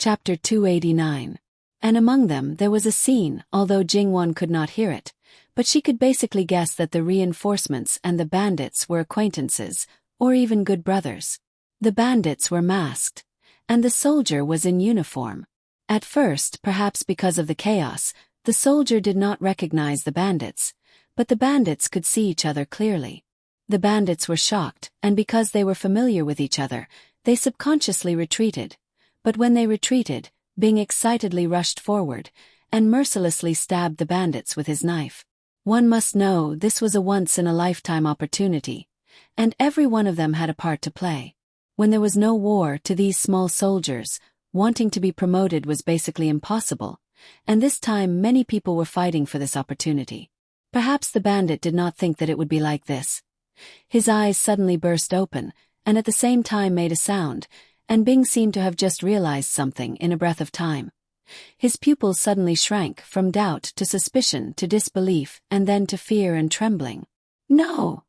Chapter 289. And among them there was a scene, although Jingwon could not hear it, but she could basically guess that the reinforcements and the bandits were acquaintances, or even good brothers. The bandits were masked, and the soldier was in uniform. At first, perhaps because of the chaos, the soldier did not recognize the bandits, but the bandits could see each other clearly. The bandits were shocked, and because they were familiar with each other, they subconsciously retreated. But when they retreated, Bing excitedly rushed forward, and mercilessly stabbed the bandits with his knife. One must know this was a once-in-a-lifetime opportunity, and every one of them had a part to play. When there was no war, to these small soldiers, wanting to be promoted was basically impossible, and this time many people were fighting for this opportunity. Perhaps the bandit did not think that it would be like this. His eyes suddenly burst open, and at the same time made a sound, and Bing seemed to have just realized something in a breath of time. His pupils suddenly shrank from doubt to suspicion to disbelief and then to fear and trembling. "No!"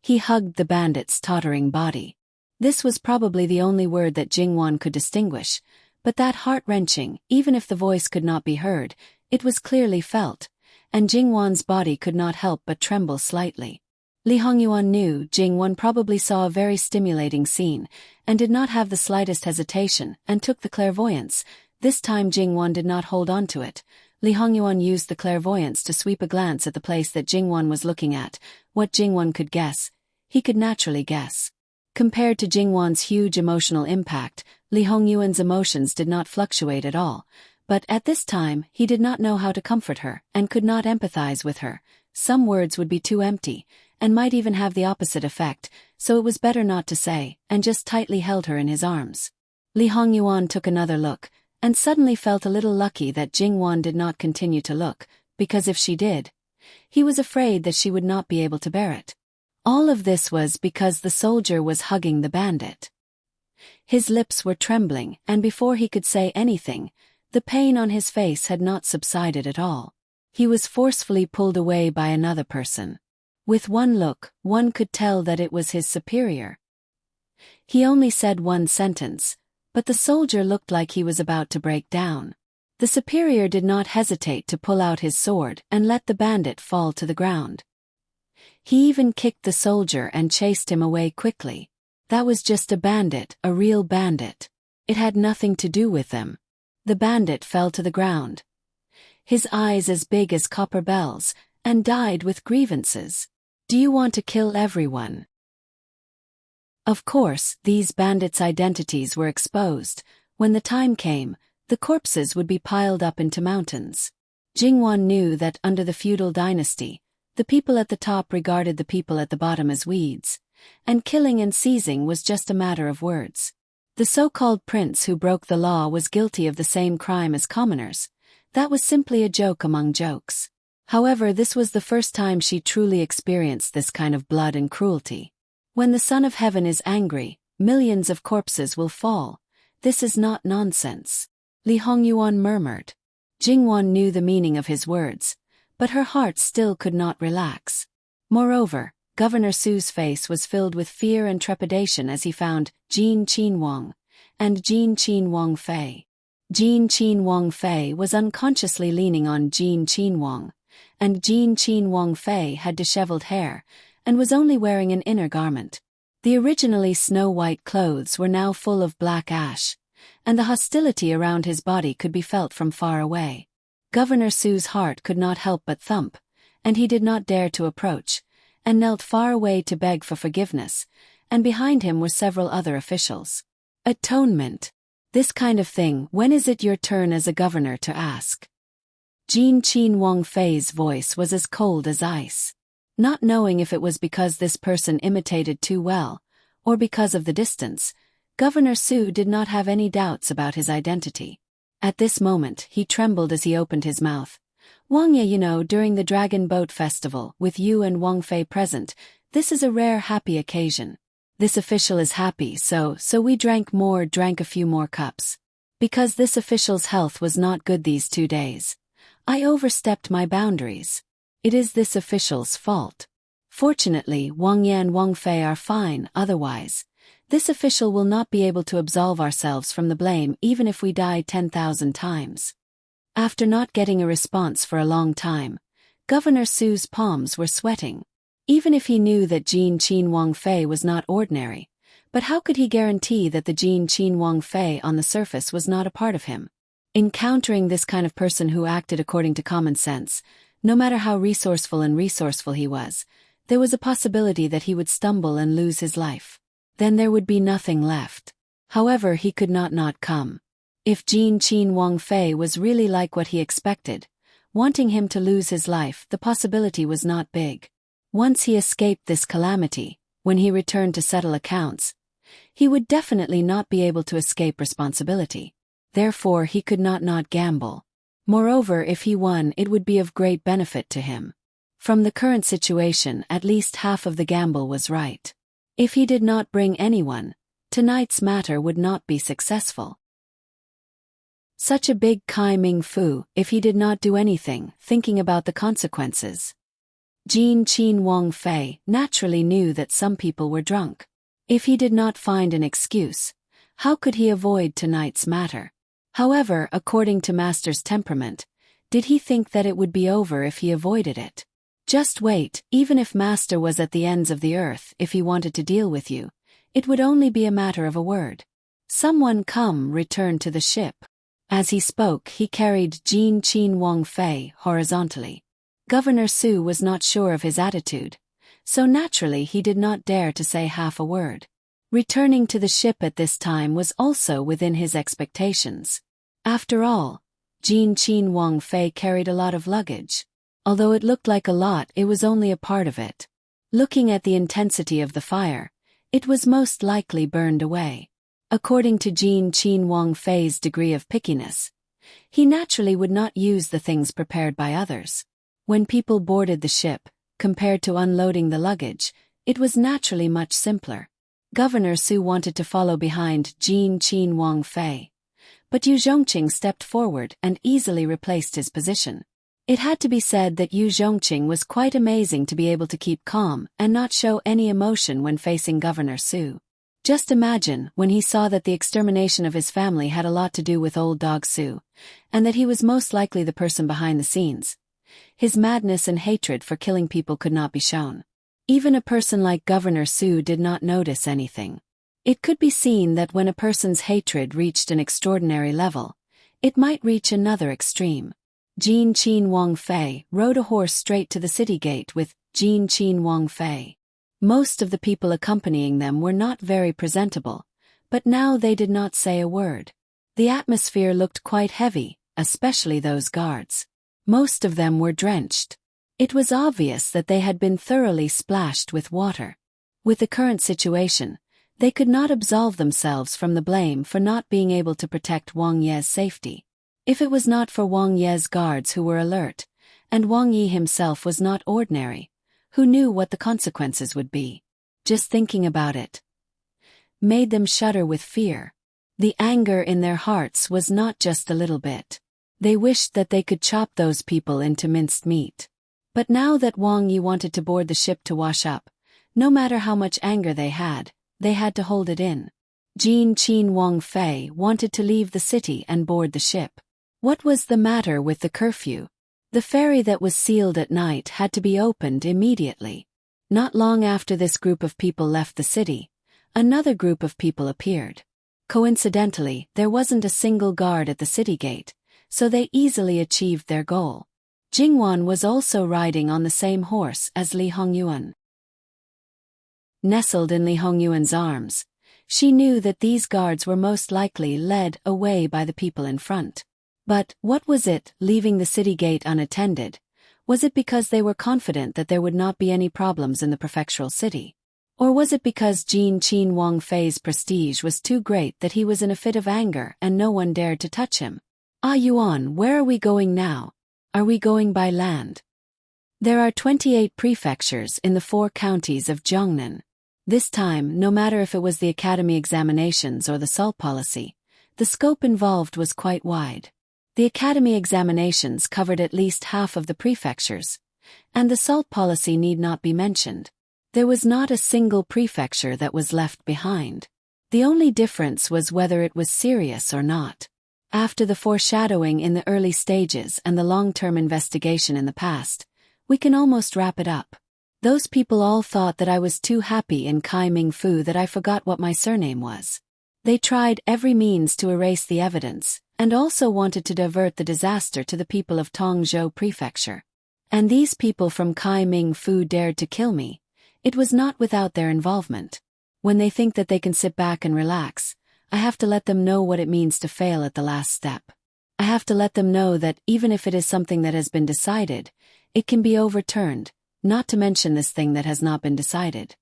He hugged the bandit's tottering body. This was probably the only word that Jingwon could distinguish, but that heart-wrenching, even if the voice could not be heard, it was clearly felt, and Jingwon's body could not help but tremble slightly. Li Hongyuan knew Jingwon probably saw a very stimulating scene, and did not have the slightest hesitation, and took the clairvoyance. This time Jingwon did not hold on to it. Li Hongyuan used the clairvoyance to sweep a glance at the place that Jingwon was looking at. What Jingwon could guess, he could naturally guess. Compared to Jingwon's huge emotional impact, Li Hongyuan's emotions did not fluctuate at all, but at this time he did not know how to comfort her, and could not empathize with her. Some words would be too empty, and might even have the opposite effect, so it was better not to say, and just tightly held her in his arms. Li Hongyuan took another look, and suddenly felt a little lucky that Jingwon did not continue to look, because if she did, he was afraid that she would not be able to bear it. All of this was because the soldier was hugging the bandit. His lips were trembling, and before he could say anything, the pain on his face had not subsided at all. He was forcefully pulled away by another person. With one look, one could tell that it was his superior. He only said one sentence, but the soldier looked like he was about to break down. The superior did not hesitate to pull out his sword and let the bandit fall to the ground. He even kicked the soldier and chased him away quickly. That was just a bandit, a real bandit. It had nothing to do with them. The bandit fell to the ground, his eyes as big as copper bells, and died with grievances. "Do you want to kill everyone?" Of course, these bandits' identities were exposed. When the time came, the corpses would be piled up into mountains. Jingwon knew that under the feudal dynasty, the people at the top regarded the people at the bottom as weeds, and killing and seizing was just a matter of words. The so-called prince who broke the law was guilty of the same crime as commoners. That was simply a joke among jokes. However, this was the first time she truly experienced this kind of blood and cruelty. When the Son of Heaven is angry, millions of corpses will fall. This is not nonsense. Li Hongyuan murmured. Jingwon knew the meaning of his words, but her heart still could not relax. Moreover, Governor Su's face was filled with fear and trepidation as he found Jin Qin Wang and Jin Qin Wang Fei. Jin Qin Wang Fei was unconsciously leaning on Jin Qin Wang, and Jin Qin Wang Fei had disheveled hair, and was only wearing an inner garment. The originally snow-white clothes were now full of black ash, and the hostility around his body could be felt from far away. Governor Su's heart could not help but thump, and he did not dare to approach, and knelt far away to beg for forgiveness, and behind him were several other officials. Atonement. This kind of thing, when is it your turn as a governor to ask? Jin Qin Wang Fei's voice was as cold as ice. Not knowing if it was because this person imitated too well, or because of the distance, Governor Su did not have any doubts about his identity. At this moment he trembled as he opened his mouth. "Wang Ye, during the Dragon Boat Festival, with you and Wang Fei present, this is a rare happy occasion. This official is happy, so we drank a few more cups. Because this official's health was not good these 2 days. I overstepped my boundaries. It is this official's fault. Fortunately, Wang Ye and Wang Fei are fine, otherwise, This official will not be able to absolve ourselves from the blame even if we die 10,000 times. After not getting a response for a long time, Governor Su's palms were sweating. Even if he knew that Jin Qin Wang Fei was not ordinary, but how could he guarantee that the Jin Qin Wang Fei on the surface was not a part of him? Encountering this kind of person who acted according to common sense, no matter how resourceful he was, there was a possibility that he would stumble and lose his life. Then there would be nothing left. However, he could not come. If Jin Qin Wang Fei was really like what he expected, wanting him to lose his life, the possibility was not big. Once he escaped this calamity, when he returned to settle accounts, he would definitely not be able to escape responsibility. Therefore he could not gamble. Moreover, if he won, it would be of great benefit to him. From the current situation, at least half of the gamble was right. If he did not bring anyone, tonight's matter would not be successful. Such a big Kai Ming Fu, if he did not do anything, thinking about the consequences. Jin Qin Wang Fei naturally knew that some people were drunk. If he did not find an excuse, how could he avoid tonight's matter? However, according to Master's temperament, did he think that it would be over if he avoided it? Just wait, even if Master was at the ends of the earth, if he wanted to deal with you, it would only be a matter of a word. Someone come, return to the ship. As he spoke, he carried Jin Qin Wang Fei horizontally. Governor Su was not sure of his attitude, so naturally he did not dare to say half a word. Returning to the ship at this time was also within his expectations. After all, Jin Qin Wang Fei carried a lot of luggage. Although it looked like a lot, it was only a part of it. Looking at the intensity of the fire, it was most likely burned away. According to Jin Qin Wang Fei's degree of pickiness, he naturally would not use the things prepared by others. When people boarded the ship, compared to unloading the luggage, it was naturally much simpler. Governor Su wanted to follow behind Jin Qin Wang Fei, but Yu Zhongqing stepped forward and easily replaced his position. It had to be said that Yu Zhongqing was quite amazing to be able to keep calm and not show any emotion when facing Governor Su. Just imagine when he saw that the extermination of his family had a lot to do with old dog Su, and that he was most likely the person behind the scenes. His madness and hatred for killing people could not be shown. Even a person like Governor Su did not notice anything. It could be seen that when a person's hatred reached an extraordinary level, it might reach another extreme. Jin Qin Wang Fei rode a horse straight to the city gate with Jin Qin Wang Fei. Most of the people accompanying them were not very presentable, but now they did not say a word. The atmosphere looked quite heavy, especially those guards. Most of them were drenched. It was obvious that they had been thoroughly splashed with water. With the current situation, they could not absolve themselves from the blame for not being able to protect Wang Ye's safety. If it was not for Wang Ye's guards who were alert, and Wang Yi himself was not ordinary, who knew what the consequences would be? Just thinking about it made them shudder with fear. The anger in their hearts was not just a little bit. They wished that they could chop those people into minced meat. But now that Wang Yi wanted to board the ship to wash up, no matter how much anger they had to hold it in. Jin Qin Wang Fei wanted to leave the city and board the ship. What was the matter with the curfew? The ferry that was sealed at night had to be opened immediately. Not long after this group of people left the city, another group of people appeared. Coincidentally, there wasn't a single guard at the city gate, so they easily achieved their goal. Jingwan was also riding on the same horse as Li Hongyuan. Nestled in Li Hongyuan's arms, she knew that these guards were most likely led away by the people in front. But, what was it, leaving the city gate unattended? Was it because they were confident that there would not be any problems in the prefectural city? Or was it because Jin Qin Wang Fei's prestige was too great that he was in a fit of anger and no one dared to touch him? Ah Yuan, where are we going now? Are we going by land? There are 28 prefectures in the 4 counties of Jiangnan. This time, no matter if it was the academy examinations or the salt policy, the scope involved was quite wide. The academy examinations covered at least half of the prefectures, and the salt policy need not be mentioned. There was not a single prefecture that was left behind. The only difference was whether it was serious or not. After the foreshadowing in the early stages and the long-term investigation in the past, we can almost wrap it up. Those people all thought that I was too happy in Kai Ming Fu that I forgot what my surname was. They tried every means to erase the evidence, and also wanted to divert the disaster to the people of Tongzhou Prefecture. And these people from Kai Ming Fu dared to kill me. It was not without their involvement. When they think that they can sit back and relax, I have to let them know what it means to fail at the last step. I have to let them know that even if it is something that has been decided, it can be overturned, not to mention this thing that has not been decided.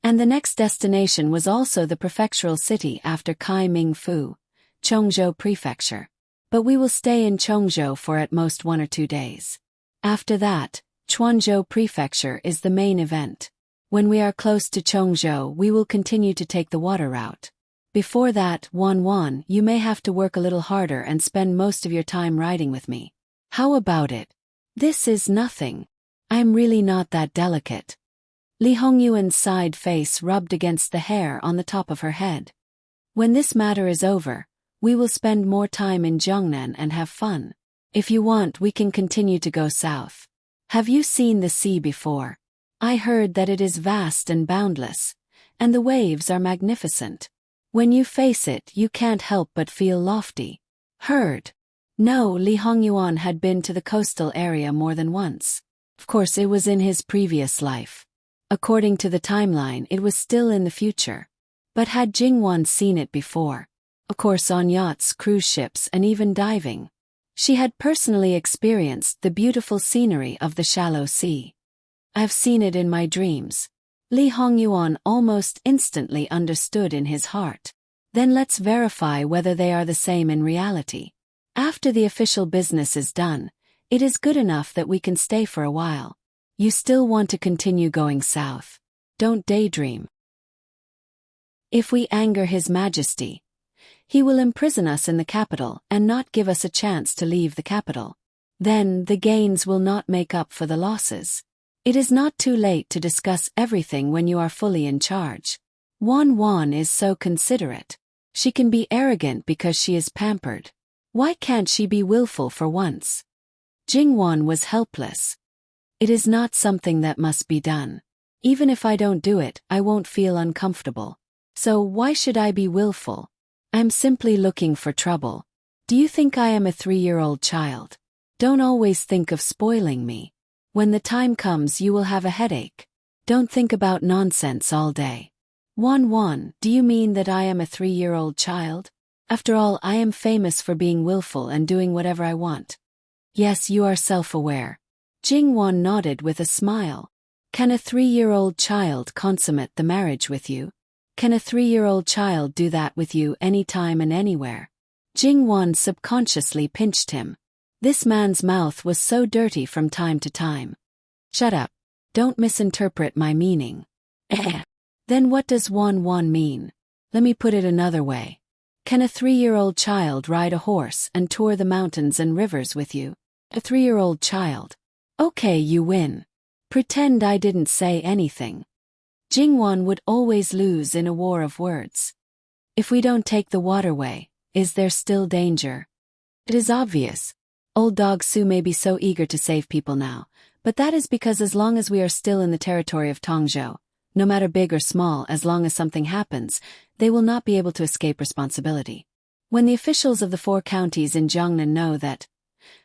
And the next destination was also the prefectural city after Kai Ming Fu, Chongzhou Prefecture. But we will stay in Chongzhou for at most 1 or 2 days. After that, Chuanzhou Prefecture is the main event. When we are close to Chongzhou, we will continue to take the water route. Before that, Wan, you may have to work a little harder and spend most of your time riding with me. How about it? This is nothing. I'm really not that delicate. Li Hongyuan's side face rubbed against the hair on the top of her head. When this matter is over, we will spend more time in Jiangnan and have fun. If you want, we can continue to go south. Have you seen the sea before? I heard that it is vast and boundless, and the waves are magnificent. When you face it, you can't help but feel lofty. Heard? No, Li Hongyuan had been to the coastal area more than once. Of course, it was in his previous life. According to the timeline, it was still in the future. But had Jingwan seen it before? Of course, on yachts, cruise ships, and even diving. She had personally experienced the beautiful scenery of the shallow sea. I've seen it in my dreams. Li Hongyuan almost instantly understood in his heart. Then let's verify whether they are the same in reality. After the official business is done, it is good enough that we can stay for a while. You still want to continue going south. Don't daydream. If we anger His Majesty, he will imprison us in the capital and not give us a chance to leave the capital. Then the gains will not make up for the losses. It is not too late to discuss everything when you are fully in charge. Wan is so considerate. She can be arrogant because she is pampered. Why can't she be willful for once? Jingwan was helpless. It is not something that must be done. Even if I don't do it, I won't feel uncomfortable. So why should I be willful? I'm simply looking for trouble. Do you think I am a 3-year-old child? Don't always think of spoiling me. When the time comes, you will have a headache. Don't think about nonsense all day. Wan, do you mean that I am a 3-year-old child? After all, I am famous for being willful and doing whatever I want. Yes, you are self-aware. Jingwan nodded with a smile. Can a 3-year-old child consummate the marriage with you? Can a 3-year-old child do that with you anytime and anywhere? Jingwan subconsciously pinched him. This man's mouth was so dirty from time to time. Shut up. Don't misinterpret my meaning. Then what does Wan mean? Let me put it another way. Can a 3-year-old child ride a horse and tour the mountains and rivers with you? A 3-year-old child. Okay, you win. Pretend I didn't say anything. Jingwan would always lose in a war of words. If we don't take the waterway, is there still danger? It is obvious. Old dog Su may be so eager to save people now, but that is because as long as we are still in the territory of Tongzhou, no matter big or small, as long as something happens, they will not be able to escape responsibility. When the officials of the 4 counties in Jiangnan know that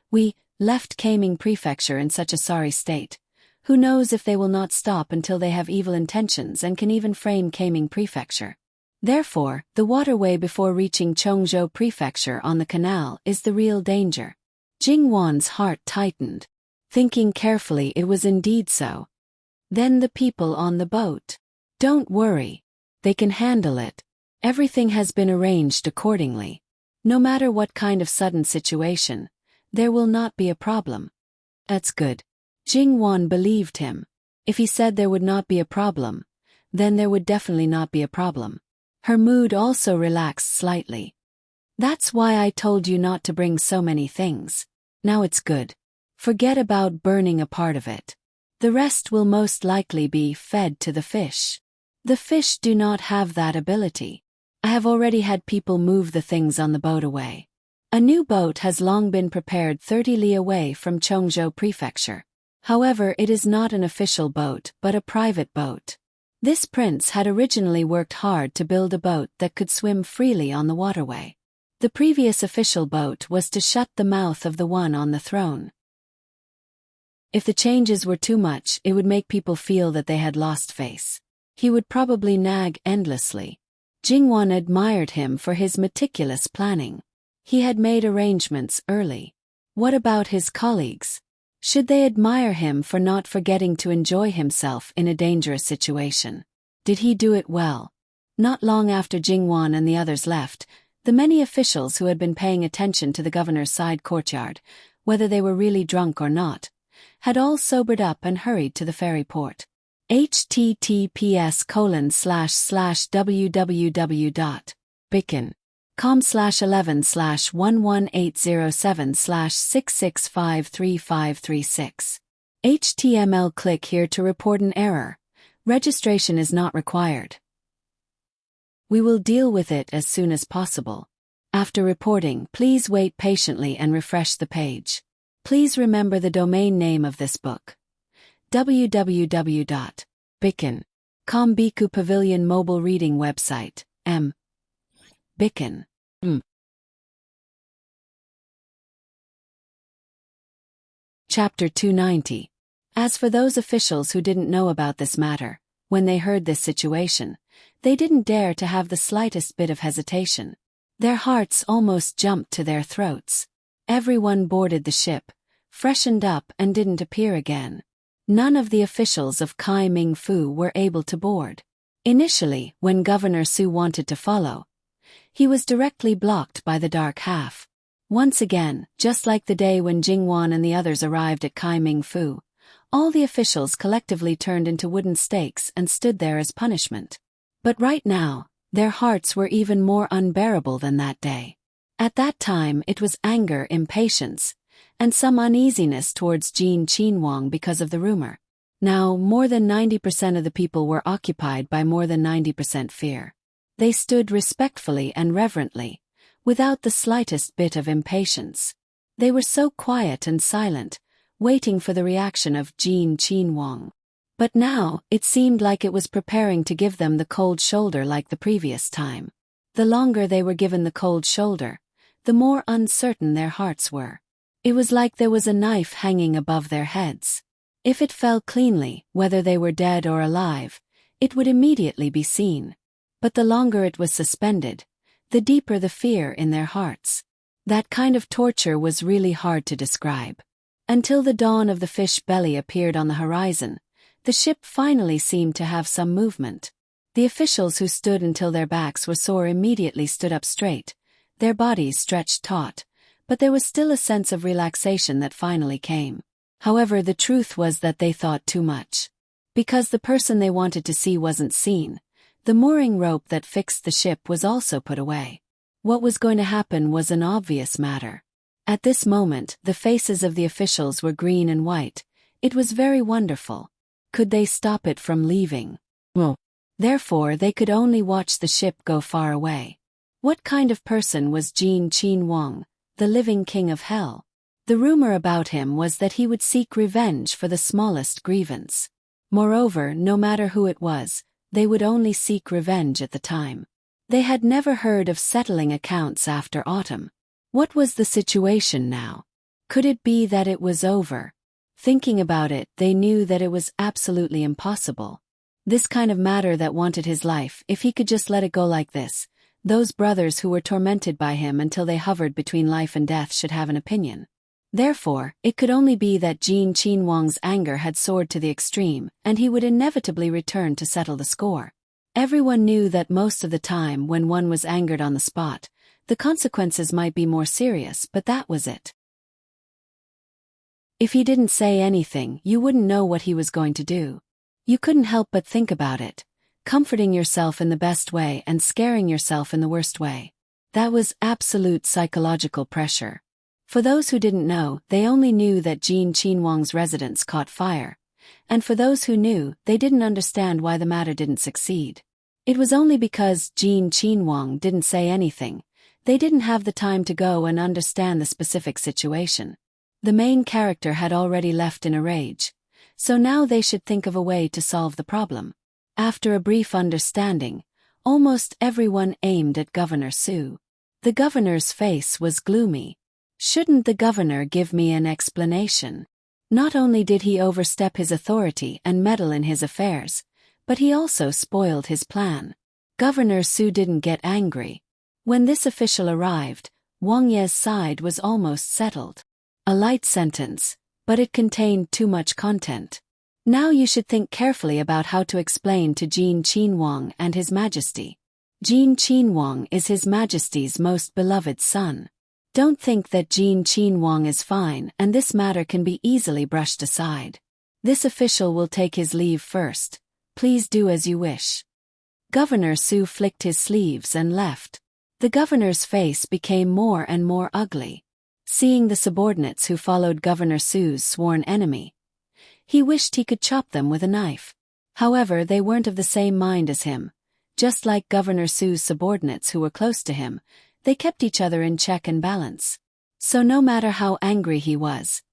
we left Taming Prefecture in such a sorry state, who knows if they will not stop until they have evil intentions and can even frame Taming Prefecture. Therefore, the waterway before reaching Chongzhou Prefecture on the canal is the real danger. Jingwan's heart tightened. Thinking carefully, it was indeed so. Then the people on the boat. Don't worry. They can handle it. Everything has been arranged accordingly. No matter what kind of sudden situation, there will not be a problem. That's good. Jingwan believed him. If he said there would not be a problem, then there would definitely not be a problem. Her mood also relaxed slightly. That's why I told you not to bring so many things. Now it's good. Forget about burning a part of it. The rest will most likely be fed to the fish. The fish do not have that ability. I have already had people move the things on the boat away. A new boat has long been prepared 30 li away from Chongzhou Prefecture. However, it is not an official boat but a private boat. This prince had originally worked hard to build a boat that could swim freely on the waterway. The previous official boat was to shut the mouth of the one on the throne. If the changes were too much, it would make people feel that they had lost face. He would probably nag endlessly. Jingwan admired him for his meticulous planning. He had made arrangements early. What about his colleagues? Should they admire him for not forgetting to enjoy himself in a dangerous situation? Did he do it well? Not long after Jingwan and the others left, the many officials who had been paying attention to the governor's side courtyard, whether they were really drunk or not, had all sobered up and hurried to the ferry port. https://www.bicken.com/11/11807/6653536. HTML. Click here to report an error. Registration is not required. We will deal with it as soon as possible. After reporting, please wait patiently and refresh the page. Please remember the domain name of this book. www.bicken.com. Biku Pavilion Mobile Reading Website. M. Bicken. Chapter 290. As for those officials who didn't know about this matter, when they heard this situation, they didn't dare to have the slightest bit of hesitation. Their hearts almost jumped to their throats. Everyone boarded the ship, freshened up and didn't appear again. None of the officials of Kai Ming Fu were able to board. Initially, when Governor Su wanted to follow, he was directly blocked by the dark half. Once again, just like the day when Jingwan and the others arrived at Kai Ming Fu, all the officials collectively turned into wooden stakes and stood there as punishment. But right now, their hearts were even more unbearable than that day. At that time it was anger, impatience, and some uneasiness towards Jin Qinhuang because of the rumor. Now, more than 90% of the people were occupied by more than 90% fear. They stood respectfully and reverently, without the slightest bit of impatience. They were so quiet and silent, waiting for the reaction of Jin Qinhuang. But now, it seemed like it was preparing to give them the cold shoulder like the previous time. The longer they were given the cold shoulder, the more uncertain their hearts were. It was like there was a knife hanging above their heads. If it fell cleanly, whether they were dead or alive, it would immediately be seen. But the longer it was suspended, the deeper the fear in their hearts. That kind of torture was really hard to describe. Until the dawn of the fish belly appeared on the horizon, the ship finally seemed to have some movement. The officials who stood until their backs were sore immediately stood up straight, their bodies stretched taut, but there was still a sense of relaxation that finally came. However, the truth was that they thought too much. Because the person they wanted to see wasn't seen, the mooring rope that fixed the ship was also put away. What was going to happen was an obvious matter. At this moment, the faces of the officials were green and white. It was very wonderful. Could they stop it from leaving? No. Therefore, they could only watch the ship go far away. What kind of person was Jin Qinhuang, the living king of hell? The rumor about him was that he would seek revenge for the smallest grievance. Moreover, no matter who it was, they would only seek revenge at the time. They had never heard of settling accounts after autumn. What was the situation now? Could it be that it was over? Thinking about it, they knew that it was absolutely impossible. This kind of matter that wanted his life, if he could just let it go like this, those brothers who were tormented by him until they hovered between life and death should have an opinion. Therefore, it could only be that Jin Qinhuang's anger had soared to the extreme, and he would inevitably return to settle the score. Everyone knew that most of the time when one was angered on the spot, the consequences might be more serious, but that was it. If he didn't say anything, you wouldn't know what he was going to do. You couldn't help but think about it, comforting yourself in the best way and scaring yourself in the worst way. That was absolute psychological pressure. For those who didn't know, they only knew that Jin Qinhuang's residence caught fire. And for those who knew, they didn't understand why the matter didn't succeed. It was only because Jin Qinhuang didn't say anything. They didn't have the time to go and understand the specific situation. The main character had already left in a rage, so now they should think of a way to solve the problem. After a brief understanding, almost everyone aimed at Governor Su. The governor's face was gloomy. Shouldn't the governor give me an explanation? Not only did he overstep his authority and meddle in his affairs, but he also spoiled his plan. Governor Su didn't get angry. When this official arrived, Wang Ye's side was almost settled. A light sentence, but it contained too much content. Now you should think carefully about how to explain to Jin Qinhuang and His Majesty. Jin Qinhuang is His Majesty's most beloved son. Don't think that Jin Qinhuang is fine and this matter can be easily brushed aside. This official will take his leave first. Please do as you wish. Governor Su flicked his sleeves and left. The governor's face became more and more ugly. Seeing the subordinates who followed Governor Su's sworn enemy, he wished he could chop them with a knife. However, they weren't of the same mind as him. Just like Governor Su's subordinates who were close to him, they kept each other in check and balance. So no matter how angry he was,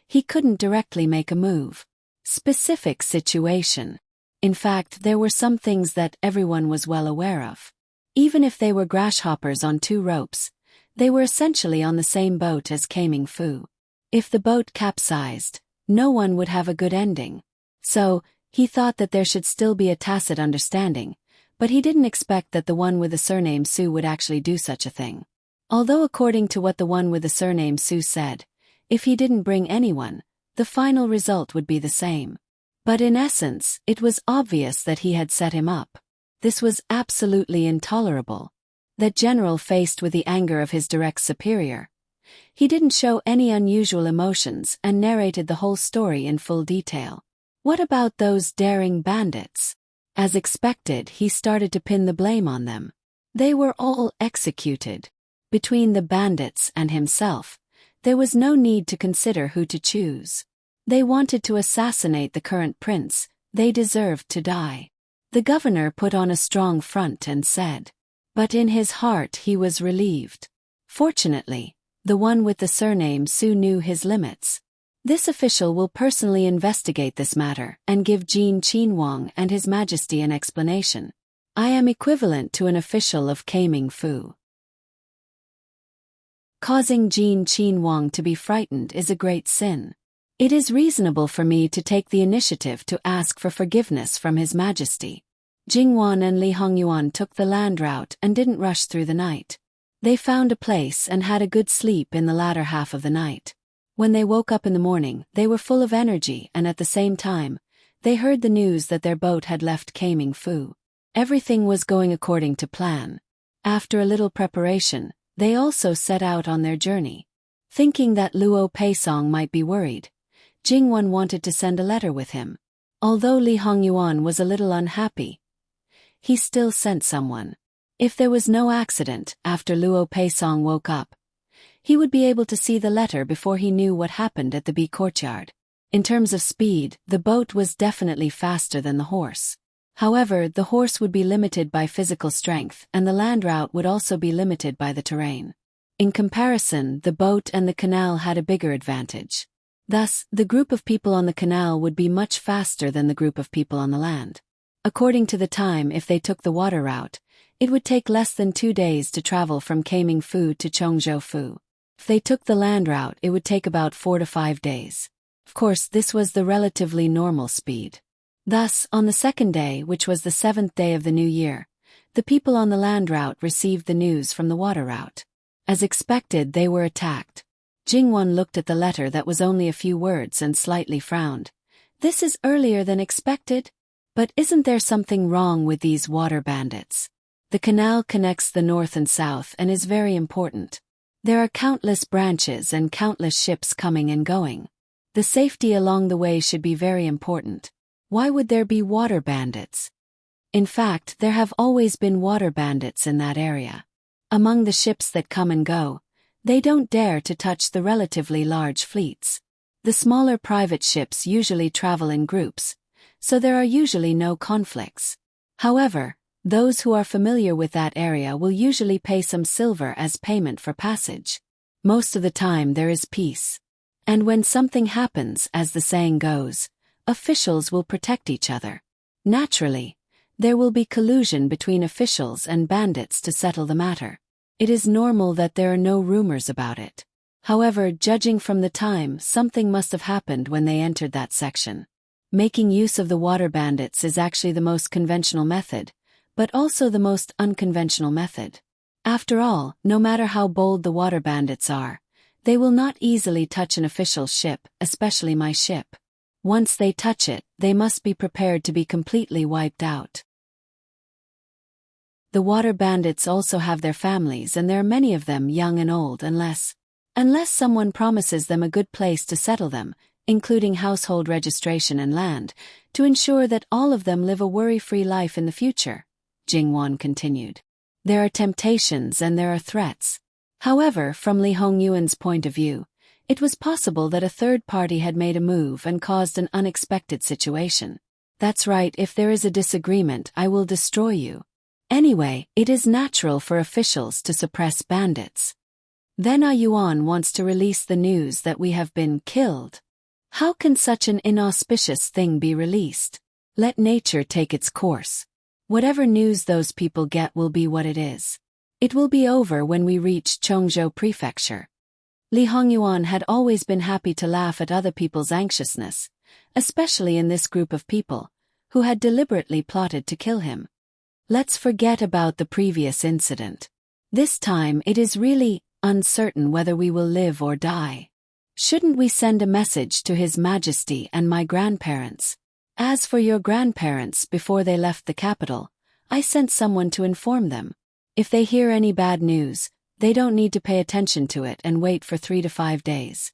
he couldn't directly make a move. Specific situation. In fact, there were some things that everyone was well aware of. Even if they were grasshoppers on two ropes, they were essentially on the same boat as Taming Fu. If the boat capsized, no one would have a good ending. So, he thought that there should still be a tacit understanding, but he didn't expect that the one with the surname Su would actually do such a thing. Although according to what the one with the surname Su said, if he didn't bring anyone, the final result would be the same. But in essence, it was obvious that he had set him up. This was absolutely intolerable. That general faced with the anger of his direct superior. He didn't show any unusual emotions and narrated the whole story in full detail. What about those daring bandits? As expected, he started to pin the blame on them. They were all executed. Between the bandits and himself, there was no need to consider who to choose. They wanted to assassinate the current prince. They deserved to die. The governor put on a strong front and said. But in his heart he was relieved. Fortunately, the one with the surname Su knew his limits. This official will personally investigate this matter and give Jin Qinhuang and His Majesty an explanation. I am equivalent to an official of Taming Fu. Causing Jin Qinhuang to be frightened is a great sin. It is reasonable for me to take the initiative to ask for forgiveness from His Majesty. Jingwan and Li Hongyuan took the land route and didn't rush through the night. They found a place and had a good sleep in the latter half of the night. When they woke up in the morning, they were full of energy and at the same time, they heard the news that their boat had left Taming Fu. Everything was going according to plan. After a little preparation, they also set out on their journey. Thinking that Luo Peisong might be worried, Jingwan wanted to send a letter with him. Although Li Hongyuan was a little unhappy, he still sent someone. If there was no accident after Luo Peisong woke up, he would be able to see the letter before he knew what happened at the bee courtyard. In terms of speed, the boat was definitely faster than the horse. However, the horse would be limited by physical strength and the land route would also be limited by the terrain. In comparison, the boat and the canal had a bigger advantage. Thus, the group of people on the canal would be much faster than the group of people on the land. According to the time, if they took the water route, it would take less than 2 days to travel from Taming Fu to Chongzhou Fu. If they took the land route, it would take about 4 to 5 days. Of course, this was the relatively normal speed. Thus, on the second day, which was the 7th day of the new year, the people on the land route received the news from the water route. As expected, they were attacked. Jingwan looked at the letter that was only a few words and slightly frowned. This is earlier than expected? But isn't there something wrong with these water bandits? The canal connects the north and south and is very important. There are countless branches and countless ships coming and going. The safety along the way should be very important. Why would there be water bandits? In fact, there have always been water bandits in that area. Among the ships that come and go, they don't dare to touch the relatively large fleets. The smaller private ships usually travel in groups, so there are usually no conflicts. However, Those who are familiar with that area will usually pay some silver as payment for passage. Most of the time there is peace. And when something happens, as the saying goes, officials will protect each other. Naturally, there will be collusion between officials and bandits to settle the matter. It is normal that there are no rumors about it. However, judging from the time, something must have happened when they entered that section. Making use of the water bandits is actually the most conventional method, but also the most unconventional method. After all, no matter how bold the water bandits are, they will not easily touch an official's ship, especially my ship. Once they touch it, they must be prepared to be completely wiped out. The water bandits also have their families, and there are many of them, young and old, unless someone promises them a good place to settle them, including household registration and land, to ensure that all of them live a worry-free life in the future. Jingwan continued. There are temptations and there are threats. However, from Li Hongyuan's point of view, it was possible that a third party had made a move and caused an unexpected situation. That's right, if there is a disagreement, I will destroy you. Anyway, it is natural for officials to suppress bandits. Then Yuan wants to release the news that we have been killed. How can such an inauspicious thing be released? Let nature take its course. Whatever news those people get will be what it is. It will be over when we reach Chongzhou Prefecture. Li Hongyuan had always been happy to laugh at other people's anxiousness, especially in this group of people, who had deliberately plotted to kill him. Let's forget about the previous incident. This time it is really uncertain whether we will live or die. Shouldn't we send a message to His Majesty and my grandparents? As for your grandparents, before they left the capital, I sent someone to inform them. If they hear any bad news, they don't need to pay attention to it and wait for 3 to 5 days.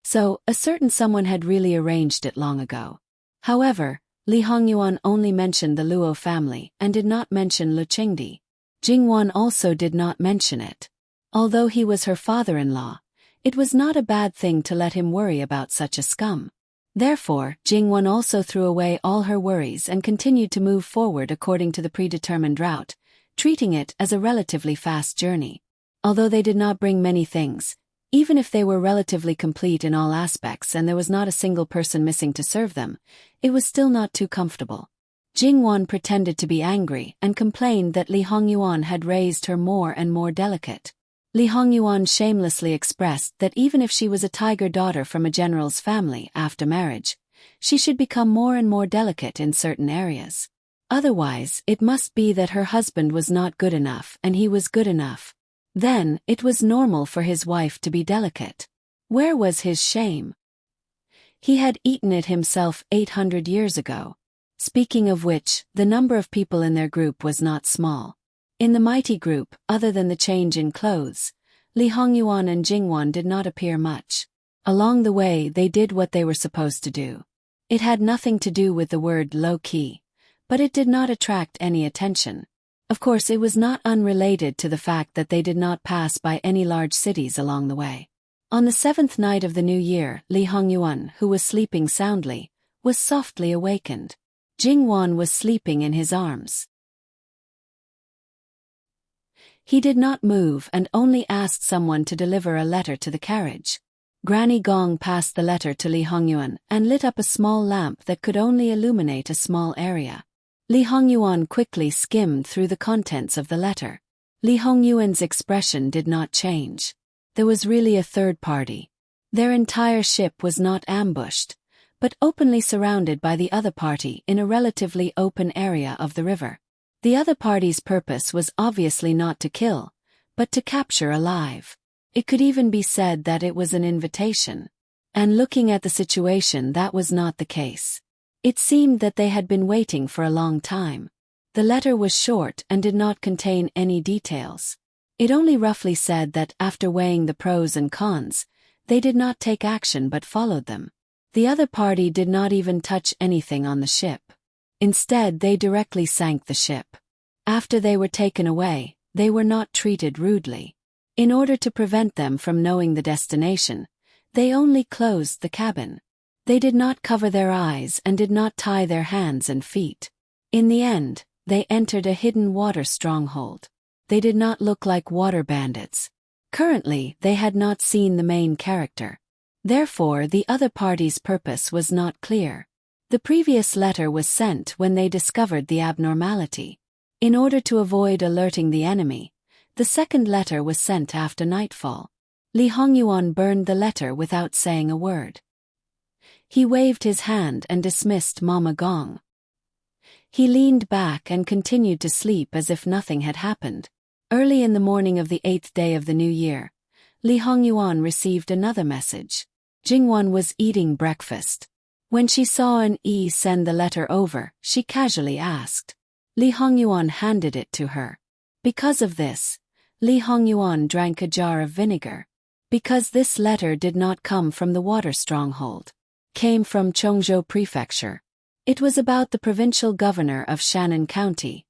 So, a certain someone had really arranged it long ago. However, Li Hongyuan only mentioned the Luo family and did not mention Lu Qingdi. Jingwan also did not mention it. Although he was her father-in-law, it was not a bad thing to let him worry about such a scum. Therefore, Jingwan also threw away all her worries and continued to move forward according to the predetermined route, treating it as a relatively fast journey. Although they did not bring many things, even if they were relatively complete in all aspects and there was not a single person missing to serve them, it was still not too comfortable. Jingwan pretended to be angry and complained that Li Hongyuan had raised her more and more delicate. Li Hongyuan shamelessly expressed that even if she was a tiger daughter from a general's family after marriage, she should become more and more delicate in certain areas. Otherwise, it must be that her husband was not good enough and he was good enough. Then, it was normal for his wife to be delicate. Where was his shame? He had eaten it himself 800 years ago. Speaking of which, the number of people in their group was not small. In the mighty group, other than the change in clothes, Li Hongyuan and Jingwan did not appear much. Along the way they did what they were supposed to do. It had nothing to do with the word low-key, but it did not attract any attention. Of course, it was not unrelated to the fact that they did not pass by any large cities along the way. On the 7th night of the new year, Li Hongyuan, who was sleeping soundly, was softly awakened. Jingwan was sleeping in his arms. He did not move and only asked someone to deliver a letter to the carriage. Granny Gong passed the letter to Li Hongyuan and lit up a small lamp that could only illuminate a small area. Li Hongyuan quickly skimmed through the contents of the letter. Li Hongyuan's expression did not change. There was really a third party. Their entire ship was not ambushed, but openly surrounded by the other party in a relatively open area of the river. The other party's purpose was obviously not to kill, but to capture alive. It could even be said that it was an invitation. And looking at the situation, that was not the case. It seemed that they had been waiting for a long time. The letter was short and did not contain any details. It only roughly said that after weighing the pros and cons, they did not take action but followed them. The other party did not even touch anything on the ship. Instead, they directly sank the ship. After they were taken away, they were not treated rudely. In order to prevent them from knowing the destination, they only closed the cabin. They did not cover their eyes and did not tie their hands and feet. In the end, they entered a hidden water stronghold. They did not look like water bandits. Currently, they had not seen the main character. Therefore, the other party's purpose was not clear. The previous letter was sent when they discovered the abnormality. In order to avoid alerting the enemy, the second letter was sent after nightfall. Li Hongyuan burned the letter without saying a word. He waved his hand and dismissed Mama Gong. He leaned back and continued to sleep as if nothing had happened. Early in the morning of the 8th day of the new year, Li Hongyuan received another message. Jingwan was eating breakfast. When she saw an E send the letter over, she casually asked. Li Hongyuan handed it to her. Because of this, Li Hongyuan drank a jar of vinegar. Because this letter did not come from the water stronghold. Came from Chongzhou Prefecture. It was about the provincial governor of Shannan County,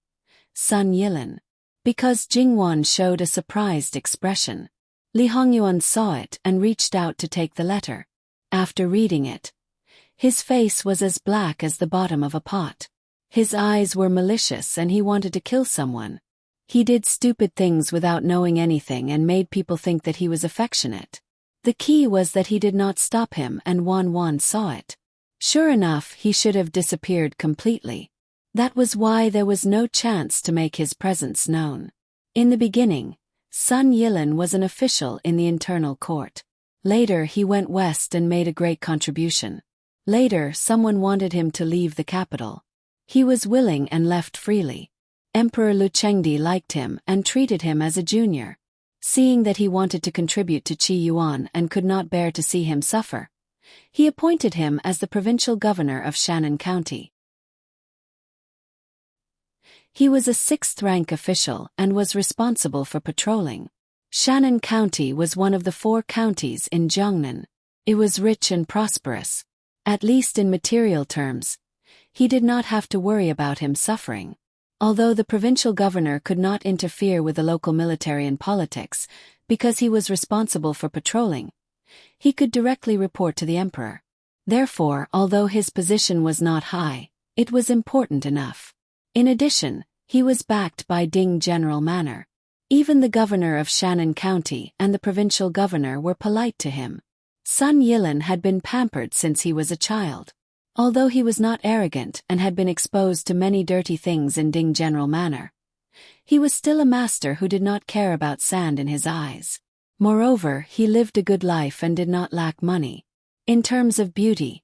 Sun Yilin. Because Jingwan showed a surprised expression, Li Hongyuan saw it and reached out to take the letter. After reading it, his face was as black as the bottom of a pot. His eyes were malicious and he wanted to kill someone. He did stupid things without knowing anything and made people think that he was affectionate. The key was that he did not stop him and Wan saw it. Sure enough, he should have disappeared completely. That was why there was no chance to make his presence known. In the beginning, Sun Yilin was an official in the internal court. Later he went west and made a great contribution. Later someone wanted him to leave the capital. He was willing and left freely. Emperor Lu Chengdi liked him and treated him as a junior. Seeing that he wanted to contribute to Qi Yuan and could not bear to see him suffer, he appointed him as the provincial governor of Shannan County. He was a 6th-rank official and was responsible for patrolling. Shannan County was one of the 4 counties in Jiangnan. It was rich and prosperous. At least in material terms, he did not have to worry about him suffering. Although the provincial governor could not interfere with the local military and politics, because he was responsible for patrolling, he could directly report to the emperor. Therefore, although his position was not high, it was important enough. In addition, he was backed by Ding General Manor. Even the governor of Shannan County and the provincial governor were polite to him. Sun Yilin had been pampered since he was a child. Although he was not arrogant and had been exposed to many dirty things in Ding General Manor, he was still a master who did not care about sand in his eyes. Moreover, he lived a good life and did not lack money. In terms of beauty,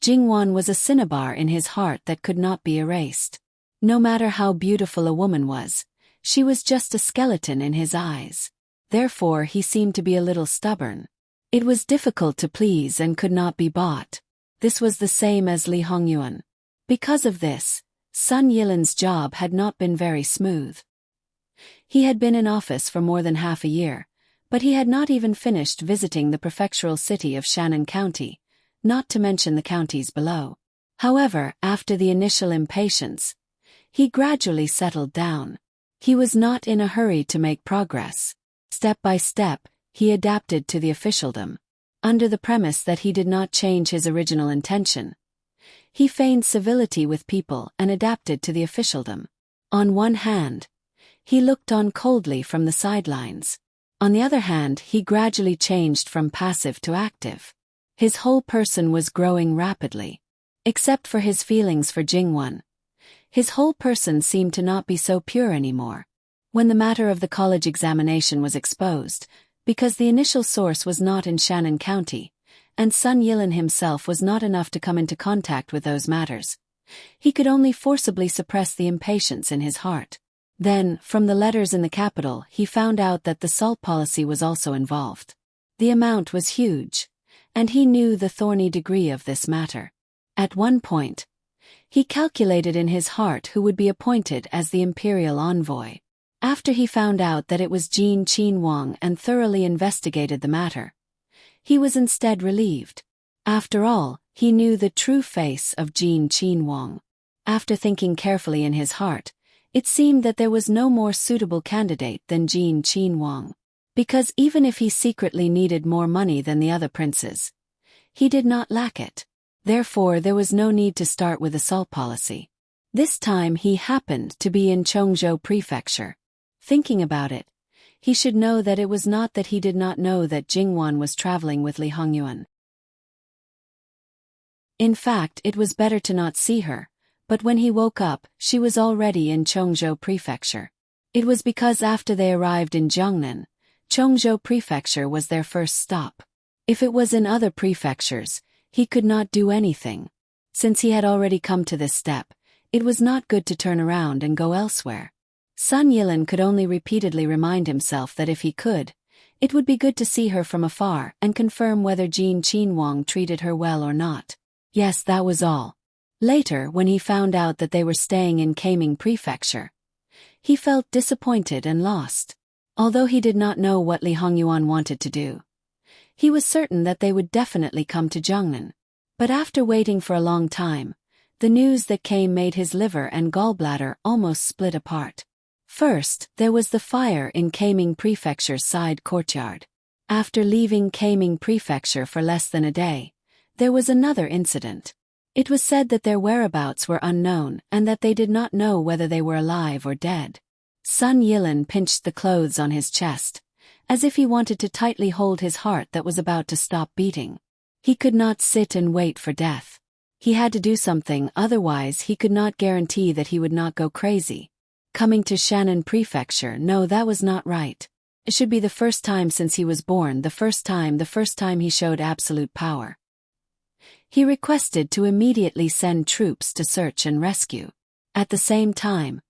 Jingwan was a cinnabar in his heart that could not be erased. No matter how beautiful a woman was, she was just a skeleton in his eyes. Therefore, he seemed to be a little stubborn. It was difficult to please and could not be bought. This was the same as Li Hongyuan. Because of this, Sun Yilin's job had not been very smooth. He had been in office for more than half a year, but he had not even finished visiting the prefectural city of Shannan County, not to mention the counties below. However, after the initial impatience, he gradually settled down. He was not in a hurry to make progress. Step by step, he adapted to the officialdom. Under the premise that he did not change his original intention, he feigned civility with people and adapted to the officialdom. On one hand, he looked on coldly from the sidelines. On the other hand, he gradually changed from passive to active. His whole person was growing rapidly. Except for his feelings for Jingwan, his whole person seemed to not be so pure anymore. When the matter of the college examination was exposed, because the initial source was not in Shannan County, and Sun Yilin himself was not enough to come into contact with those matters, he could only forcibly suppress the impatience in his heart. Then, from the letters in the capital, he found out that the salt policy was also involved. The amount was huge, and he knew the thorny degree of this matter. At one point, he calculated in his heart who would be appointed as the imperial envoy. After he found out that it was Jin Qinhuang and thoroughly investigated the matter, he was instead relieved. After all, he knew the true face of Jin Qinhuang. After thinking carefully in his heart, it seemed that there was no more suitable candidate than Jin Qinhuang. Because even if he secretly needed more money than the other princes, he did not lack it. Therefore, there was no need to start with a salt policy. This time he happened to be in Chongzhou Prefecture. Thinking about it, he should know that it was not that he did not know that Jingwan was traveling with Li Hongyuan. In fact, it was better to not see her, but when he woke up, she was already in Chongzhou Prefecture. It was because after they arrived in Jiangnan, Chongzhou Prefecture was their first stop. If it was in other prefectures, he could not do anything. Since he had already come to this step, it was not good to turn around and go elsewhere. Sun Yilin could only repeatedly remind himself that if he could, it would be good to see her from afar and confirm whether Jin Qinhuang treated her well or not. Yes, that was all. Later, when he found out that they were staying in Taming Prefecture, he felt disappointed and lost. Although he did not know what Li Hongyuan wanted to do, he was certain that they would definitely come to Jiangnan. But after waiting for a long time, the news that came made his liver and gallbladder almost split apart. First, there was the fire in Taming Prefecture's side courtyard. After leaving Taming Prefecture for less than a day, there was another incident. It was said that their whereabouts were unknown and that they did not know whether they were alive or dead. Sun Yilin pinched the clothes on his chest, as if he wanted to tightly hold his heart that was about to stop beating. He could not sit and wait for death. He had to do something, otherwise he could not guarantee that he would not go crazy. Coming to Shannan Prefecture, no, that was not right. It should be the first time since he was born, the first time he showed absolute power. He requested to immediately send troops to search and rescue. At the same time,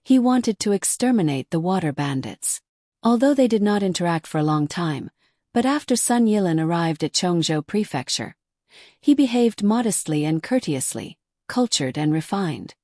he wanted to exterminate the water bandits. Although they did not interact for a long time, but after Sun Yilin arrived at Chongzhou Prefecture, he behaved modestly and courteously, cultured and refined.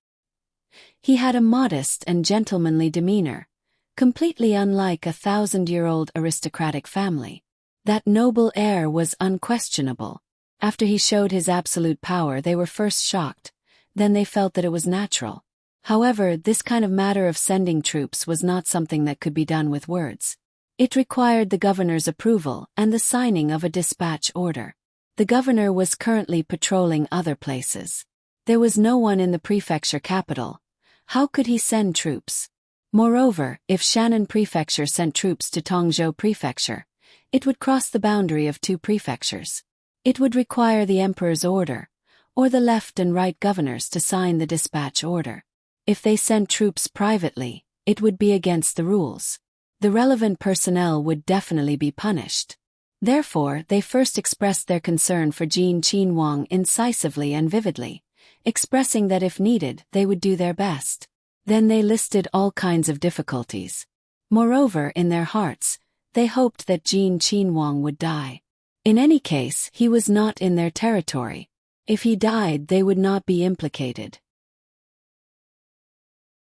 He had a modest and gentlemanly demeanor, completely unlike a 1,000-year-old aristocratic family. That noble air was unquestionable. After he showed his absolute power, they were first shocked, then they felt that it was natural. However, this kind of matter of sending troops was not something that could be done with words. It required the governor's approval and the signing of a dispatch order. The governor was currently patrolling other places. There was no one in the prefecture capital. How could he send troops? Moreover, if Shannan Prefecture sent troops to Tongzhou Prefecture, it would cross the boundary of two prefectures. It would require the emperor's order, or the left and right governors to sign the dispatch order. If they sent troops privately, it would be against the rules. The relevant personnel would definitely be punished. Therefore, they first expressed their concern for Jin Qinhuang incisively and vividly, expressing that if needed, they would do their best. Then they listed all kinds of difficulties. Moreover, in their hearts, they hoped that Jin Qinhuang would die. In any case, he was not in their territory. If he died, they would not be implicated.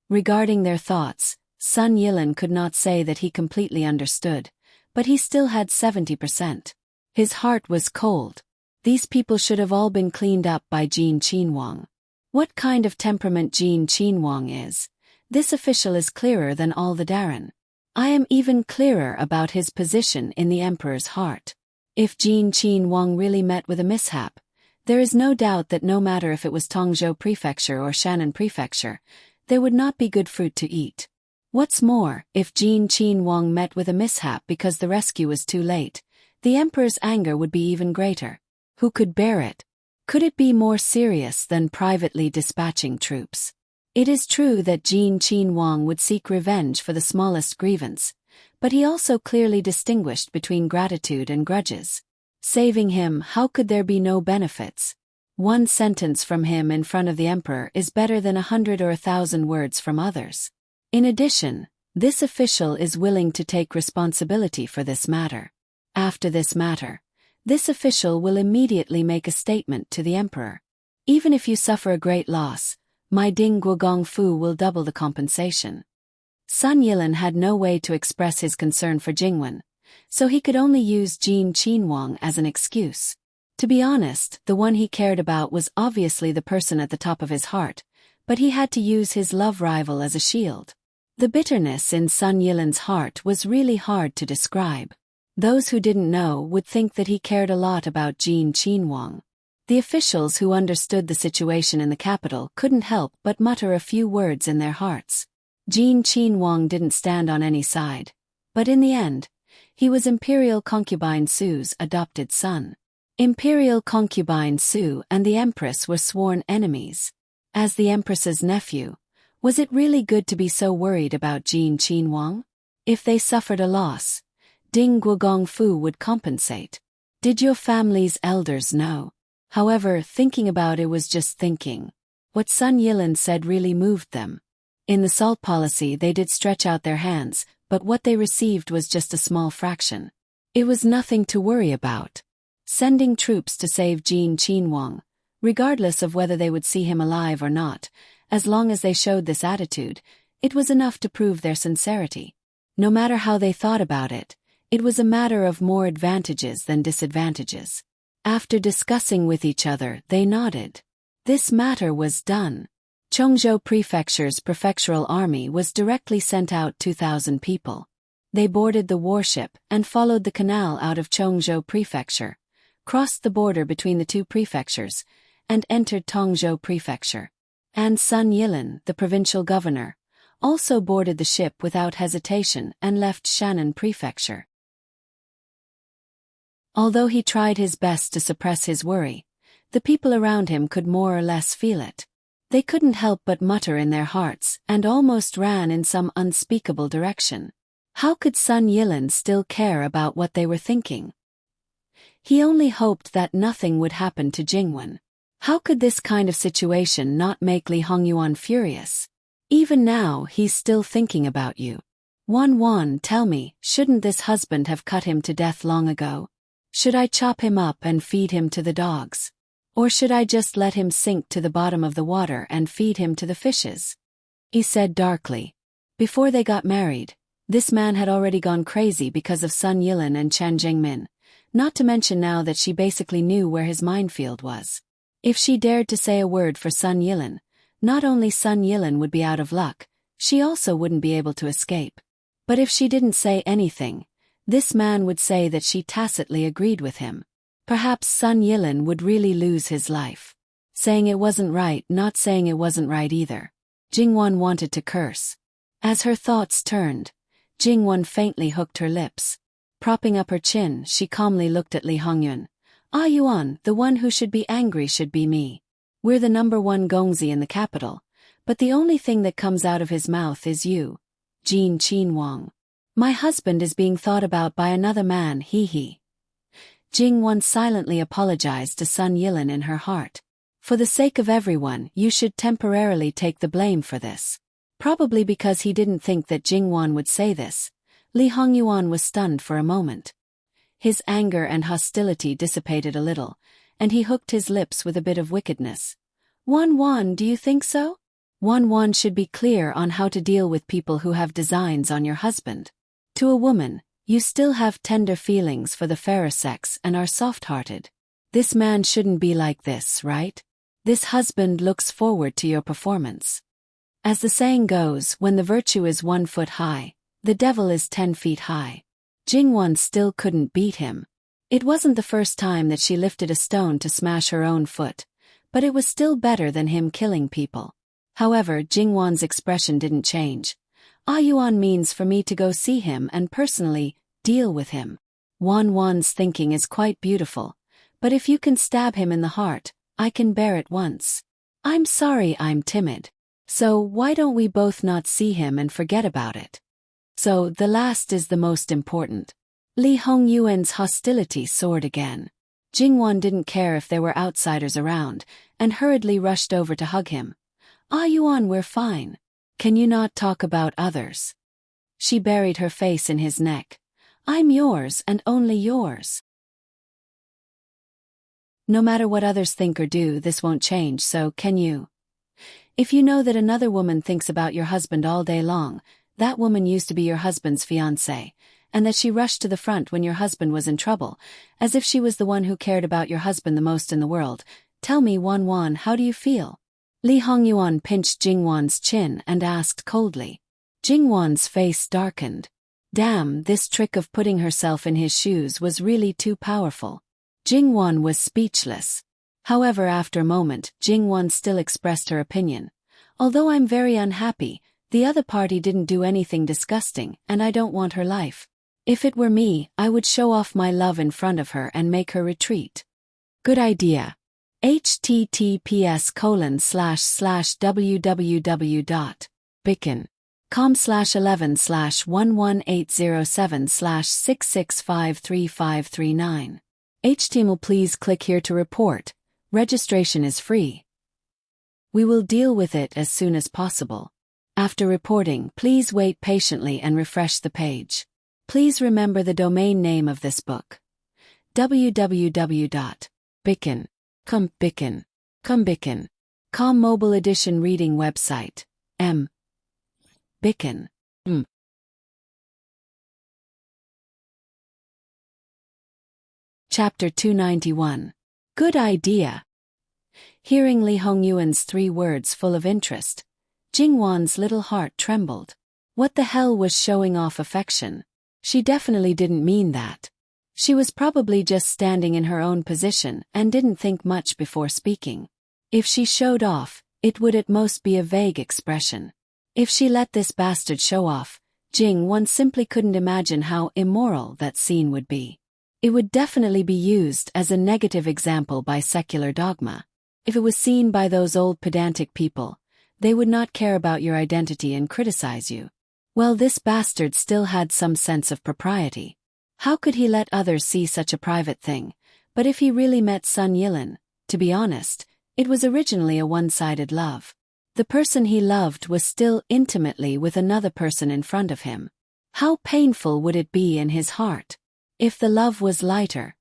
Regarding their thoughts, Sun Yilin could not say that he completely understood, but he still had 70%. His heart was cold. These people should have all been cleaned up by Jin Qinhuang. What kind of temperament Jin Qinhuang is, this official is clearer than all the Daran. I am even clearer about his position in the emperor's heart. If Jin Qinhuang really met with a mishap, there is no doubt that no matter if it was Tongzhou Prefecture or Shannan Prefecture, there would not be good fruit to eat. What's more, if Jin Qinhuang met with a mishap because the rescue was too late, the emperor's anger would be even greater. Who could bear it? Could it be more serious than privately dispatching troops? It is true that Jin Qinhuang would seek revenge for the smallest grievance, but he also clearly distinguished between gratitude and grudges. Saving him, how could there be no benefits? One sentence from him in front of the emperor is better than 100 or 1,000 words from others. In addition, this official is willing to take responsibility for this matter. After this matter, this official will immediately make a statement to the emperor. Even if you suffer a great loss, my Ding Guogong Fu will double the compensation. Sun Yilin had no way to express his concern for Jingwen, so he could only use Jin Qinhuang as an excuse. To be honest, the one he cared about was obviously the person at the top of his heart, but he had to use his love rival as a shield. The bitterness in Sun Yilin's heart was really hard to describe. Those who didn't know would think that he cared a lot about Jin Qinhuang. The officials who understood the situation in the capital couldn't help but mutter a few words in their hearts. Jin Qinhuang didn't stand on any side. But in the end, he was Imperial Concubine Su's adopted son. Imperial Concubine Su and the Empress were sworn enemies. As the Empress's nephew, was it really good to be so worried about Jin Qinhuang? If they suffered a loss, Ding Guogongfu would compensate. Did your family's elders know? However, thinking about it was just thinking. What Sun Yilin said really moved them. In the salt policy they did stretch out their hands, but what they received was just a small fraction. It was nothing to worry about. Sending troops to save Jin Qinhuang, regardless of whether they would see him alive or not, as long as they showed this attitude, it was enough to prove their sincerity. No matter how they thought about it, it was a matter of more advantages than disadvantages. After discussing with each other, they nodded. This matter was done. Chongzhou Prefecture's prefectural army was directly sent out 2,000 people. They boarded the warship and followed the canal out of Chongzhou Prefecture, crossed the border between the two prefectures, and entered Tongzhou Prefecture. And Sun Yilin, the provincial governor, also boarded the ship without hesitation and left Shannon Prefecture. Although he tried his best to suppress his worry, the people around him could more or less feel it. They couldn't help but mutter in their hearts and almost ran in some unspeakable direction. How could Sun Yilin still care about what they were thinking? He only hoped that nothing would happen to Jingwen. How could this kind of situation not make Li Hongyuan furious? Even now he's still thinking about you. Wan, tell me, shouldn't this husband have cut him to death long ago? Should I chop him up and feed him to the dogs? Or should I just let him sink to the bottom of the water and feed him to the fishes? He said darkly. Before they got married, this man had already gone crazy because of Sun Yilin and Chen Jingmin, not to mention now that she basically knew where his minefield was. If she dared to say a word for Sun Yilin, not only Sun Yilin would be out of luck, she also wouldn't be able to escape. But if she didn't say anything, this man would say that she tacitly agreed with him. Perhaps Sun Yilin would really lose his life. Saying it wasn't right, not saying it wasn't right either. Jingwen wanted to curse. As her thoughts turned, Jingwen faintly hooked her lips. Propping up her chin, she calmly looked at Li Hongyuan. Ah Yuan, the one who should be angry should be me. We're the #1 gongzi in the capital, but the only thing that comes out of his mouth is you. Jin Qinhuang. My husband is being thought about by another man, he. Jingwen silently apologized to Sun Yilin in her heart. For the sake of everyone, you should temporarily take the blame for this. Probably because he didn't think that Jingwen would say this, Li Hongyuan was stunned for a moment. His anger and hostility dissipated a little, and he hooked his lips with a bit of wickedness. Wan, do you think so? Wan should be clear on how to deal with people who have designs on your husband. To a woman, you still have tender feelings for the fairer sex and are soft-hearted. This man shouldn't be like this, right? This husband looks forward to your performance. As the saying goes, when the virtue is 1 foot high, the devil is 10 feet high. Jingwen still couldn't beat him. It wasn't the first time that she lifted a stone to smash her own foot, but it was still better than him killing people. However, Jingwen's expression didn't change. Ah Yuan means for me to go see him and personally deal with him. Wan's thinking is quite beautiful, but if you can stab him in the heart, I can bear it once. I'm sorry I'm timid. So why don't we both not see him and forget about it? So the last is the most important. Li Hongyuan's hostility soared again. Jingwen didn't care if there were outsiders around, and hurriedly rushed over to hug him. Ah Yuan, we're fine. Can you not talk about others? She buried her face in his neck. I'm yours and only yours. No matter what others think or do, this won't change, so can you? If you know that another woman thinks about your husband all day long, that woman used to be your husband's fiancée, and that she rushed to the front when your husband was in trouble, as if she was the one who cared about your husband the most in the world. Tell me, Wan, how do you feel? Li Hongyuan pinched Jingwen's chin and asked coldly. Jingwen's face darkened. Damn, this trick of putting herself in his shoes was really too powerful. Jingwen was speechless. However, after a moment, Jingwon still expressed her opinion. Although I'm very unhappy, the other party didn't do anything disgusting, and I don't want her life. If it were me, I would show off my love in front of her and make her retreat. Good idea. https://www.bicken.com/11/11807/6653539. HTML. Please click here to report. Registration is free. We will deal with it as soon as possible. After reporting, please wait patiently and refresh the page. Please remember the domain name of this book. www.bicken.com mobile edition reading website. Bicken. Chapter 291. Good idea. Hearing Lee Hongyuan's 3 words full of interest, Jingwon's little heart trembled. What the hell was showing off affection? She definitely didn't mean that. She was probably just standing in her own position and didn't think much before speaking. If she showed off, it would at most be a vague expression. If she let this bastard show off, Jingwon simply couldn't imagine how immoral that scene would be. It would definitely be used as a negative example by secular dogma. If it was seen by those old pedantic people, they would not care about your identity and criticize you. Well, this bastard still had some sense of propriety. How could he let others see such a private thing? But if he really met Sun Yilin, to be honest, it was originally a one-sided love. The person he loved was still intimately with another person in front of him. How painful would it be in his heart? If the love was lighter,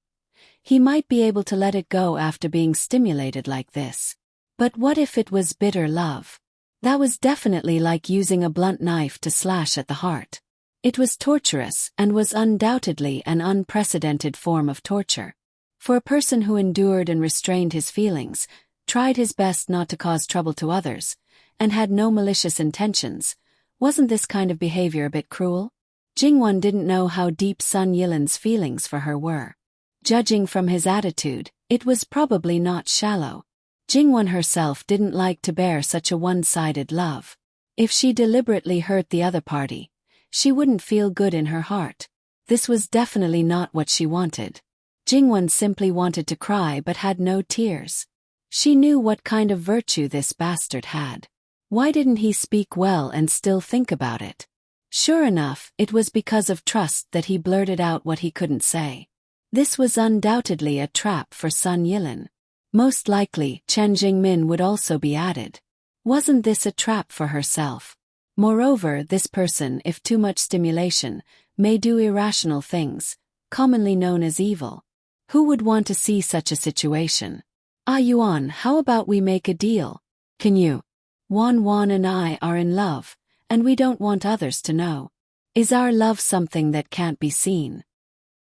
he might be able to let it go after being stimulated like this. But what if it was bitter love? That was definitely like using a blunt knife to slash at the heart. It was torturous and was undoubtedly an unprecedented form of torture. For a person who endured and restrained his feelings, tried his best not to cause trouble to others, and had no malicious intentions, wasn't this kind of behavior a bit cruel? Jingwon didn't know how deep Sun Yilin's feelings for her were. Judging from his attitude, it was probably not shallow. Jingwon herself didn't like to bear such a one-sided love. If she deliberately hurt the other party, she wouldn't feel good in her heart. This was definitely not what she wanted. Jingwon simply wanted to cry but had no tears. She knew what kind of virtue this bastard had. Why didn't he speak well and still think about it? Sure enough, it was because of trust that he blurted out what he couldn't say. This was undoubtedly a trap for Sun Yilin. Most likely, Chen Jingmin would also be added. Wasn't this a trap for herself? Moreover, this person, if too much stimulation, may do irrational things, commonly known as evil. Who would want to see such a situation? Ah Yuan, how about we make a deal? Can you? Wan and I are in love, and we don't want others to know. Is our love something that can't be seen?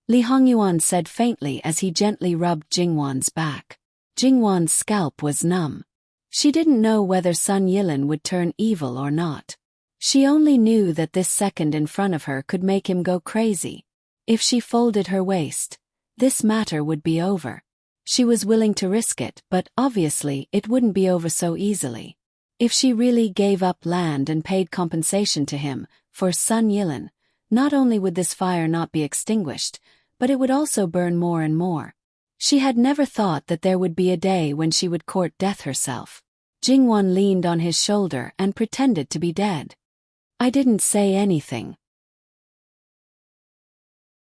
Li Hongyuan said faintly as he gently rubbed Jingwon's back. Jingwon's scalp was numb. She didn't know whether Sun Yilin would turn evil or not. She only knew that this second in front of her could make him go crazy. If she folded her waist, this matter would be over. She was willing to risk it, but obviously it wouldn't be over so easily. If she really gave up land and paid compensation to him, for Sun Yilin, not only would this fire not be extinguished, but it would also burn more and more. She had never thought that there would be a day when she would court death herself. Jingwon leaned on his shoulder and pretended to be dead. I didn't say anything.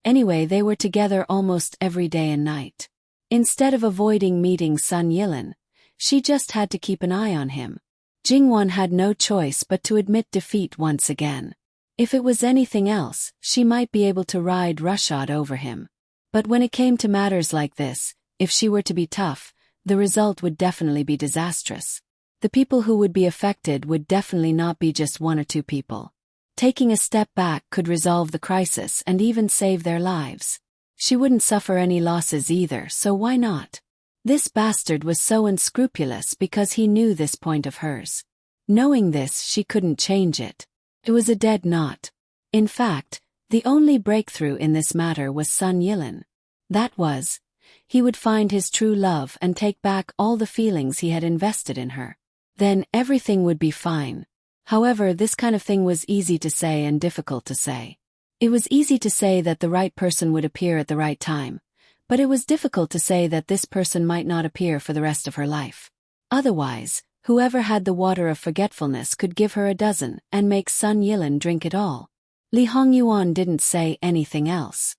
Anyway, they were together almost every day and night. Instead of avoiding meeting Sun Yilin, she just had to keep an eye on him. Jingwon had no choice but to admit defeat once again. If it was anything else, she might be able to ride roughshod over him. But when it came to matters like this, if she were to be tough, the result would definitely be disastrous. The people who would be affected would definitely not be just 1 or 2 people. Taking a step back could resolve the crisis and even save their lives. She wouldn't suffer any losses either, so why not? This bastard was so unscrupulous because he knew this point of hers. Knowing this, she couldn't change it. It was a dead knot. In fact, the only breakthrough in this matter was Sun Yilin. That was, he would find his true love and take back all the feelings he had invested in her. Then everything would be fine. However, this kind of thing was easy to say and difficult to say. It was easy to say that the right person would appear at the right time, but it was difficult to say that this person might not appear for the rest of her life. Otherwise, whoever had the water of forgetfulness could give her a dozen and make Sun Yilin drink it all. Li Hongyuan didn't say anything else.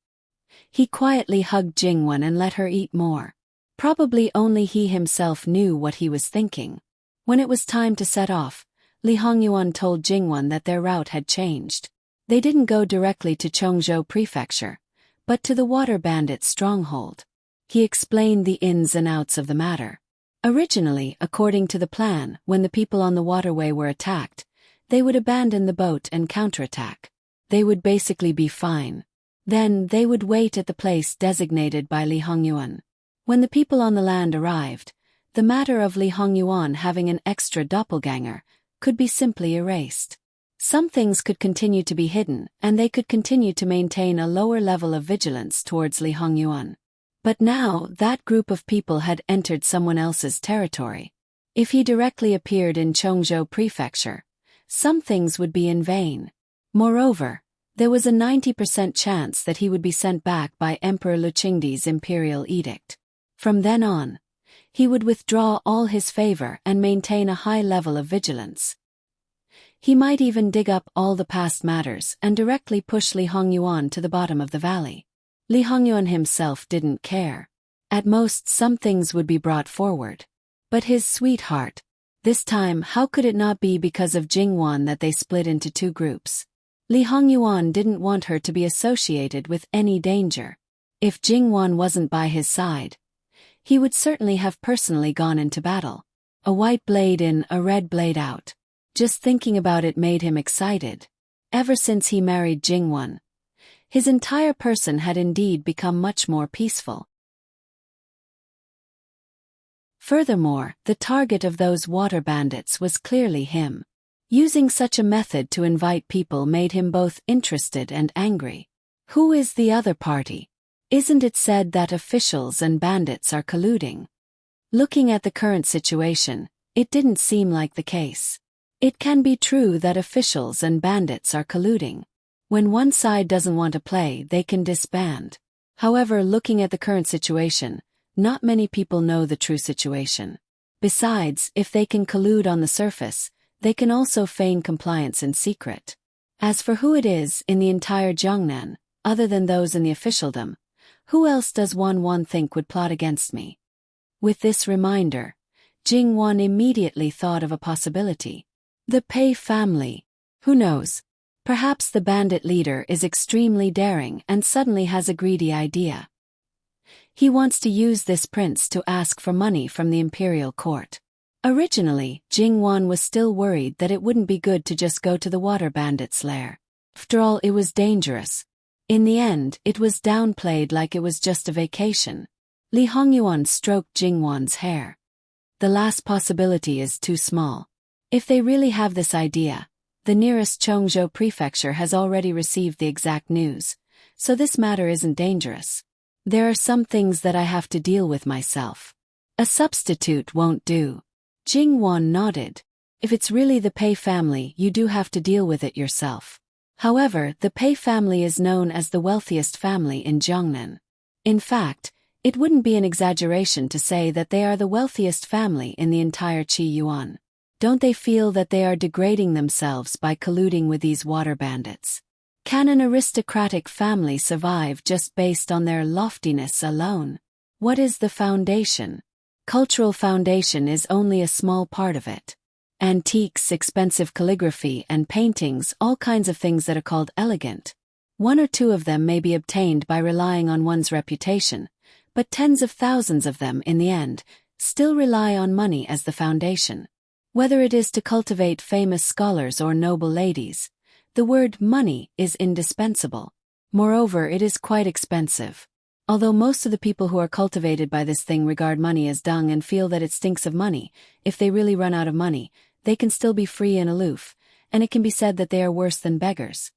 He quietly hugged Jingwon and let her eat more. Probably only he himself knew what he was thinking. When it was time to set off, Li Hongyuan told Jingwon that their route had changed. They didn't go directly to Chongzhou Prefecture, but to the water bandits' stronghold. He explained the ins and outs of the matter. Originally, according to the plan, when the people on the waterway were attacked, they would abandon the boat and counterattack. They would basically be fine. Then, they would wait at the place designated by Li Hongyuan. When the people on the land arrived, the matter of Li Hongyuan having an extra doppelganger could be simply erased. Some things could continue to be hidden, and they could continue to maintain a lower level of vigilance towards Li Hongyuan. But now, that group of people had entered someone else's territory. If he directly appeared in Chongzhou Prefecture, some things would be in vain. Moreover, there was a 90% chance that he would be sent back by Emperor Luqingdi's imperial edict. From then on, he would withdraw all his favor and maintain a high level of vigilance. He might even dig up all the past matters and directly push Li Hongyuan to the bottom of the valley. Li Hongyuan himself didn't care. At most, some things would be brought forward. But his sweetheart. This time, how could it not be because of Jingwon that they split into two groups? Li Hongyuan didn't want her to be associated with any danger. If Jingwon wasn't by his side, he would certainly have personally gone into battle. A white blade in, a red blade out. Just thinking about it made him excited. Ever since he married Jingwon, his entire person had indeed become much more peaceful. Furthermore, the target of those water bandits was clearly him. Using such a method to invite people made him both interested and angry. Who is the other party? Isn't it said that officials and bandits are colluding? Looking at the current situation, it didn't seem like the case. It can be true that officials and bandits are colluding. When one side doesn't want to play, they can disband. However, looking at the current situation, not many people know the true situation. Besides, if they can collude on the surface, they can also feign compliance in secret. As for who it is in the entire Jiangnan, other than those in the officialdom, who else does one think would plot against me? With this reminder, Jingwon immediately thought of a possibility. The Pei family. Who knows? Perhaps the bandit leader is extremely daring and suddenly has a greedy idea. He wants to use this prince to ask for money from the imperial court. Originally, Jingwon was still worried that it wouldn't be good to just go to the water bandit's lair. After all, it was dangerous. In the end, it was downplayed like it was just a vacation. Li Hongyuan stroked Jingwon's hair. The last possibility is too small. If they really have this idea, the nearest Chongzhou Prefecture has already received the exact news, so this matter isn't dangerous. There are some things that I have to deal with myself. A substitute won't do. Jingwon nodded. If it's really the Pei family, you do have to deal with it yourself. However, the Pei family is known as the wealthiest family in Jiangnan. In fact, it wouldn't be an exaggeration to say that they are the wealthiest family in the entire Qi Yuan. Don't they feel that they are degrading themselves by colluding with these water bandits? Can an aristocratic family survive just based on their loftiness alone? What is the foundation? Cultural foundation is only a small part of it. Antiques, expensive calligraphy and paintings, all kinds of things that are called elegant. One or two of them may be obtained by relying on one's reputation, but tens of thousands of them, in the end, still rely on money as the foundation. Whether it is to cultivate famous scholars or noble ladies, the word money is indispensable. Moreover, it is quite expensive. Although most of the people who are cultivated by this thing regard money as dung and feel that it stinks of money, if they really run out of money, they can still be free and aloof, and it can be said that they are worse than beggars.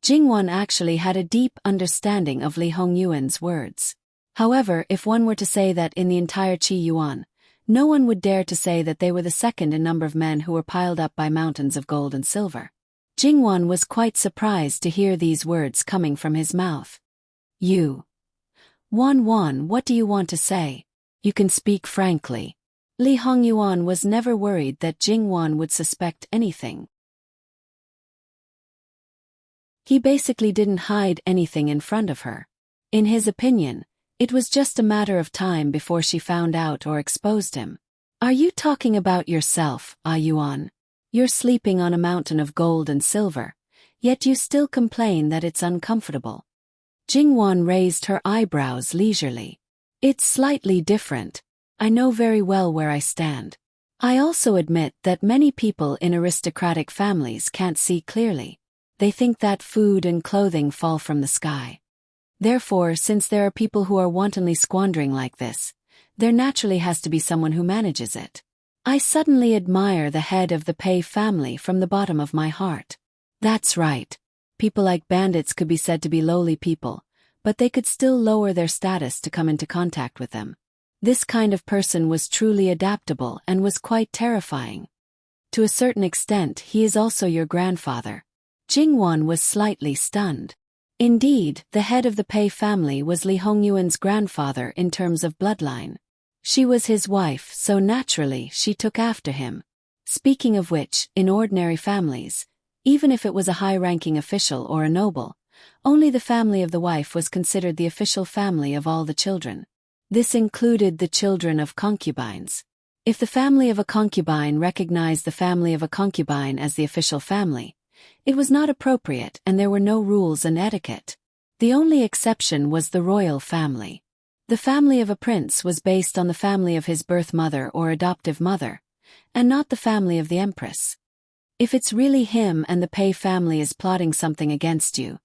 Jingwon actually had a deep understanding of Li Hongyuan's words. However, if one were to say that in the entire Qi Yuan, no one would dare to say that they were the second in number of men who were piled up by mountains of gold and silver. Jingwan was quite surprised to hear these words coming from his mouth. You. Wan, what do you want to say? You can speak frankly. Li Hongyuan was never worried that Jingwan would suspect anything. He basically didn't hide anything in front of her. In his opinion, it was just a matter of time before she found out or exposed him. Are you talking about yourself, Yuan? You're sleeping on a mountain of gold and silver, yet you still complain that it's uncomfortable. Jingwan raised her eyebrows leisurely. It's slightly different. I know very well where I stand. I also admit that many people in aristocratic families can't see clearly. They think that food and clothing fall from the sky. Therefore, since there are people who are wantonly squandering like this, there naturally has to be someone who manages it. I suddenly admire the head of the Pei family from the bottom of my heart. That's right. People like bandits could be said to be lowly people, but they could still lower their status to come into contact with them. This kind of person was truly adaptable and was quite terrifying. To a certain extent, he is also your grandfather. Jingwan was slightly stunned. Indeed, the head of the Pei family was Li Hongyuan's grandfather in terms of bloodline. She was his wife, so naturally she took after him. Speaking of which, in ordinary families, even if it was a high-ranking official or a noble, only the family of the wife was considered the official family of all the children. This included the children of concubines. If the family of a concubine recognized the family of a concubine as the official family, it was not appropriate and there were no rules and etiquette. The only exception was the royal family. The family of a prince was based on the family of his birth mother or adoptive mother, and not the family of the empress. If it's really him and the Pei family is plotting something against you,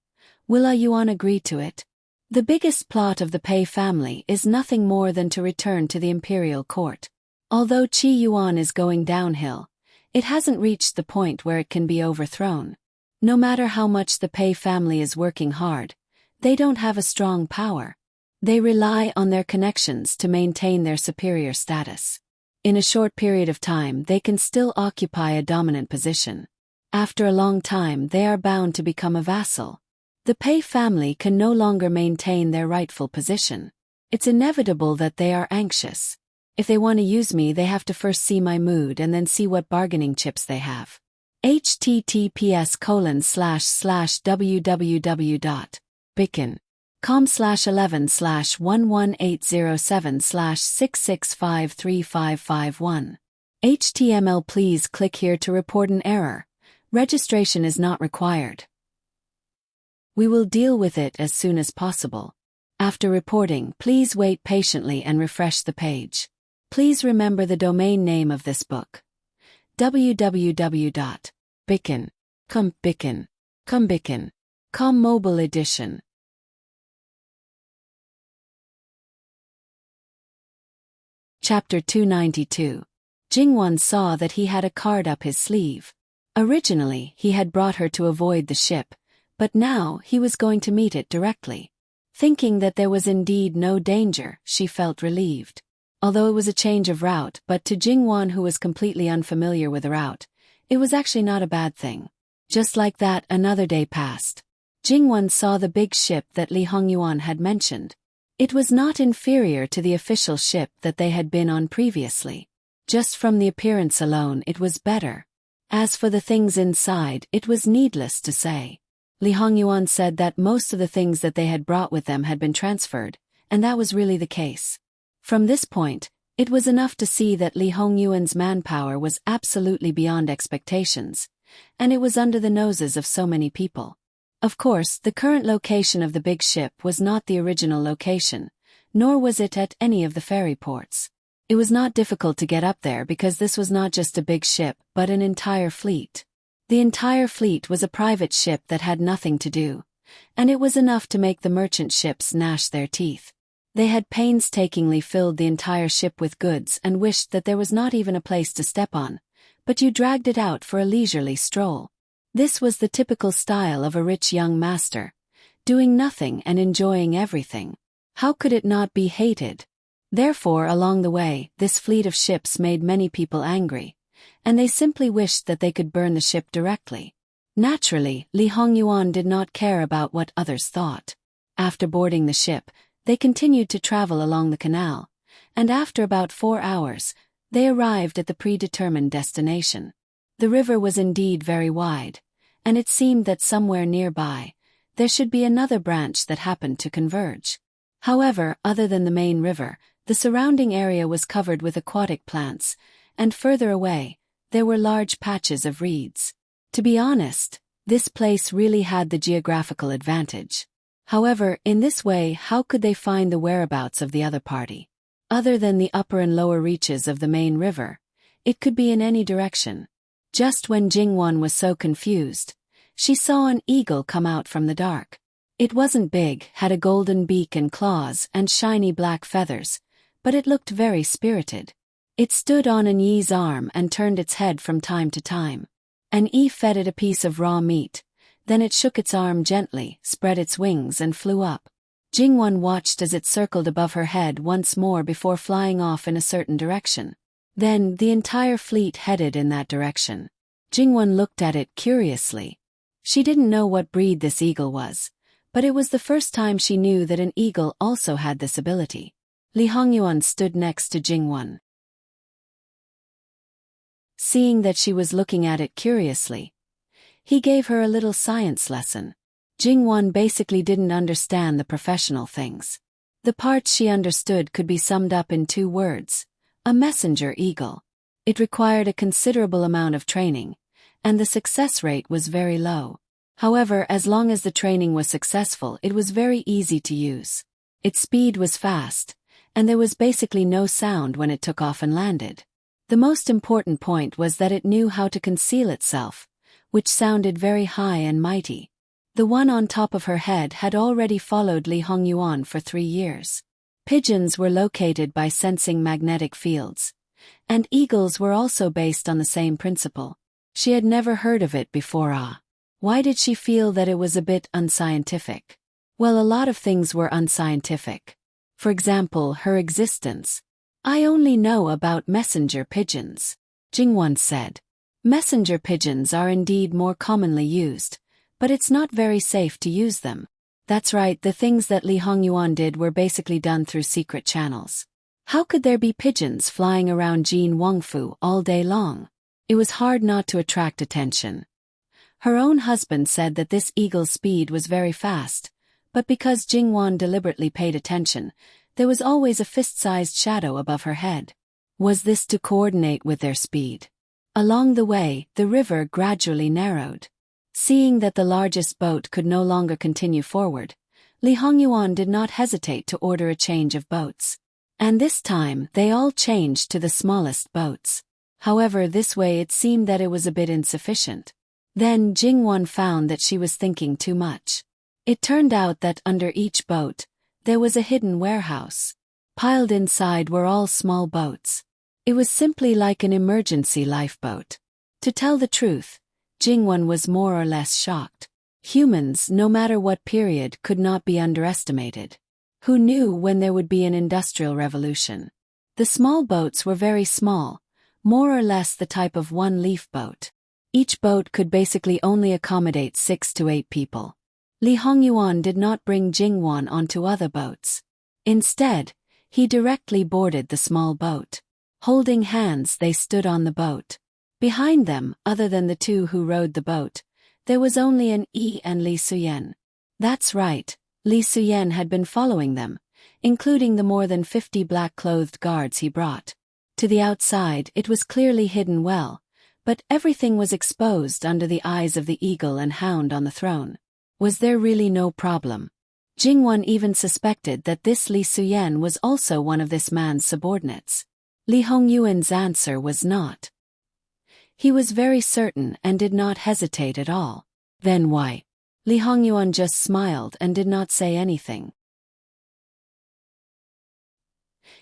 will Yuan agree to it? The biggest plot of the Pei family is nothing more than to return to the imperial court. Although Qi Yuan is going downhill, it hasn't reached the point where it can be overthrown. No matter how much the Pei family is working hard, they don't have a strong power. They rely on their connections to maintain their superior status. In a short period of time they can still occupy a dominant position. After a long time they are bound to become a vassal. The Pei family can no longer maintain their rightful position. It's inevitable that they are anxious. If they want to use me, they have to first see my mood and then see what bargaining chips they have. https://www.bicken.com/11/11807/6653551. HTML. Please click here to report an error. Registration is not required. We will deal with it as soon as possible. After reporting, please wait patiently and refresh the page. Please remember the domain name of this book. www.bicken.com mobile edition. Chapter 292. Jingwan saw that he had a card up his sleeve. Originally, he had brought her to avoid the ship, but now he was going to meet it directly. Thinking that there was indeed no danger, she felt relieved. Although it was a change of route, but to Jingwan, who was completely unfamiliar with the route, it was actually not a bad thing. Just like that, another day passed. Jingwan saw the big ship that Li Hongyuan had mentioned. It was not inferior to the official ship that they had been on previously. Just from the appearance alone, it was better. As for the things inside, it was needless to say. Li Hongyuan said that most of the things that they had brought with them had been transferred, and that was really the case. From this point, it was enough to see that Li Hongyuan's manpower was absolutely beyond expectations, and it was under the noses of so many people. Of course, the current location of the big ship was not the original location, nor was it at any of the ferry ports. It was not difficult to get up there because this was not just a big ship but an entire fleet. The entire fleet was a private ship that had nothing to do, and it was enough to make the merchant ships gnash their teeth. They had painstakingly filled the entire ship with goods and wished that there was not even a place to step on, but you dragged it out for a leisurely stroll. This was the typical style of a rich young master, doing nothing and enjoying everything. How could it not be hated? Therefore, along the way, this fleet of ships made many people angry, and they simply wished that they could burn the ship directly. Naturally, Li Hongyuan did not care about what others thought. After boarding the ship, they continued to travel along the canal, and after about 4 hours, they arrived at the predetermined destination. The river was indeed very wide, and it seemed that somewhere nearby, there should be another branch that happened to converge. However, other than the main river, the surrounding area was covered with aquatic plants, and further away, there were large patches of reeds. To be honest, this place really had the geographical advantage. However, in this way, how could they find the whereabouts of the other party? Other than the upper and lower reaches of the main river, it could be in any direction. Just when Jingwan was so confused, she saw an eagle come out from the dark. It wasn't big, had a golden beak and claws and shiny black feathers, but it looked very spirited. It stood on An Yi's arm and turned its head from time to time. An Yi fed it a piece of raw meat, then it shook its arm gently, spread its wings and flew up. Jingwan watched as it circled above her head once more before flying off in a certain direction. Then, the entire fleet headed in that direction. Jingwan looked at it curiously. She didn't know what breed this eagle was, but it was the first time she knew that an eagle also had this ability. Li Hongyuan stood next to Jingwan. Seeing that she was looking at it curiously, he gave her a little science lesson. Jingwan basically didn't understand the professional things. The parts she understood could be summed up in 2 words: a messenger eagle. It required a considerable amount of training, and the success rate was very low. However, as long as the training was successful, it was very easy to use. Its speed was fast, and there was basically no sound when it took off and landed. The most important point was that it knew how to conceal itself, which sounded very high and mighty. The one on top of her head had already followed Li Hongyuan for 3 years. Pigeons were located by sensing magnetic fields, and eagles were also based on the same principle. She had never heard of it before. Why did she feel that it was a bit unscientific? Well, a lot of things were unscientific. For example, her existence. I only know about messenger pigeons, Jingwan said. Messenger pigeons are indeed more commonly used, but it's not very safe to use them. That's right, the things that Li Hongyuan did were basically done through secret channels. How could there be pigeons flying around Jin Wangfu all day long? It was hard not to attract attention. Her own husband said that this eagle's speed was very fast, but because Jingwan deliberately paid attention, there was always a fist-sized shadow above her head. Was this to coordinate with their speed? Along the way, the river gradually narrowed. Seeing that the largest boat could no longer continue forward, Li Hongyuan did not hesitate to order a change of boats. And this time, they all changed to the smallest boats. However, this way it seemed that it was a bit insufficient. Then Jingwan found that she was thinking too much. It turned out that under each boat, there was a hidden warehouse. Piled inside were all small boats. It was simply like an emergency lifeboat. To tell the truth, Jingwan was more or less shocked. Humans, no matter what period, could not be underestimated. Who knew when there would be an industrial revolution? The small boats were very small, more or less the type of one-leaf boat. Each boat could basically only accommodate 6 to 8 people. Li Hongyuan did not bring Jingwan onto other boats. Instead, he directly boarded the small boat. Holding hands, they stood on the boat. Behind them, other than the 2 who rowed the boat, there was only An Yi and Li Suyen. That's right, Li Suyen had been following them, including the more than 50 black-clothed guards he brought. To the outside, it was clearly hidden well, but everything was exposed under the eyes of the eagle and hound on the throne. Was there really no problem? Jingwan even suspected that this Li Suyen was also one of this man's subordinates. Li Hongyuan's answer was not. He was very certain and did not hesitate at all. Then why? Li Hongyuan just smiled and did not say anything.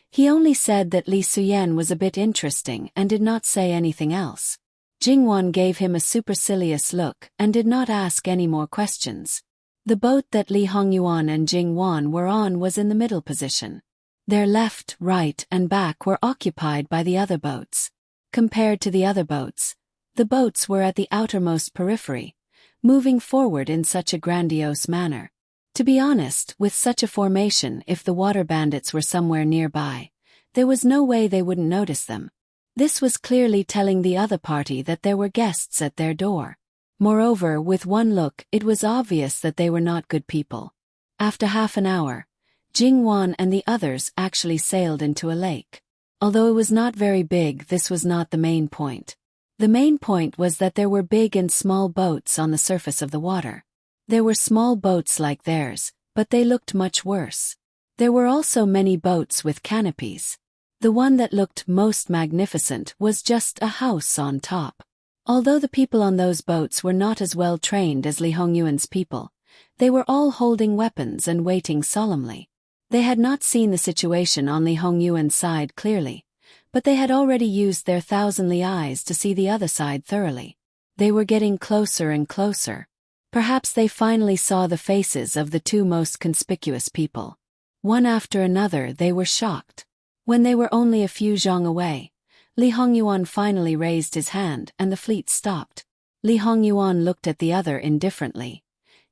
He only said that Li Suyen was a bit interesting and did not say anything else. Jingwan gave him a supercilious look and did not ask any more questions. The boat that Li Hongyuan and Jing Wan were on was in the middle position. Their left, right, and back were occupied by the other boats. Compared to the other boats, the boats were at the outermost periphery, moving forward in such a grandiose manner. To be honest, with such a formation, if the water bandits were somewhere nearby, there was no way they wouldn't notice them. This was clearly telling the other party that there were guests at their door. Moreover, with one look, it was obvious that they were not good people. After half an hour, Jing Wan and the others actually sailed into a lake. Although it was not very big, this was not the main point. The main point was that there were big and small boats on the surface of the water. There were small boats like theirs, but they looked much worse. There were also many boats with canopies. The one that looked most magnificent was just a house on top. Although the people on those boats were not as well trained as Li Hongyuan's people, they were all holding weapons and waiting solemnly. They had not seen the situation on Li Hongyuan's side clearly, but they had already used their thousandly eyes to see the other side thoroughly. They were getting closer and closer. Perhaps they finally saw the faces of the two most conspicuous people. One after another they were shocked. When they were only a few zhang away, Li Hongyuan finally raised his hand and the fleet stopped. Li Hongyuan looked at the other indifferently.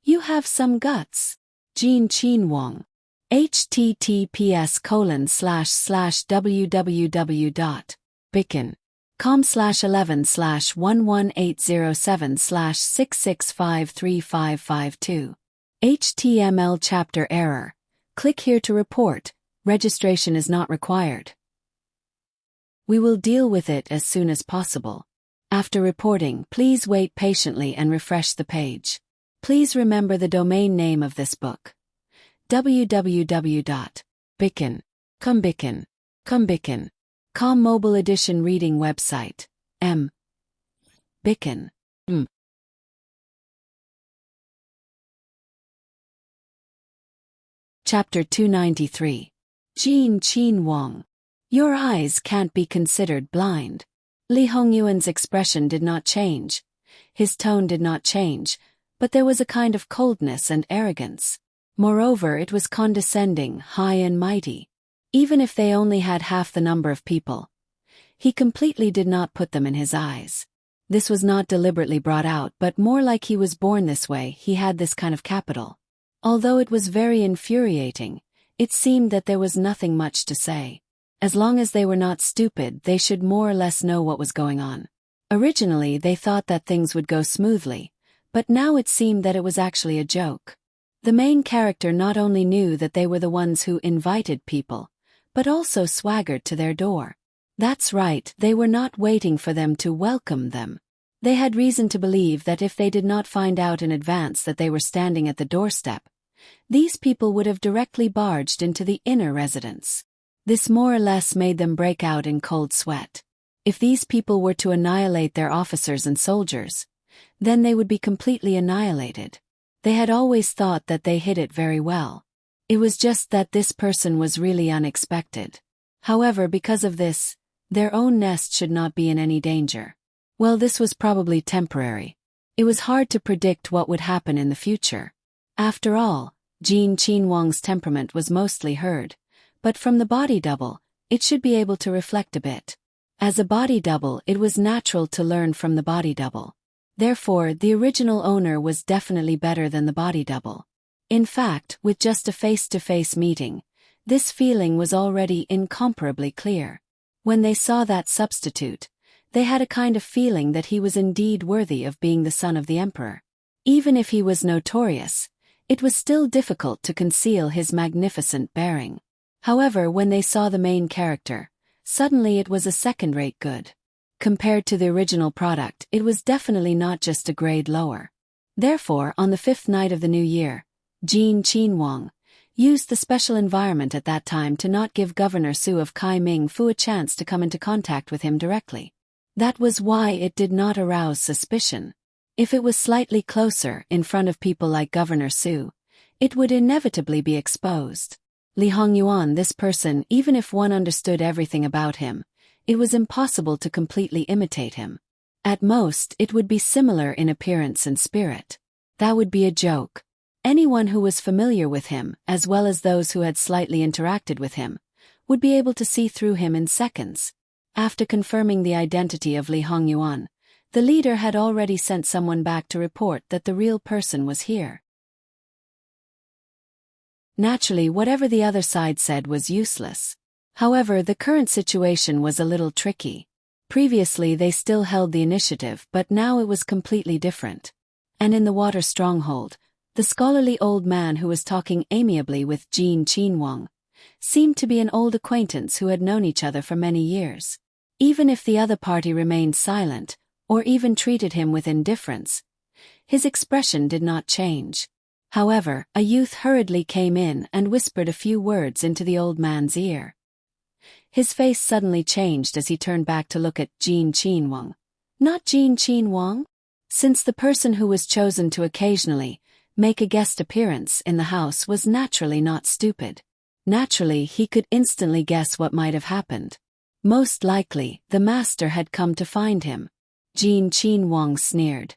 "You have some guts." Jin Qin Wang. https://www.bicken.com/11/11807/6653552. HTML chapter error. Click here to report. Registration is not required. We will deal with it as soon as possible. After reporting, please wait patiently and refresh the page. Please remember the domain name of this book. www.bicken.com mobile edition reading website. Bicken. Chapter 293. Jin Qin Wang. Your eyes can't be considered blind. Li Hongyuan's expression did not change. His tone did not change, but there was a kind of coldness and arrogance. Moreover, it was condescending, high and mighty. Even if they only had half the number of people, he completely did not put them in his eyes. This was not deliberately brought out, but more like he was born this way. He had this kind of capital. Although it was very infuriating, it seemed that there was nothing much to say. As long as they were not stupid, they should more or less know what was going on. Originally, they thought that things would go smoothly, but now it seemed that it was actually a joke. The main character not only knew that they were the ones who invited people, but also swaggered to their door. That's right, they were not waiting for them to welcome them. They had reason to believe that if they did not find out in advance that they were standing at the doorstep, these people would have directly barged into the inner residence. This more or less made them break out in cold sweat. If these people were to annihilate their officers and soldiers, then they would be completely annihilated. They had always thought that they hid it very well. It was just that this person was really unexpected. However, because of this, their own nest should not be in any danger. Well, this was probably temporary. It was hard to predict what would happen in the future. After all, Jin Qin Wang's temperament was mostly heard, but from the body double, it should be able to reflect a bit. As a body double, it was natural to learn from the body double. Therefore, the original owner was definitely better than the body double. In fact, with just a face-to-face meeting, this feeling was already incomparably clear. When they saw that substitute, they had a kind of feeling that he was indeed worthy of being the son of the emperor. Even if he was notorious, it was still difficult to conceal his magnificent bearing. However, when they saw the main character, suddenly it was a second-rate good. Compared to the original product, it was definitely not just a grade lower. Therefore, on the 5th night of the new year, Jin Qin Wang used the special environment at that time to not give Governor Su of Kai Ming Fu a chance to come into contact with him directly. That was why it did not arouse suspicion. If it was slightly closer, in front of people like Governor Su, it would inevitably be exposed. Li Hongyuan, this person, even if one understood everything about him, it was impossible to completely imitate him. At most, it would be similar in appearance and spirit. That would be a joke. Anyone who was familiar with him, as well as those who had slightly interacted with him, would be able to see through him in seconds. After confirming the identity of Li Hongyuan, the leader had already sent someone back to report that the real person was here. Naturally, whatever the other side said was useless. However, the current situation was a little tricky. Previously they still held the initiative, but now it was completely different. And in the water stronghold, the scholarly old man who was talking amiably with Jin Qinhuang seemed to be an old acquaintance who had known each other for many years. Even if the other party remained silent, or even treated him with indifference, his expression did not change. However, a youth hurriedly came in and whispered a few words into the old man's ear. His face suddenly changed as he turned back to look at Jin Qinhuang. Not Jin Qinhuang? Since the person who was chosen to occasionally make a guest appearance in the house was naturally not stupid. Naturally, he could instantly guess what might have happened. Most likely, the master had come to find him. Jin Qinhuang sneered.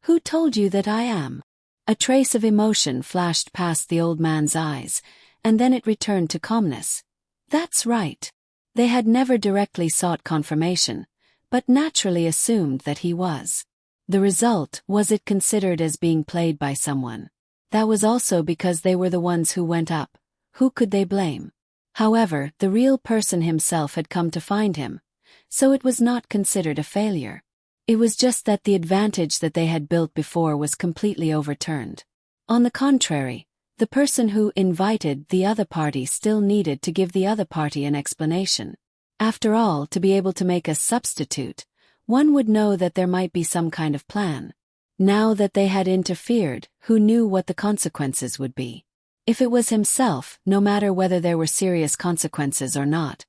Who told you that I am? A trace of emotion flashed past the old man's eyes, and then it returned to calmness. That's right. They had never directly sought confirmation, but naturally assumed that he was. The result was it considered as being played by someone. That was also because they were the ones who went up. Who could they blame? However, the real person himself had come to find him, so it was not considered a failure. It was just that the advantage that they had built before was completely overturned. On the contrary, the person who invited the other party still needed to give the other party an explanation. After all, to be able to make a substitute, one would know that there might be some kind of plan. Now that they had interfered, who knew what the consequences would be? If it was himself, no matter whether there were serious consequences or not,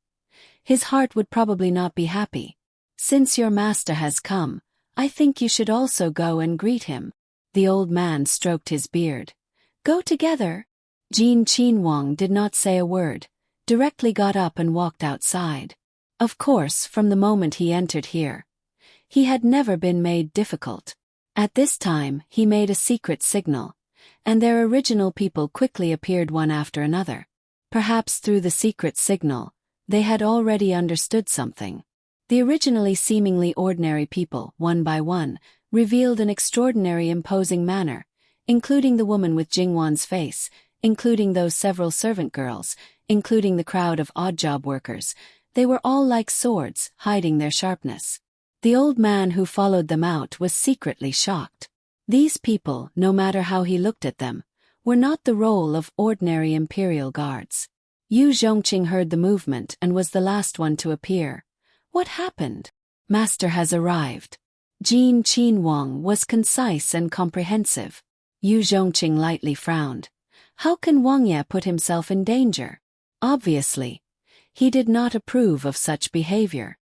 his heart would probably not be happy. Since your master has come, I think you should also go and greet him. The old man stroked his beard. Go together. Jin Qinhuang did not say a word, directly got up and walked outside. Of course, from the moment he entered here, he had never been made difficult. At this time, he made a secret signal, and their original people quickly appeared one after another. Perhaps through the secret signal, they had already understood something. The originally seemingly ordinary people, one by one, revealed an extraordinary imposing manner, including the woman with Jingwan's face, including those several servant girls, including the crowd of odd job workers. They were all like swords, hiding their sharpness. The old man who followed them out was secretly shocked. These people, no matter how he looked at them, were not the role of ordinary imperial guards. Yu Zhongqing heard the movement and was the last one to appear. What happened? Master has arrived. Jin Qinhuang was concise and comprehensive. Yu Zhongqing lightly frowned. How can Wang Ye put himself in danger? Obviously, he did not approve of such behavior.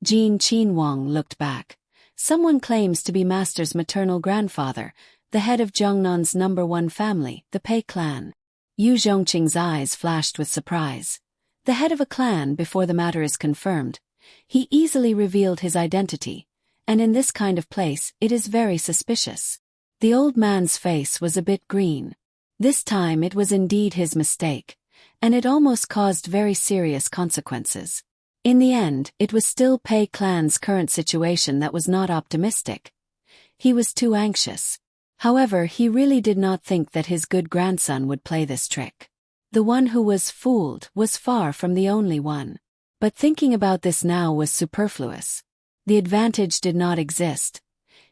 Jin Qinhuang looked back. Someone claims to be Master's maternal grandfather, the head of Zhongnan's #1 family, the Pei clan. Yu Zhongqing's eyes flashed with surprise. The head of a clan before the matter is confirmed. He easily revealed his identity, and in this kind of place it is very suspicious. The old man's face was a bit green. This time it was indeed his mistake, and it almost caused very serious consequences. In the end, it was still Pei clan's current situation that was not optimistic. He was too anxious. However, he really did not think that his good grandson would play this trick. The one who was fooled was far from the only one. But thinking about this now was superfluous. The advantage did not exist.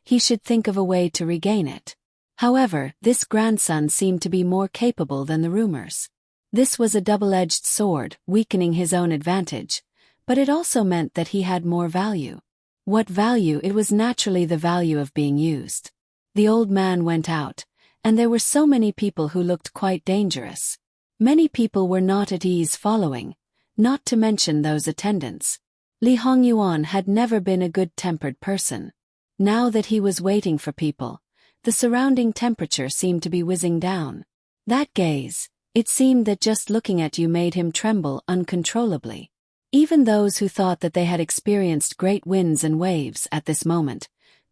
He should think of a way to regain it. However, this grandson seemed to be more capable than the rumors. This was a double-edged sword, weakening his own advantage, but it also meant that he had more value. What value? It was naturally the value of being used. The old man went out, and there were so many people who looked quite dangerous. Many people were not at ease following, not to mention those attendants. Li Hongyuan had never been a good-tempered person. Now that he was waiting for people, the surrounding temperature seemed to be whizzing down. That gaze, it seemed that just looking at you made him tremble uncontrollably. Even those who thought that they had experienced great winds and waves at this moment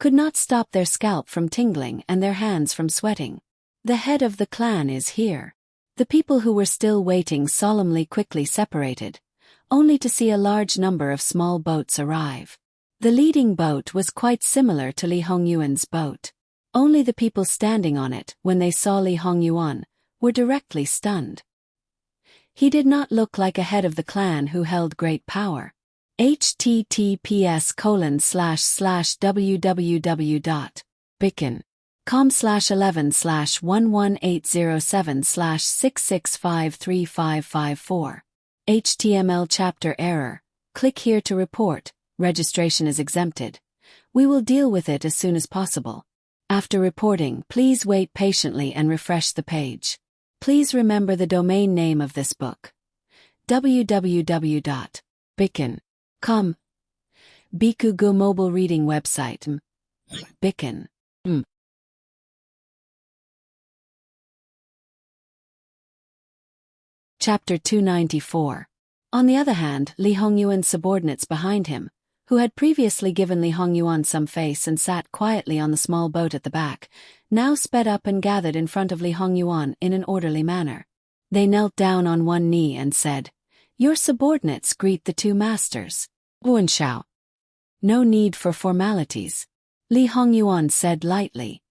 could not stop their scalp from tingling and their hands from sweating. The head of the clan is here. The people who were still waiting solemnly quickly separated, only to see a large number of small boats arrive. The leading boat was quite similar to Li Hongyuan's boat. Only the people standing on it, when they saw Li Hongyuan, were directly stunned. He did not look like a head of the clan who held great power. https://www.bicken.com/11/11807/6653554. HTML chapter error. Click here to report. Registration is exempted. We will deal with it as soon as possible. After reporting, please wait patiently and refresh the page. Please remember the domain name of this book. www.bicken.com. Bikugo mobile reading website. Bicken. Chapter 294. On the other hand, Li Hongyuan's subordinates behind him, who had previously given Li Hongyuan some face and sat quietly on the small boat at the back, now sped up and gathered in front of Li Hongyuan in an orderly manner. They knelt down on one knee and said, "Your subordinates greet the two masters." Guanshao. "No need for formalities," Li Hongyuan said lightly.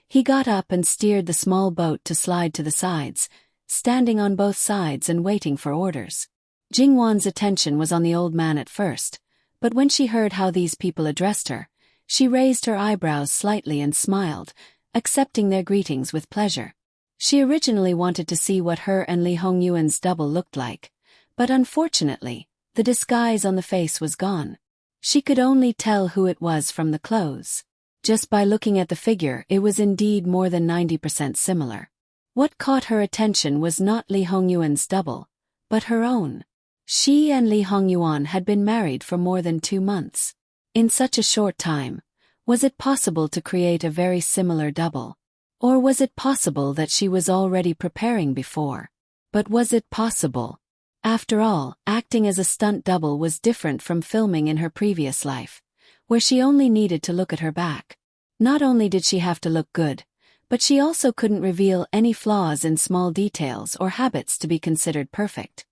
He got up and steered the small boat to slide to the sides, standing on both sides and waiting for orders. Jingwan's attention was on the old man at first, but when she heard how these people addressed her, she raised her eyebrows slightly and smiled, accepting their greetings with pleasure. She originally wanted to see what her and Li Hongyuan's double looked like, but unfortunately, the disguise on the face was gone. She could only tell who it was from the clothes. Just by looking at the figure, it was indeed more than 90% similar. What caught her attention was not Li Hongyuan's double, but her own. She and Li Hongyuan had been married for more than 2 months. In such a short time, was it possible to create a very similar double? Or was it possible that she was already preparing before? But was it possible? After all, acting as a stunt double was different from filming in her previous life, where she only needed to look at her back. Not only did she have to look good, but she also couldn't reveal any flaws in small details or habits to be considered perfect.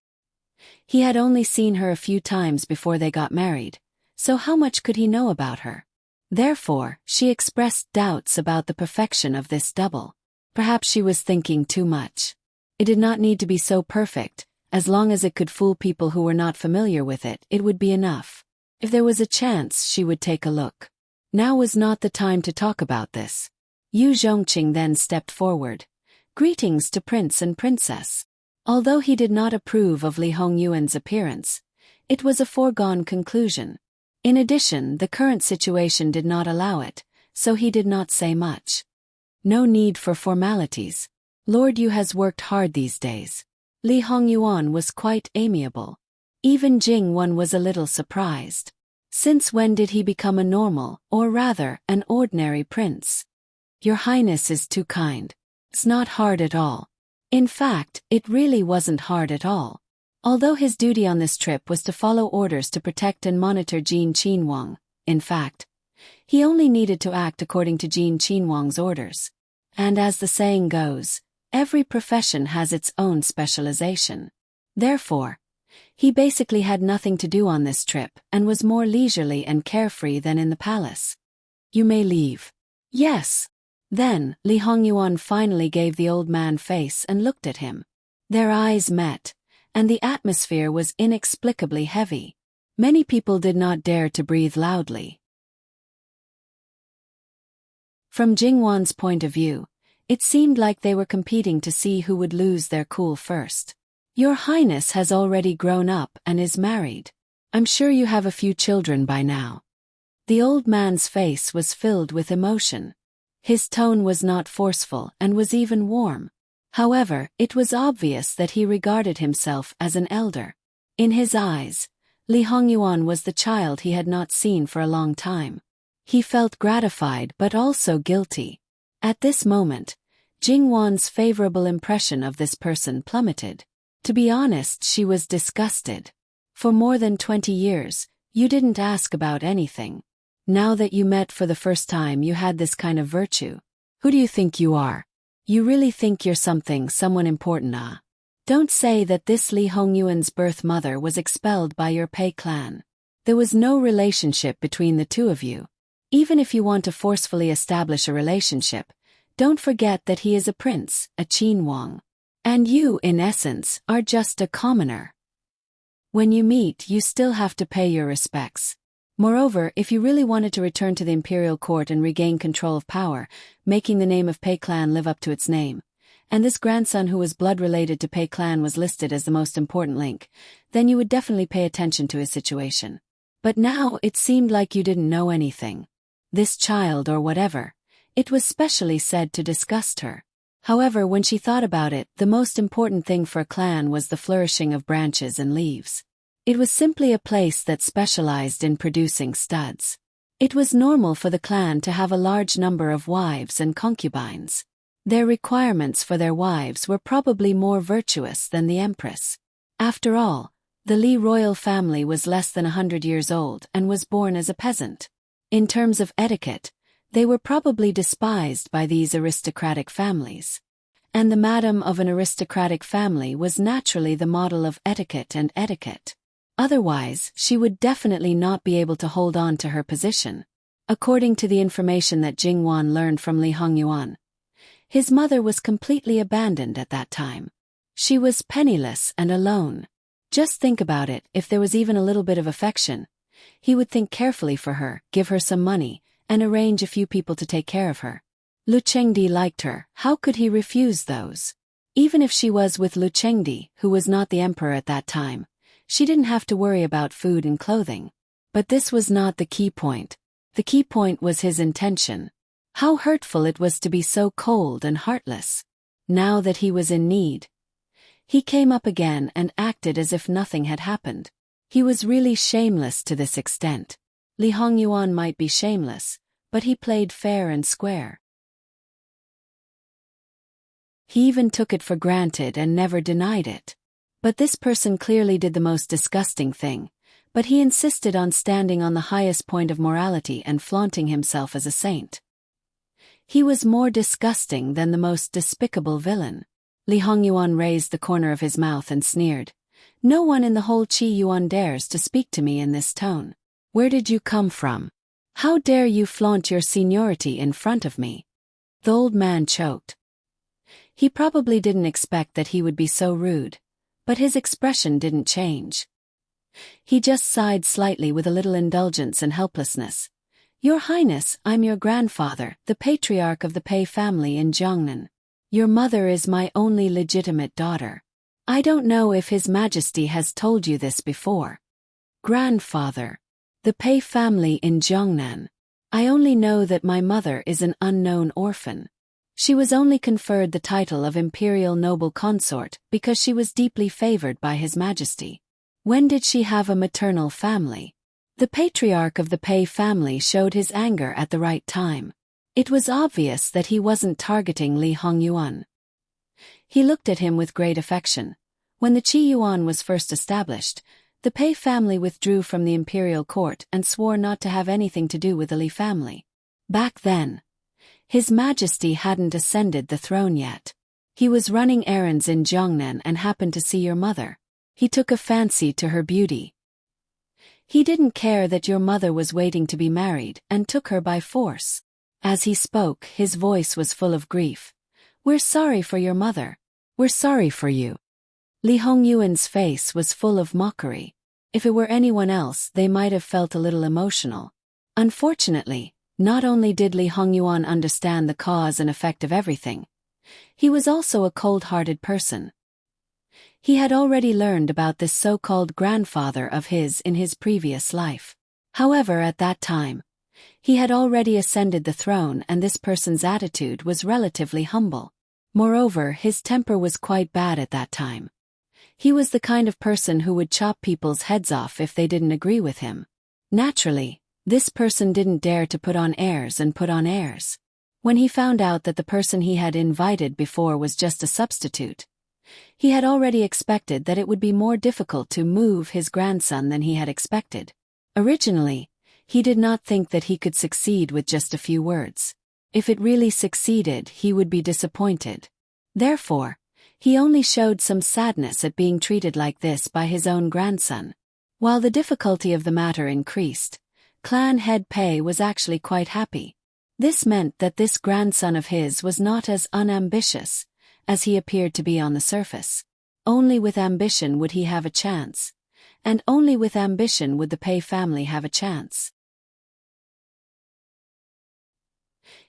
He had only seen her a few times before they got married, so how much could he know about her? Therefore, she expressed doubts about the perfection of this double. Perhaps she was thinking too much. It did not need to be so perfect, as long as it could fool people who were not familiar with it, it would be enough. If there was a chance, she would take a look. Now was not the time to talk about this. Yu Zhongqing then stepped forward. "Greetings to Prince and Princess." Although he did not approve of Li Hongyuan's appearance, it was a foregone conclusion. In addition, the current situation did not allow it, so he did not say much. No need for formalities. Lord Yu has worked hard these days. Li Hongyuan was quite amiable. Even Jingwan was a little surprised. Since when did he become a normal, or rather, an ordinary prince? Your Highness is too kind. It's not hard at all. In fact, it really wasn't hard at all. Although his duty on this trip was to follow orders to protect and monitor Jin Qinhuang, in fact, he only needed to act according to Jin Qinhuang's orders. And as the saying goes, every profession has its own specialization. Therefore, he basically had nothing to do on this trip and was more leisurely and carefree than in the palace. "You may leave." "Yes." Then, Li Hongyuan finally gave the old man face and looked at him. Their eyes met, and the atmosphere was inexplicably heavy. Many people did not dare to breathe loudly. From Jingwan's point of view, it seemed like they were competing to see who would lose their cool first. "Your Highness has already grown up and is married. I'm sure you have a few children by now." The old man's face was filled with emotion. His tone was not forceful and was even warm. However, it was obvious that he regarded himself as an elder. In his eyes, Li Hongyuan was the child he had not seen for a long time. He felt gratified but also guilty. At this moment, Jingwan's favorable impression of this person plummeted. To be honest, she was disgusted. For more than 20 years, you didn't ask about anything. Now that you met for the first time you had this kind of virtue. Who do you think you are? You really think you're someone important, ah? Don't say that this Lee Hongyuan's birth mother was expelled by your Pei clan. There was no relationship between the two of you. Even if you want to forcefully establish a relationship, don't forget that he is a prince, a Qin Wang. And you, in essence, are just a commoner. When you meet, you still have to pay your respects. Moreover, if you really wanted to return to the imperial court and regain control of power, making the name of Pei clan live up to its name, and this grandson who was blood related to Pei clan was listed as the most important link, then you would definitely pay attention to his situation. But now it seemed like you didn't know anything. This child or whatever, it was specially said to disgust her. However, when she thought about it, the most important thing for a clan was the flourishing of branches and leaves. It was simply a place that specialized in producing studs. It was normal for the clan to have a large number of wives and concubines. Their requirements for their wives were probably more virtuous than the empress. After all, the Li royal family was less than 100 years old and was born as a peasant. In terms of etiquette, they were probably despised by these aristocratic families. And the madam of an aristocratic family was naturally the model of etiquette and etiquette. Otherwise, she would definitely not be able to hold on to her position. According to the information that Jingwan learned from Li Hongyuan, his mother was completely abandoned at that time. She was penniless and alone. Just think about it, if there was even a little bit of affection, he would think carefully for her, give her some money, and arrange a few people to take care of her. Lu Chengdi liked her, how could he refuse those? Even if she was with Lu Chengdi, who was not the emperor at that time, she didn't have to worry about food and clothing. But this was not the key point. The key point was his intention. How hurtful it was to be so cold and heartless. Now that he was in need, he came up again and acted as if nothing had happened. He was really shameless to this extent. Li Hongyuan might be shameless, but he played fair and square. He even took it for granted and never denied it. But this person clearly did the most disgusting thing, but he insisted on standing on the highest point of morality and flaunting himself as a saint. He was more disgusting than the most despicable villain. Li Hongyuan raised the corner of his mouth and sneered. No one in the whole Qi Yuan dares to speak to me in this tone. Where did you come from? How dare you flaunt your seniority in front of me? The old man choked. He probably didn't expect that he would be so rude, but his expression didn't change. He just sighed slightly with a little indulgence and helplessness. Your Highness, I'm your grandfather, the patriarch of the Pei family in Jiangnan. Your mother is my only legitimate daughter. I don't know if His Majesty has told you this before. Grandfather. The Pei family in Jiangnan. I only know that my mother is an unknown orphan. She was only conferred the title of imperial noble consort because she was deeply favored by His Majesty. When did she have a maternal family? The patriarch of the Pei family showed his anger at the right time. It was obvious that he wasn't targeting Li Hongyuan. He looked at him with great affection. When the Qi Yuan was first established, the Pei family withdrew from the imperial court and swore not to have anything to do with the Li family. Back then, His Majesty hadn't ascended the throne yet. He was running errands in Jiangnan and happened to see your mother. He took a fancy to her beauty. He didn't care that your mother was waiting to be married and took her by force. As he spoke, his voice was full of grief. We're sorry for your mother. We're sorry for you. Li Hongyuan's face was full of mockery. If it were anyone else, they might have felt a little emotional. Unfortunately, not only did Li Hongyuan understand the cause and effect of everything, he was also a cold-hearted person. He had already learned about this so-called grandfather of his in his previous life. However, at that time, he had already ascended the throne and this person's attitude was relatively humble. Moreover, his temper was quite bad at that time. He was the kind of person who would chop people's heads off if they didn't agree with him. Naturally, this person didn't dare to put on airs and put on airs. When he found out that the person he had invited before was just a substitute, he had already expected that it would be more difficult to move his grandson than he had expected. Originally, He did not think that he could succeed with just a few words. If it really succeeded, he would be disappointed. Therefore, he only showed some sadness at being treated like this by his own grandson. While the difficulty of the matter increased, Clan Head Pei was actually quite happy. This meant that this grandson of his was not as unambitious as he appeared to be on the surface. Only with ambition would he have a chance, and only with ambition would the Pei family have a chance.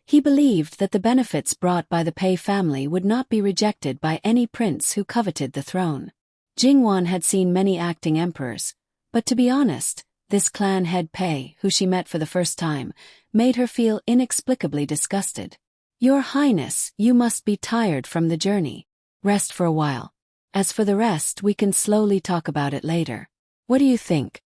He believed that the benefits brought by the Pei family would not be rejected by any prince who coveted the throne. Jingwan had seen many acting emperors, but to be honest, this Clan Head Pei, who she met for the first time, made her feel inexplicably disgusted. "Your Highness, you must be tired from the journey. Rest for a while. As for the rest, we can slowly talk about it later. What do you think?"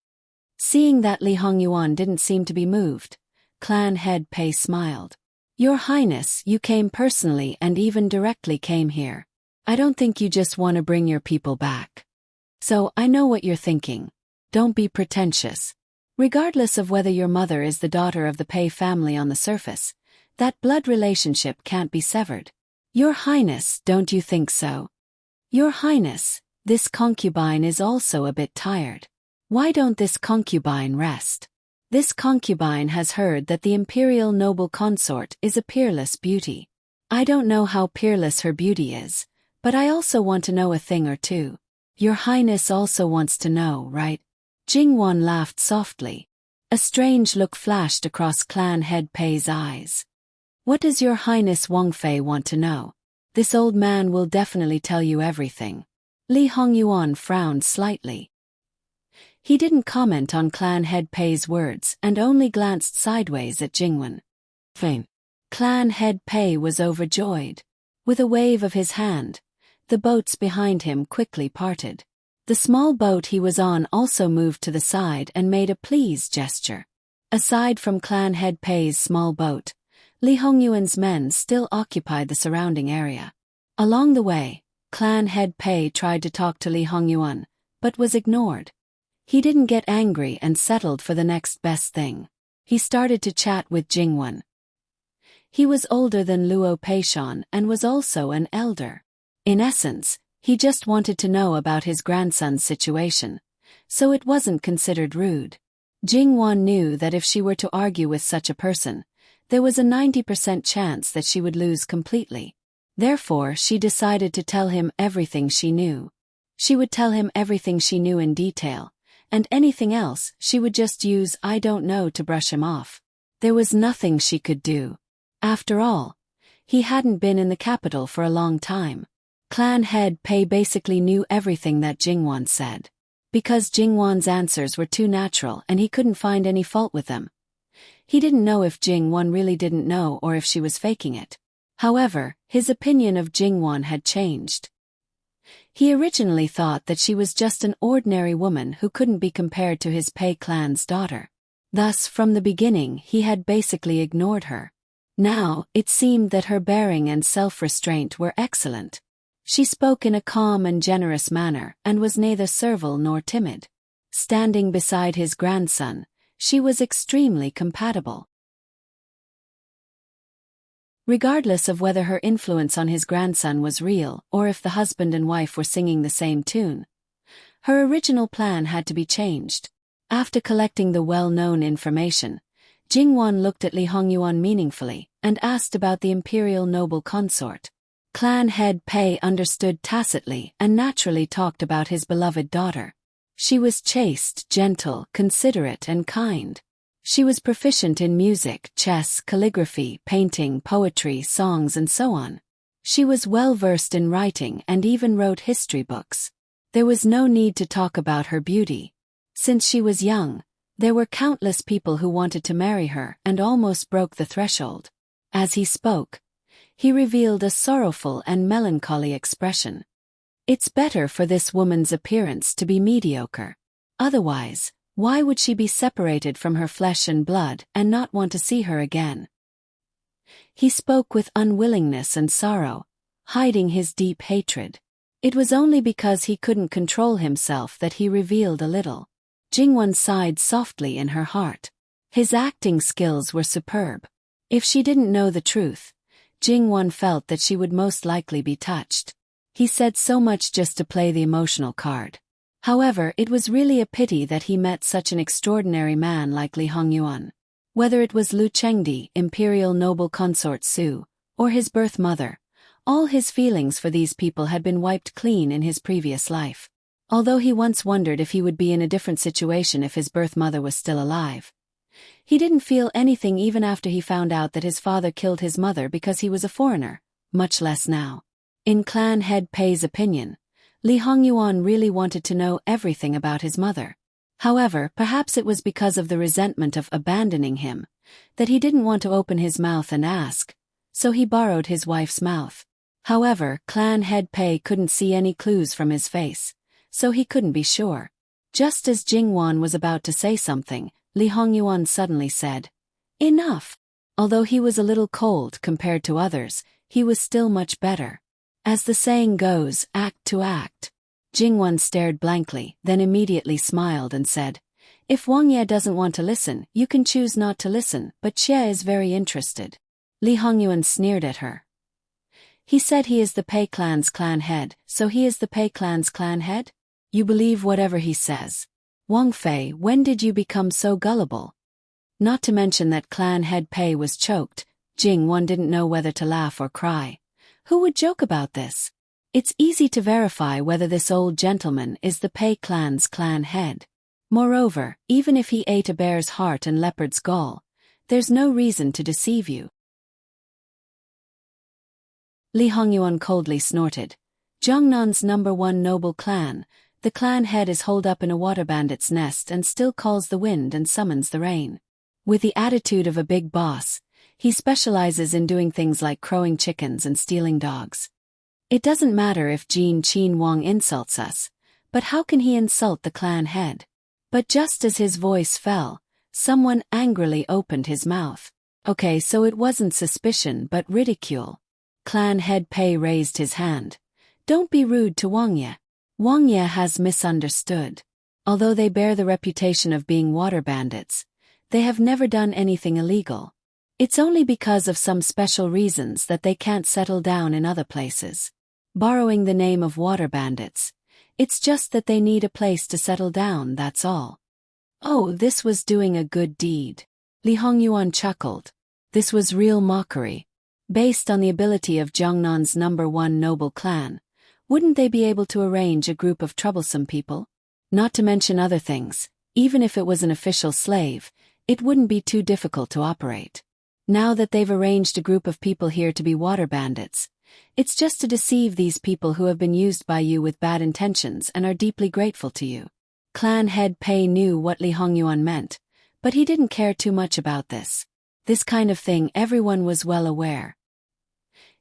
Seeing that Li Hongyuan didn't seem to be moved, Clan Head Pei smiled. "Your Highness, you came personally and even directly came here. I don't think you just want to bring your people back. So, I know what you're thinking. Don't be pretentious. Regardless of whether your mother is the daughter of the Pei family on the surface, that blood relationship can't be severed. Your Highness, don't you think so? Your Highness, this concubine is also a bit tired. Why don't this concubine rest? This concubine has heard that the imperial noble consort is a peerless beauty. I don't know how peerless her beauty is, but I also want to know a thing or two. Your Highness also wants to know, right?" Jingwan laughed softly. A strange look flashed across Clan Head Pei's eyes. "What does Your Highness Wang Fei want to know? This old man will definitely tell you everything." Li Hongyuan frowned slightly. He didn't comment on Clan Head Pei's words and only glanced sideways at Jingwan. Fine. Clan Head Pei was overjoyed. With a wave of his hand, the boats behind him quickly parted. The small boat he was on also moved to the side and made a please gesture. Aside from Clan Head Pei's small boat, Li Hongyuan's men still occupied the surrounding area. Along the way, Clan Head Pei tried to talk to Li Hongyuan, but was ignored. He didn't get angry and settled for the next best thing. He started to chat with Jingwan. He was older than Luo Peishan and was also an elder. In essence, he just wanted to know about his grandson's situation, so it wasn't considered rude. Jingwan knew that if she were to argue with such a person, there was a 90% chance that she would lose completely. Therefore, she decided to tell him everything she knew. She would tell him everything she knew in detail, and anything else she would just use "I don't know" to brush him off. There was nothing she could do. After all, he hadn't been in the capital for a long time. Clan Head Pei basically knew everything that Jingwan said. Because Jingwan's answers were too natural and he couldn't find any fault with them. He didn't know if Jingwan really didn't know or if she was faking it. However, his opinion of Jingwan had changed. He originally thought that she was just an ordinary woman who couldn't be compared to his Pei clan's daughter. Thus, from the beginning, he had basically ignored her. Now, it seemed that her bearing and self-restraint were excellent. She spoke in a calm and generous manner and was neither servile nor timid. Standing beside his grandson, she was extremely compatible. Regardless of whether her influence on his grandson was real or if the husband and wife were singing the same tune, her original plan had to be changed. After collecting the well-known information, Jingwan looked at Li Hongyuan meaningfully and asked about the imperial noble consort. Clan Head Pei understood tacitly and naturally talked about his beloved daughter. She was chaste, gentle, considerate, and kind. She was proficient in music, chess, calligraphy, painting, poetry, songs, and so on. She was well-versed in writing and even wrote history books. There was no need to talk about her beauty. Since she was young, there were countless people who wanted to marry her and almost broke the threshold. As he spoke, he revealed a sorrowful and melancholy expression. It's better for this woman's appearance to be mediocre. Otherwise, why would she be separated from her flesh and blood and not want to see her again? He spoke with unwillingness and sorrow, hiding his deep hatred. It was only because he couldn't control himself that he revealed a little. Jingwan sighed softly in her heart. His acting skills were superb. If she didn't know the truth, Jingwon felt that she would most likely be touched. He said so much just to play the emotional card. However, it was really a pity that he met such an extraordinary man like Lee Hongyuan. Whether it was Lu Chengdi, imperial noble consort Su, or his birth mother, all his feelings for these people had been wiped clean in his previous life. Although he once wondered if he would be in a different situation if his birth mother was still alive. He didn't feel anything even after he found out that his father killed his mother because he was a foreigner, much less now. In clan head Pei's opinion, Lee Hongyuan really wanted to know everything about his mother. However, perhaps it was because of the resentment of abandoning him, that he didn't want to open his mouth and ask, so he borrowed his wife's mouth. However, clan head Pei couldn't see any clues from his face, so he couldn't be sure. Just as Jingwon was about to say something, Lee Hongyuan suddenly said, "Enough." Although he was a little cold compared to others, he was still much better. As the saying goes, act to act. Jingwon stared blankly, then immediately smiled and said, "If Wang Ye doesn't want to listen, you can choose not to listen, but Xie is very interested." Lee Hongyuan sneered at her. He said he is the Pei clan's clan head, so he is the Pei clan's clan head? You believe whatever he says. Wang Fei, when did you become so gullible? Not to mention that clan head Pei was choked, Jingwon didn't know whether to laugh or cry. Who would joke about this? It's easy to verify whether this old gentleman is the Pei clan's clan head. Moreover, even if he ate a bear's heart and leopard's gall, there's no reason to deceive you. Lee Hongyuan coldly snorted. Jiangnan's #1 noble clan, the clan head is holed up in a water bandit's nest and still calls the wind and summons the rain. With the attitude of a big boss, he specializes in doing things like crowing chickens and stealing dogs. It doesn't matter if Jin Qin Wang insults us, but how can he insult the clan head? But just as his voice fell, someone angrily opened his mouth. Okay, so it wasn't suspicion but ridicule. Clan head Pei raised his hand. Don't be rude to Wang Ye. Wang Ye has misunderstood. Although they bear the reputation of being water bandits, they have never done anything illegal. It's only because of some special reasons that they can't settle down in other places. Borrowing the name of water bandits, it's just that they need a place to settle down, that's all. Oh, this was doing a good deed. Lee Hongyuan chuckled. This was real mockery. Based on the ability of Jiangnan's #1 noble clan, wouldn't they be able to arrange a group of troublesome people? Not to mention other things, even if it was an official slave, it wouldn't be too difficult to operate. Now that they've arranged a group of people here to be water bandits, it's just to deceive these people who have been used by you with bad intentions and are deeply grateful to you. Clan head Pei knew what Lee Hongyuan meant, but he didn't care too much about this. This kind of thing everyone was well aware.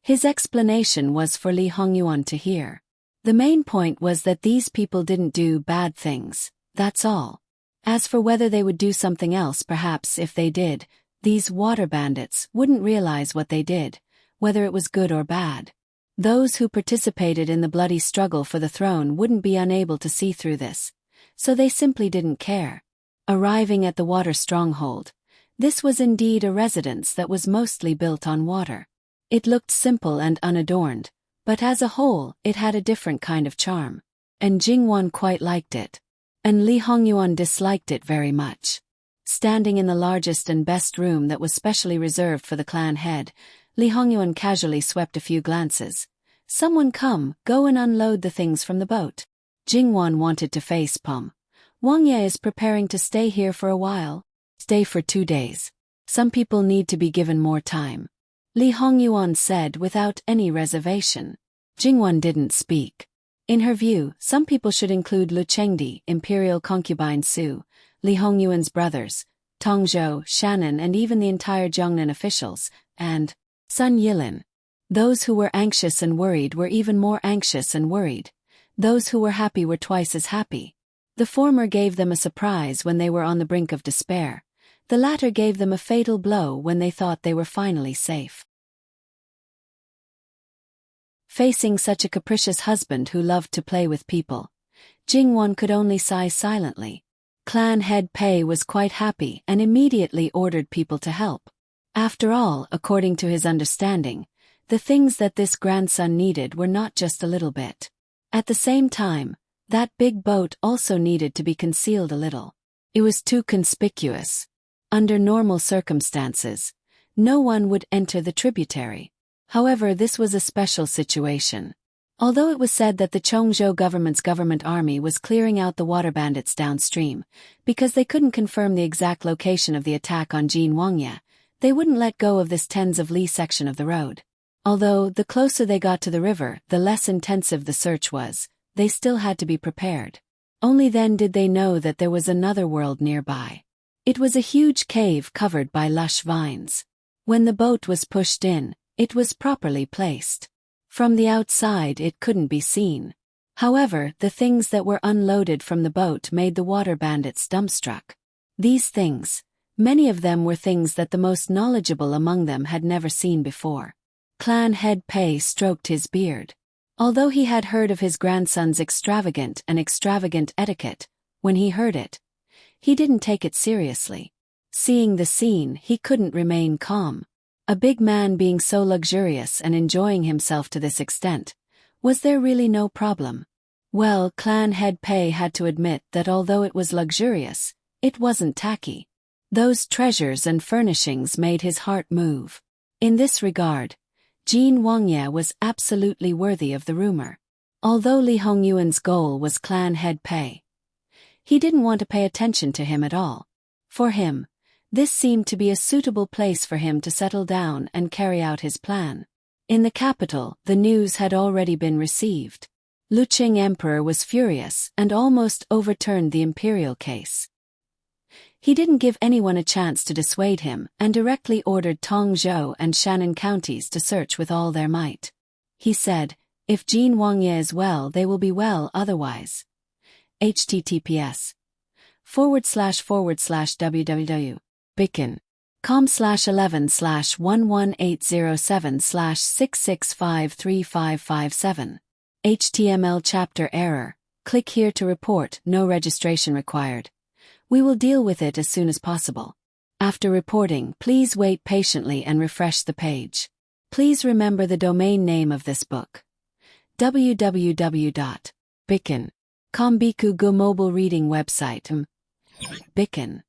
His explanation was for Lee Hongyuan to hear. The main point was that these people didn't do bad things, that's all. As for whether they would do something else, perhaps if they did, these water bandits wouldn't realize what they did, whether it was good or bad. Those who participated in the bloody struggle for the throne wouldn't be unable to see through this, so they simply didn't care. Arriving at the water stronghold, this was indeed a residence that was mostly built on water. It looked simple and unadorned, but as a whole, it had a different kind of charm. And Jingwon quite liked it. And Lee Hongyuan disliked it very much. Standing in the largest and best room that was specially reserved for the clan head, Lee Hongyuan casually swept a few glances. Someone come, go and unload the things from the boat. Jingwon wanted to face palm. Wang Ye is preparing to stay here for a while. Stay for 2 days. Some people need to be given more time. Lee Hongyuan said without any reservation. Jingwon didn't speak. In her view, some people should include Lu Chengdi, imperial concubine Su, Lee Hongyuan's brothers, Tongzhou, Shannon and even the entire Jiangnan officials, and Sun Yilin. Those who were anxious and worried were even more anxious and worried. Those who were happy were twice as happy. The former gave them a surprise when they were on the brink of despair. The latter gave them a fatal blow when they thought they were finally safe. Facing such a capricious husband who loved to play with people, Jingwon could only sigh silently. Clan head Pei was quite happy and immediately ordered people to help. After all, according to his understanding, the things that this grandson needed were not just a little bit. At the same time, that big boat also needed to be concealed a little. It was too conspicuous. Under normal circumstances, no one would enter the tributary. However, this was a special situation. Although it was said that the Chongzhou government's government army was clearing out the water bandits downstream, because they couldn't confirm the exact location of the attack on Jin Wangye, they wouldn't let go of this tens of li section of the road. Although, the closer they got to the river, the less intensive the search was, they still had to be prepared. Only then did they know that there was another world nearby. It was a huge cave covered by lush vines. When the boat was pushed in, it was properly placed. From the outside it couldn't be seen. However, the things that were unloaded from the boat made the water bandits dumbstruck. These things, many of them were things that the most knowledgeable among them had never seen before. Clan head Pei stroked his beard. Although he had heard of his grandson's extravagant etiquette, when he heard it, he didn't take it seriously. Seeing the scene, he couldn't remain calm. A big man being so luxurious and enjoying himself to this extent, was there really no problem? Well, Clan head Pei had to admit that although it was luxurious, it wasn't tacky. Those treasures and furnishings made his heart move. In this regard, Jin Wangye was absolutely worthy of the rumor. Although Li Hongyuan's goal was Clan head Pei, he didn't want to pay attention to him at all. For him, this seemed to be a suitable place for him to settle down and carry out his plan. In the capital, the news had already been received. Luqing Emperor was furious and almost overturned the imperial case. He didn't give anyone a chance to dissuade him and directly ordered Tongzhou and Shannan counties to search with all their might. He said, if Jin Wangye is well, they will be well otherwise. https://www.bicken.com/11/11807/6653557. HTML chapter error. Click here to report, no registration required. We will deal with it as soon as possible. After reporting, please wait patiently and refresh the page. Please remember the domain name of this book. www.bicken.com Biku Go mobile reading website. Bicken.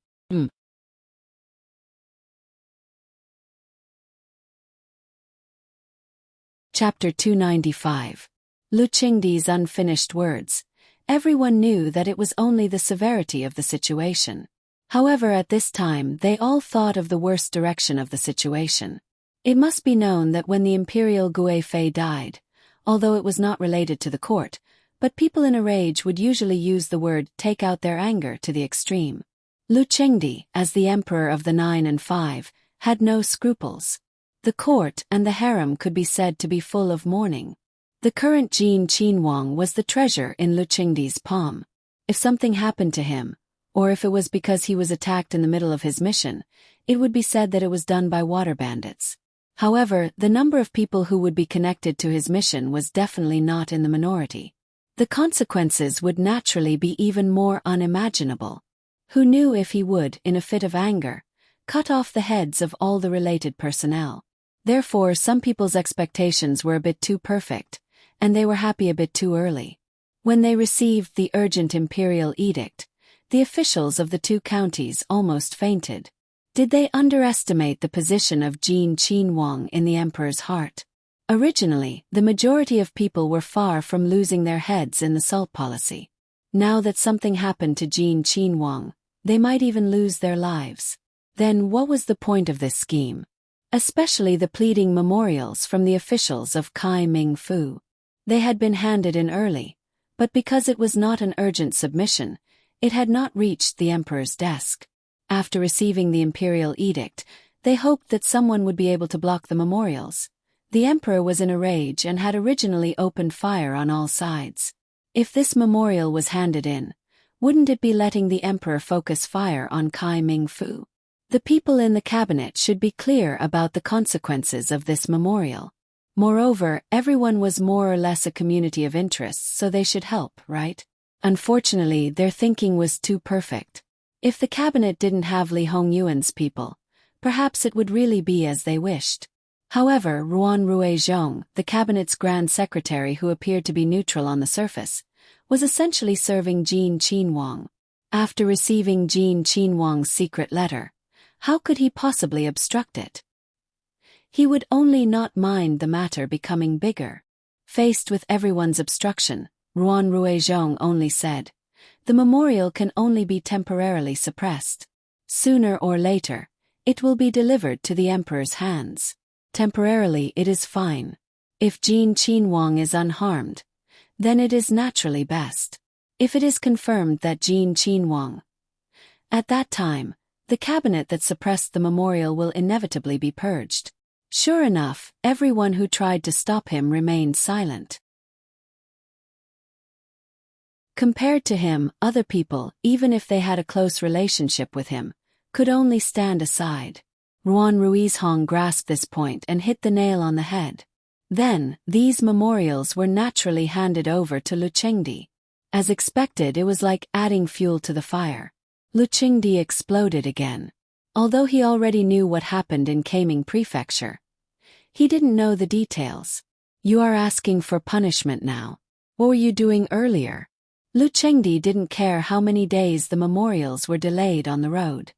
Chapter 295. Lu Qingdi's unfinished words. Everyone knew that it was only the severity of the situation. However, at this time they all thought of the worst direction of the situation. It must be known that when the imperial Guifei died, although it was not related to the court, but people in a rage would usually use the word take out their anger to the extreme. Lu Qingdi, as the emperor of the 9 and 5, had no scruples. The court and the harem could be said to be full of mourning. The current Jin Qinhuang was the treasure in Lu Qingdi's palm. If something happened to him, or if it was because he was attacked in the middle of his mission, it would be said that it was done by water bandits. However, the number of people who would be connected to his mission was definitely not in the minority. The consequences would naturally be even more unimaginable. Who knew if he would, in a fit of anger, cut off the heads of all the related personnel? Therefore, some people's expectations were a bit too perfect, and they were happy a bit too early. When they received the urgent imperial edict, the officials of the 2 counties almost fainted. Did they underestimate the position of Jin Qinhuang in the emperor's heart? Originally, the majority of people were far from losing their heads in the salt policy. Now that something happened to Jin Qinhuang, they might even lose their lives. Then what was the point of this scheme? Especially the pleading memorials from the officials of Kai Ming Fu. They had been handed in early, but because it was not an urgent submission, it had not reached the emperor's desk. After receiving the imperial edict, they hoped that someone would be able to block the memorials. The emperor was in a rage and had originally opened fire on all sides. If this memorial was handed in, wouldn't it be letting the emperor focus fire on Kai Ming Fu? The people in the cabinet should be clear about the consequences of this memorial. Moreover, everyone was more or less a community of interests, so they should help, right? Unfortunately, their thinking was too perfect. If the cabinet didn't have Li Hongyuan's people, perhaps it would really be as they wished. However, Ruan Ruizhong, the cabinet's grand secretary who appeared to be neutral on the surface, was essentially serving Jin Qinhuang. After receiving Jin Qinhuang's secret letter, how could he possibly obstruct it? He would only not mind the matter becoming bigger. Faced with everyone's obstruction, Ruan Ruizhong only said, "The memorial can only be temporarily suppressed. Sooner or later, it will be delivered to the emperor's hands. Temporarily it is fine. If Jin Qinhuang is unharmed, then it is naturally best. If it is confirmed that Jin Qinhuang..." At that time, the cabinet that suppressed the memorial will inevitably be purged. Sure enough, everyone who tried to stop him remained silent. Compared to him, other people, even if they had a close relationship with him, could only stand aside. Ruan Ruizhong grasped this point and hit the nail on the head. Then, these memorials were naturally handed over to Lu Qingdi. As expected, it was like adding fuel to the fire. Lu Qingdi exploded again. Although he already knew what happened in Taming Prefecture, he didn't know the details. "You are asking for punishment now. What were you doing earlier?" Lu Qingdi didn't care how many days the memorials were delayed on the road.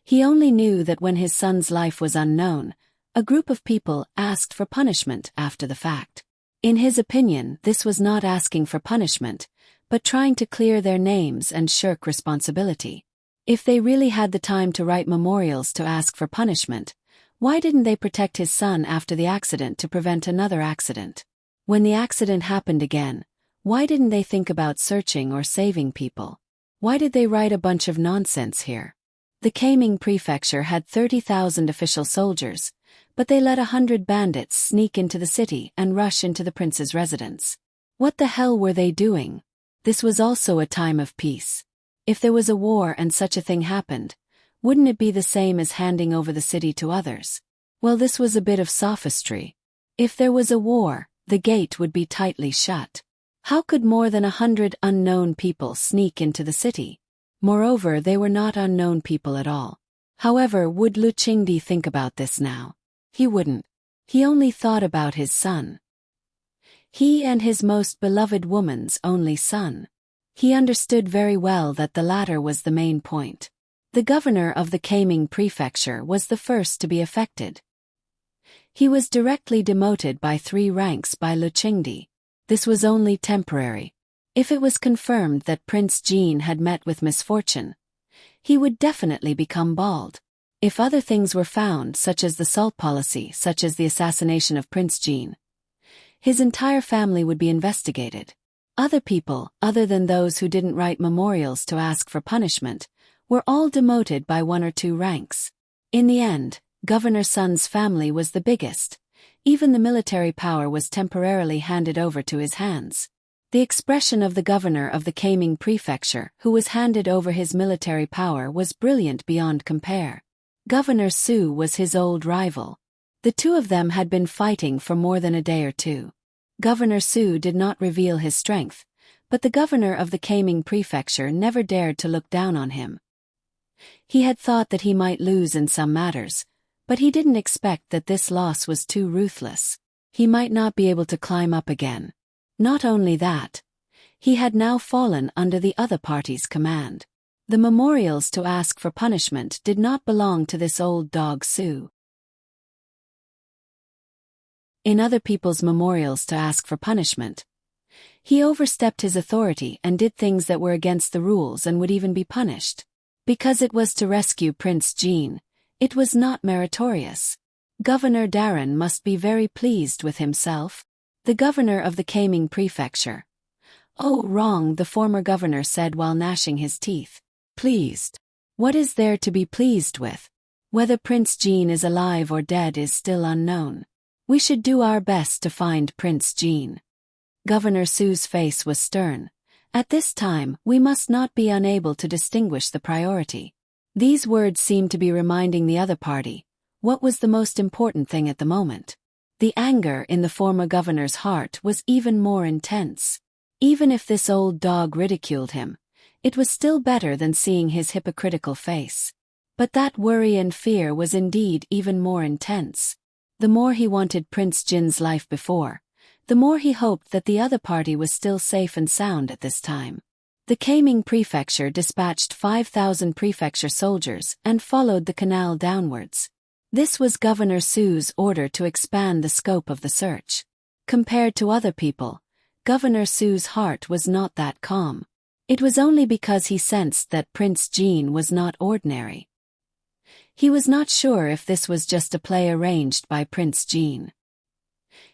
He only knew that when his son's life was unknown, a group of people asked for punishment after the fact. In his opinion, this was not asking for punishment, but trying to clear their names and shirk responsibility. If they really had the time to write memorials to ask for punishment, why didn't they protect his son after the accident to prevent another accident? When the accident happened again, why didn't they think about searching or saving people? Why did they write a bunch of nonsense here? The Taming Prefecture had 30,000 official soldiers, but they let 100 bandits sneak into the city and rush into the prince's residence. What the hell were they doing? This was also a time of peace. If there was a war and such a thing happened, wouldn't it be the same as handing over the city to others? Well, this was a bit of sophistry. If there was a war, the gate would be tightly shut. How could more than 100 unknown people sneak into the city? Moreover, they were not unknown people at all. However, would Lu Qingdi think about this now? He wouldn't. He only thought about his son. He and his most beloved woman's only son. He understood very well that the latter was the main point. The governor of the Taming Prefecture was the first to be affected. He was directly demoted by 3 ranks by Lu Qingdi. This was only temporary. If it was confirmed that Prince Jin had met with misfortune, he would definitely become bald. If other things were found, such as the salt policy, such as the assassination of Prince Jin, his entire family would be investigated. Other people, other than those who didn't write memorials to ask for punishment, were all demoted by 1 or 2 ranks. In the end, Governor Sun's family was the biggest. Even the military power was temporarily handed over to his hands. The expression of the governor of the Taming Prefecture, who was handed over his military power, was brilliant beyond compare. Governor Su was his old rival. The two of them had been fighting for more than a day or two. Governor Su did not reveal his strength, but the governor of the Taming Prefecture never dared to look down on him. He had thought that he might lose in some matters, but he didn't expect that this loss was too ruthless. He might not be able to climb up again. Not only that, he had now fallen under the other party's command. The memorials to ask for punishment did not belong to this old dog Su. In other people's memorials to ask for punishment, he overstepped his authority and did things that were against the rules and would even be punished. Because it was to rescue Prince Jin, it was not meritorious. Governor Tyrant must be very pleased with himself. The governor of the Taming Prefecture. "Oh, wrong," the former governor said while gnashing his teeth. "Pleased? What is there to be pleased with? Whether Prince Jin is alive or dead is still unknown. We should do our best to find Prince Jin." Governor Su's face was stern. At this time, we must not be unable to distinguish the priority. These words seemed to be reminding the other party what was the most important thing at the moment. The anger in the former governor's heart was even more intense. Even if this old dog ridiculed him, It was still better than seeing his hypocritical face. But that worry and fear was indeed even more intense. The more he wanted Prince Jin's life before, the more he hoped that the other party was still safe and sound at this time. The Taming prefecture dispatched 5,000 prefecture soldiers and followed the canal downwards. This was Governor Su's order to expand the scope of the search. Compared to other people, Governor Su's heart was not that calm. It was only because he sensed that Prince Jin was not ordinary. He was not sure if this was just a play arranged by Prince Jin.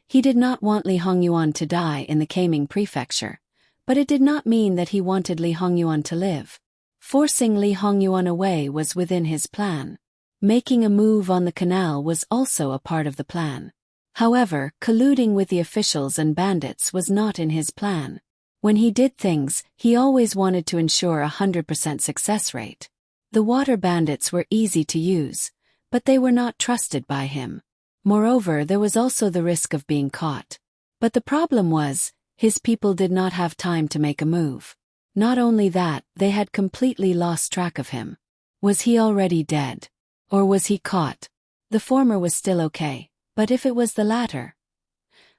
He did not want Li Hongyuan to die in the Taming prefecture, but it did not mean that he wanted Li Hongyuan to live. Forcing Li Hongyuan away was within his plan. Making a move on the canal was also a part of the plan. However, colluding with the officials and bandits was not in his plan. When he did things, he always wanted to ensure 100% success rate. The water bandits were easy to use, but they were not trusted by him. Moreover, there was also the risk of being caught. But the problem was, his people did not have time to make a move. Not only that, they had completely lost track of him. Was he already dead? Or was he caught? The former was still okay, but if it was the latter?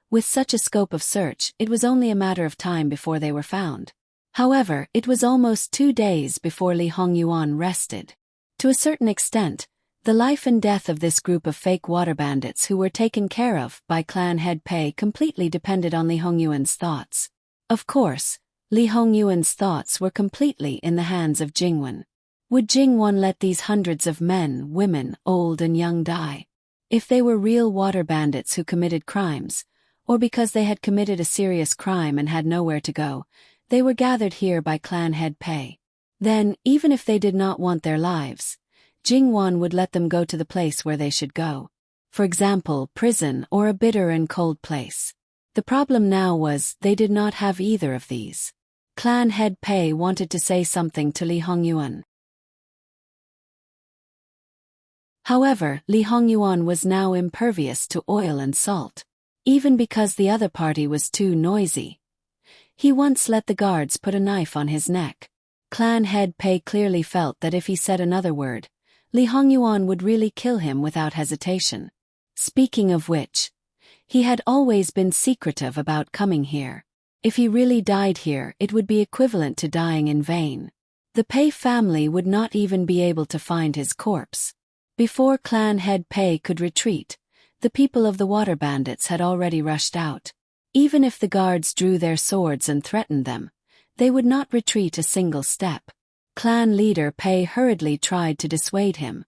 With such a scope of search, it was only a matter of time before they were found. However, it was almost 2 days before Li Hongyuan rested. To a certain extent, the life and death of this group of fake water bandits who were taken care of by clan head Pei completely depended on Li Hongyuan's thoughts. Of course, Li Hongyuan's thoughts were completely in the hands of Jingwen. Would Jingwen let these hundreds of men, women, old and young die? If they were real water bandits who committed crimes, or because they had committed a serious crime and had nowhere to go, they were gathered here by clan head Pei. Then, even if they did not want their lives, Jingwen would let them go to the place where they should go. For example, prison or a bitter and cold place. The problem now was they did not have either of these. Clan head Pei wanted to say something to Li Hongyuan. However, Li Hongyuan was now impervious to oil and salt. Even because the other party was too noisy. He once let the guards put a knife on his neck. Clan head Pei clearly felt that if he said another word, Li Hongyuan would really kill him without hesitation. Speaking of which, he had always been secretive about coming here. If he really died here, it would be equivalent to dying in vain. The Pei family would not even be able to find his corpse. Before clan head Pei could retreat, the people of the water bandits had already rushed out. Even if the guards drew their swords and threatened them, they would not retreat a single step. Clan leader Pei hurriedly tried to dissuade him.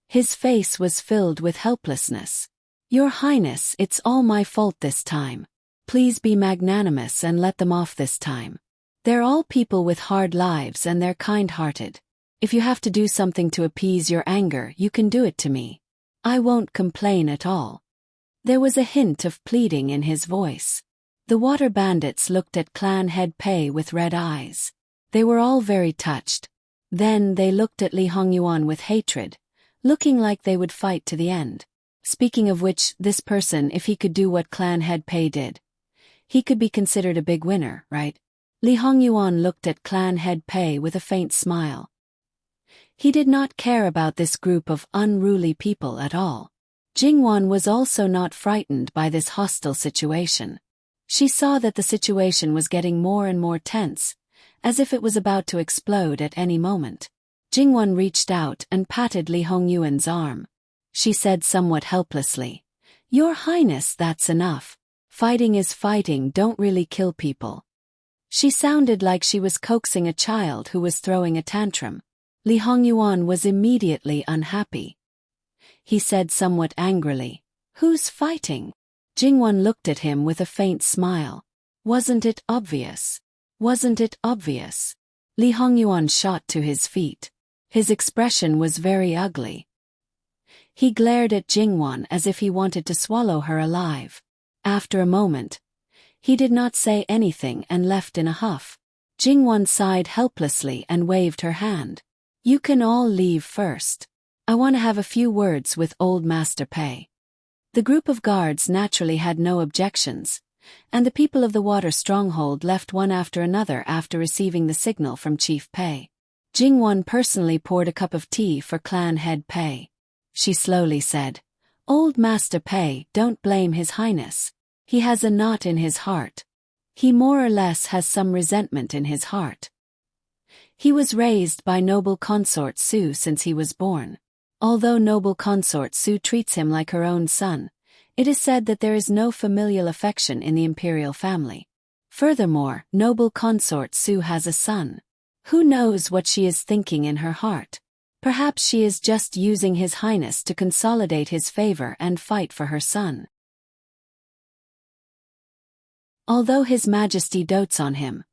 His face was filled with helplessness. "Your Highness, it's all my fault this time. Please be magnanimous and let them off this time. They're all people with hard lives and they're kind-hearted. If you have to do something to appease your anger, you can do it to me. I won't complain at all." There was a hint of pleading in his voice. The water bandits looked at clan head Pei with red eyes. They were all very touched. Then they looked at Li Hongyuan with hatred, looking like they would fight to the end. Speaking of which, this person, if he could do what clan head Pei did, he could be considered a big winner, right? Li Hongyuan looked at clan head Pei with a faint smile. He did not care about this group of unruly people at all. Jingwen was also not frightened by this hostile situation. She saw that the situation was getting more and more tense, as if it was about to explode at any moment. Jingwen reached out and patted Li Hongyuan's arm. She said somewhat helplessly, "Your Highness, that's enough. Fighting is fighting, don't really kill people." She sounded like she was coaxing a child who was throwing a tantrum. Li Hongyuan was immediately unhappy. He said somewhat angrily, "Who's fighting?" Jingwen looked at him with a faint smile. "Wasn't it obvious? Wasn't it obvious?" Li Hongyuan shot to his feet. His expression was very ugly. He glared at Jingwen as if he wanted to swallow her alive. After a moment, he did not say anything and left in a huff. Jingwen sighed helplessly and waved her hand. "You can all leave first. I want to have a few words with Old Master Pei." The group of guards naturally had no objections, and the people of the water stronghold left one after another after receiving the signal from Chief Pei. Jingwon personally poured a cup of tea for clan head Pei. She slowly said, "Old Master Pei, don't blame His Highness. He has a knot in his heart. He more or less has some resentment in his heart. He was raised by noble consort Su since he was born. Although noble consort Su treats him like her own son, it is said that there is no familial affection in the imperial family. Furthermore, noble consort Su has a son. Who knows what she is thinking in her heart? Perhaps she is just using His Highness to consolidate his favor and fight for her son. Although His Majesty dotes on him,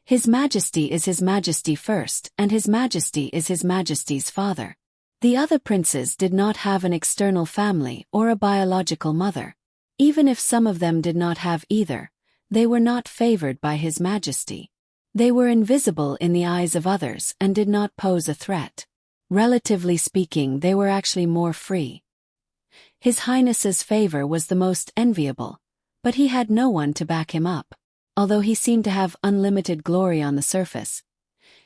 His Majesty is His Majesty first, and His Majesty is His Majesty's father. The other princes did not have an external family or a biological mother. Even if some of them did not have either, they were not favored by His Majesty. They were invisible in the eyes of others and did not pose a threat. Relatively speaking, they were actually more free. His Highness's favor was the most enviable, but he had no one to back him up. Although he seemed to have unlimited glory on the surface,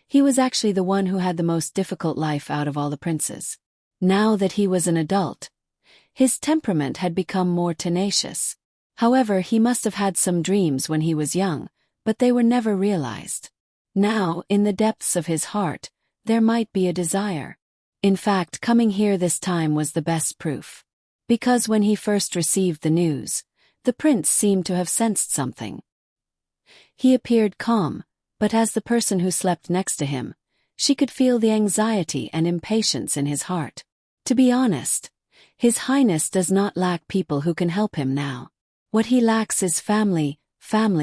he was actually the one who had the most difficult life out of all the princes. Now that he was an adult, his temperament had become more tenacious. However, he must have had some dreams when he was young, but they were never realized. Now, in the depths of his heart, there might be a desire. In fact, coming here this time was the best proof. Because when he first received the news, the prince seemed to have sensed something. He appeared calm, but as the person who slept next to him, she could feel the anxiety and impatience in his heart. To be honest, His Highness does not lack people who can help him now. What he lacks is family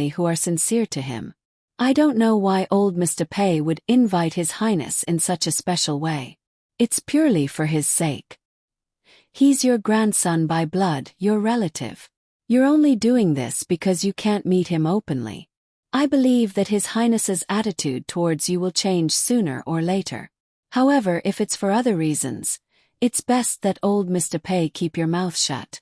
who are sincere to him. I don't know why old Mr. Pei would invite His Highness in such a special way. It's purely for his sake. He's your grandson by blood, your relative. You're only doing this because you can't meet him openly. I believe that His Highness's attitude towards you will change sooner or later. However, if it's for other reasons, it's best that old Mr. Pei keep your mouth shut.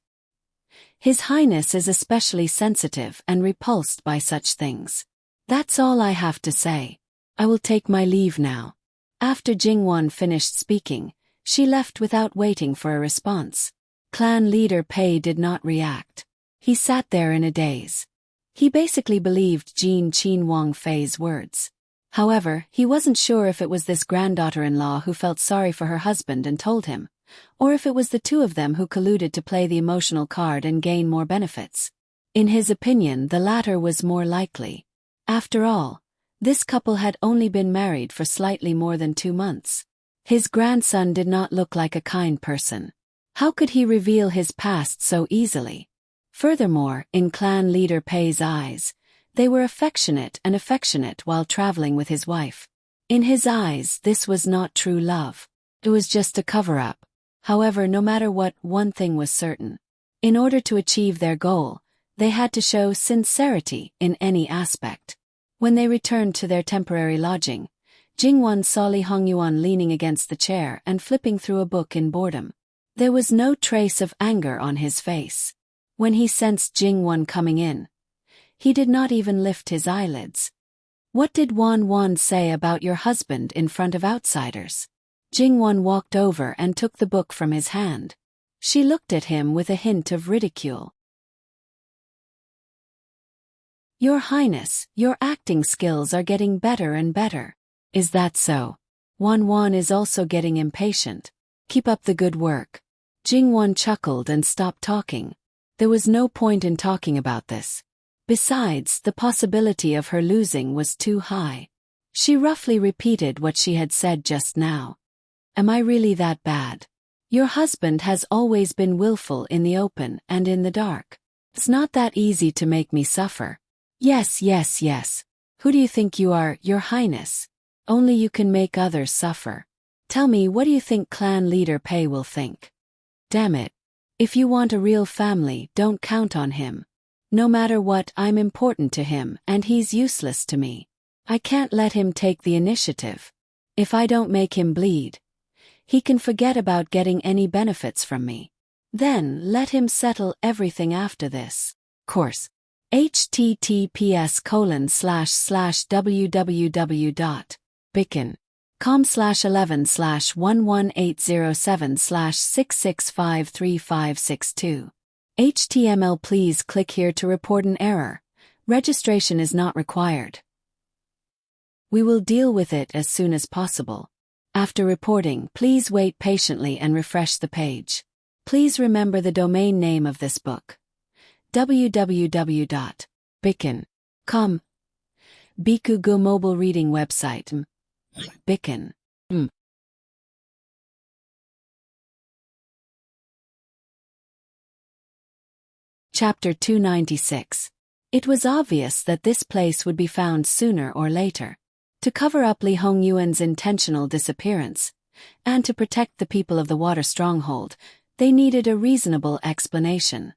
His Highness is especially sensitive and repulsed by such things. That's all I have to say. I will take my leave now. After Jingwon finished speaking, she left without waiting for a response. Clan leader Pei did not react. He sat there in a daze. He basically believed Jean Qin Wang Fei's words. However, he wasn't sure if it was this granddaughter-in-law who felt sorry for her husband and told him, or if it was the two of them who colluded to play the emotional card and gain more benefits. In his opinion, the latter was more likely. After all, this couple had only been married for slightly more than 2 months. His grandson did not look like a kind person. How could he reveal his past so easily? Furthermore, in clan leader Pei's eyes, they were affectionate while traveling with his wife. In his eyes, this was not true love. It was just a cover-up. However, no matter what, one thing was certain. In order to achieve their goal, they had to show sincerity in any aspect. When they returned to their temporary lodging, Jingwon saw Li Hongyuan leaning against the chair and flipping through a book in boredom. There was no trace of anger on his face. When he sensed Jingwon coming in, he did not even lift his eyelids. "What did Wan say about your husband in front of outsiders?" Jingwon walked over and took the book from his hand. She looked at him with a hint of ridicule. "Your Highness, your acting skills are getting better and better. Is that so? Wan is also getting impatient. Keep up the good work." Jingwon chuckled and stopped talking. There was no point in talking about this. Besides, the possibility of her losing was too high. She roughly repeated what she had said just now. "Am I really that bad? Your husband has always been willful in the open and in the dark. It's not that easy to make me suffer." Yes. Who do you think you are, Your Highness? Only you can make others suffer. Tell me, what do you think clan leader Pei will think? Damn it. If you want a real family, don't count on him. No matter what, I'm important to him and he's useless to me. I can't let him take the initiative. If I don't make him bleed, he can forget about getting any benefits from me. Then let him settle everything after this. Course. https://www.bicken.com/11/11807/6653562. HTML. Please click here to report an error. Registration is not required. We will deal with it as soon as possible. After reporting, please wait patiently and refresh the page. Please remember the domain name of this book: www.bicken.com. Bikugo mobile reading website: Bicken. Chapter 296. It was obvious that this place would be found sooner or later. To cover up Li Hongyuan's intentional disappearance, and to protect the people of the water stronghold, they needed a reasonable explanation.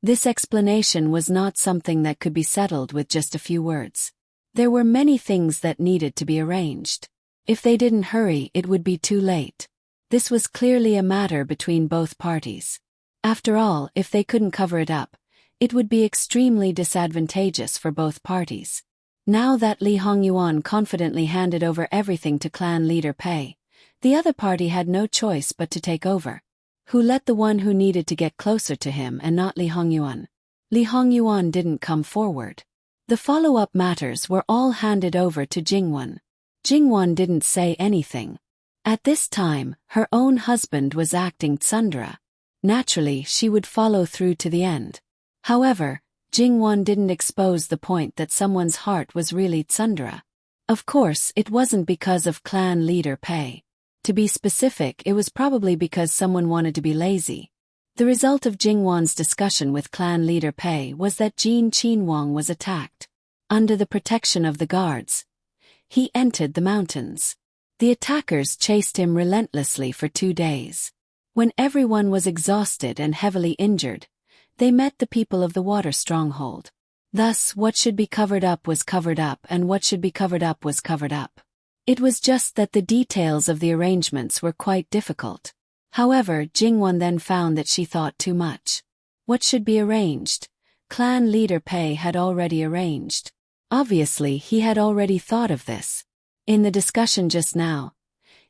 This explanation was not something that could be settled with just a few words. There were many things that needed to be arranged. If they didn't hurry, it would be too late. This was clearly a matter between both parties. After all, if they couldn't cover it up, it would be extremely disadvantageous for both parties. Now that Li Hongyuan confidently handed over everything to clan leader Pei, the other party had no choice but to take over. Who let the one who needed to get closer to him and not Li Hongyuan? Li Hongyuan didn't come forward. The follow-up matters were all handed over to Jingwan. Jingwan didn't say anything. At this time, her own husband was acting tsundere. Naturally, she would follow through to the end. However, Jingwan didn't expose the point that someone's heart was really tsundere. Of course, it wasn't because of clan leader Pei. To be specific, it was probably because someone wanted to be lazy. The result of Jingwan's discussion with clan leader Pei was that Jin Qinhuang was attacked. Under the protection of the guards, he entered the mountains. The attackers chased him relentlessly for 2 days. When everyone was exhausted and heavily injured, they met the people of the water stronghold. Thus, what should be covered up was covered up, and what should be covered up was covered up. It was just that the details of the arrangements were quite difficult. However, Jingwan then found that she thought too much. What should be arranged? Clan leader Pei had already arranged. Obviously, he had already thought of this. In the discussion just now,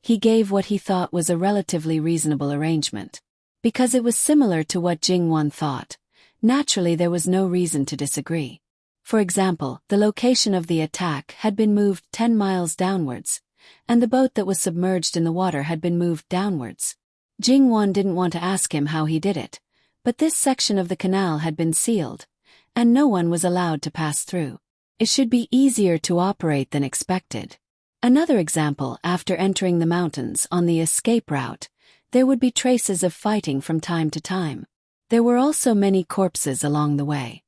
he gave what he thought was a relatively reasonable arrangement. Because it was similar to what Jingwan thought, naturally there was no reason to disagree. For example, the location of the attack had been moved 10 miles downwards, and the boat that was submerged in the water had been moved downwards. Jingwan didn't want to ask him how he did it, but this section of the canal had been sealed, and no one was allowed to pass through. It should be easier to operate than expected. Another example: after entering the mountains on the escape route, there would be traces of fighting from time to time. There were also many corpses along the way.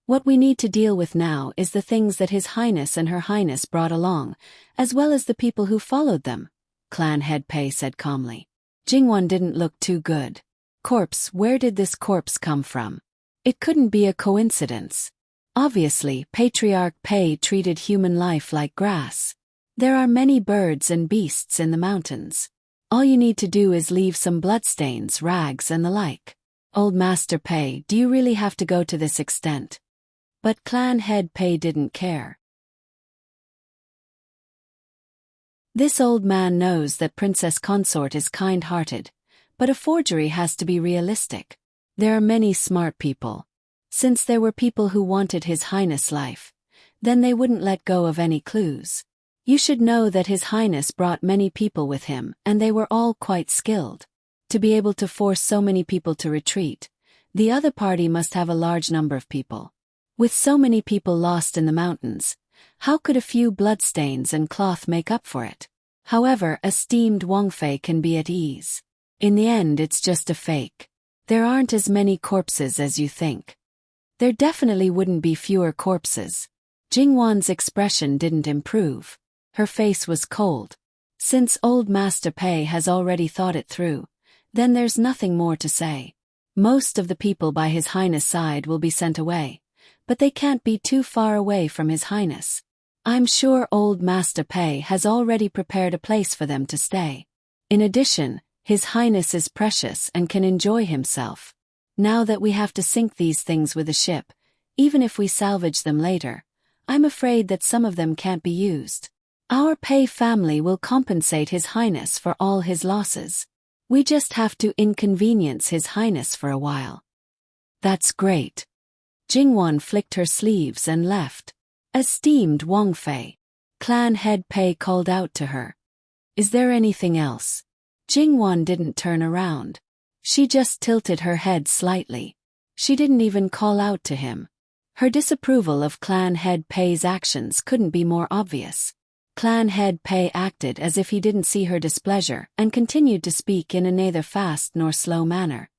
What we need to deal with now is the things that His Highness and Her Highness brought along, as well as the people who followed them, Clan Head Pei said calmly. Jingwan didn't look too good. Corpse? Where did this corpse come from? It couldn't be a coincidence. Obviously, Patriarch Pei treated human life like grass. There are many birds and beasts in the mountains. All you need to do is leave some bloodstains, rags and the like. Old Master Pei, do you really have to go to this extent? But Clan Head Pei didn't care. This old man knows that Princess Consort is kind-hearted, but a forgery has to be realistic. There are many smart people. Since there were people who wanted His Highness' life, then they wouldn't let go of any clues. You should know that His Highness brought many people with him, and they were all quite skilled. To be able to force so many people to retreat, the other party must have a large number of people. With so many people lost in the mountains, how could a few bloodstains and cloth make up for it? However, esteemed Wangfei can be at ease. In the end, it's just a fake. There aren't as many corpses as you think. There definitely wouldn't be fewer corpses. Jingwan's expression didn't improve. Her face was cold. Since old Master Pei has already thought it through, then there's nothing more to say. Most of the people by His Highness' side will be sent away, but they can't be too far away from His Highness. I'm sure old Master Pei has already prepared a place for them to stay. In addition, His Highness is precious and can enjoy himself. Now that we have to sink these things with a ship, Even if we salvage them later, I'm afraid that some of them can't be used. Our Pei family will compensate His Highness for all his losses. We just have to inconvenience His Highness for a while." "That's great." Jingwan flicked her sleeves and left. "Esteemed Wang Fei," clan head Pei called out to her. "Is there anything else?" Jingwan didn't turn around. She just tilted her head slightly. She didn't even call out to him. Her disapproval of clan head Pei's actions couldn't be more obvious. Clan head Pei acted as if he didn't see her displeasure and continued to speak in a neither fast nor slow manner.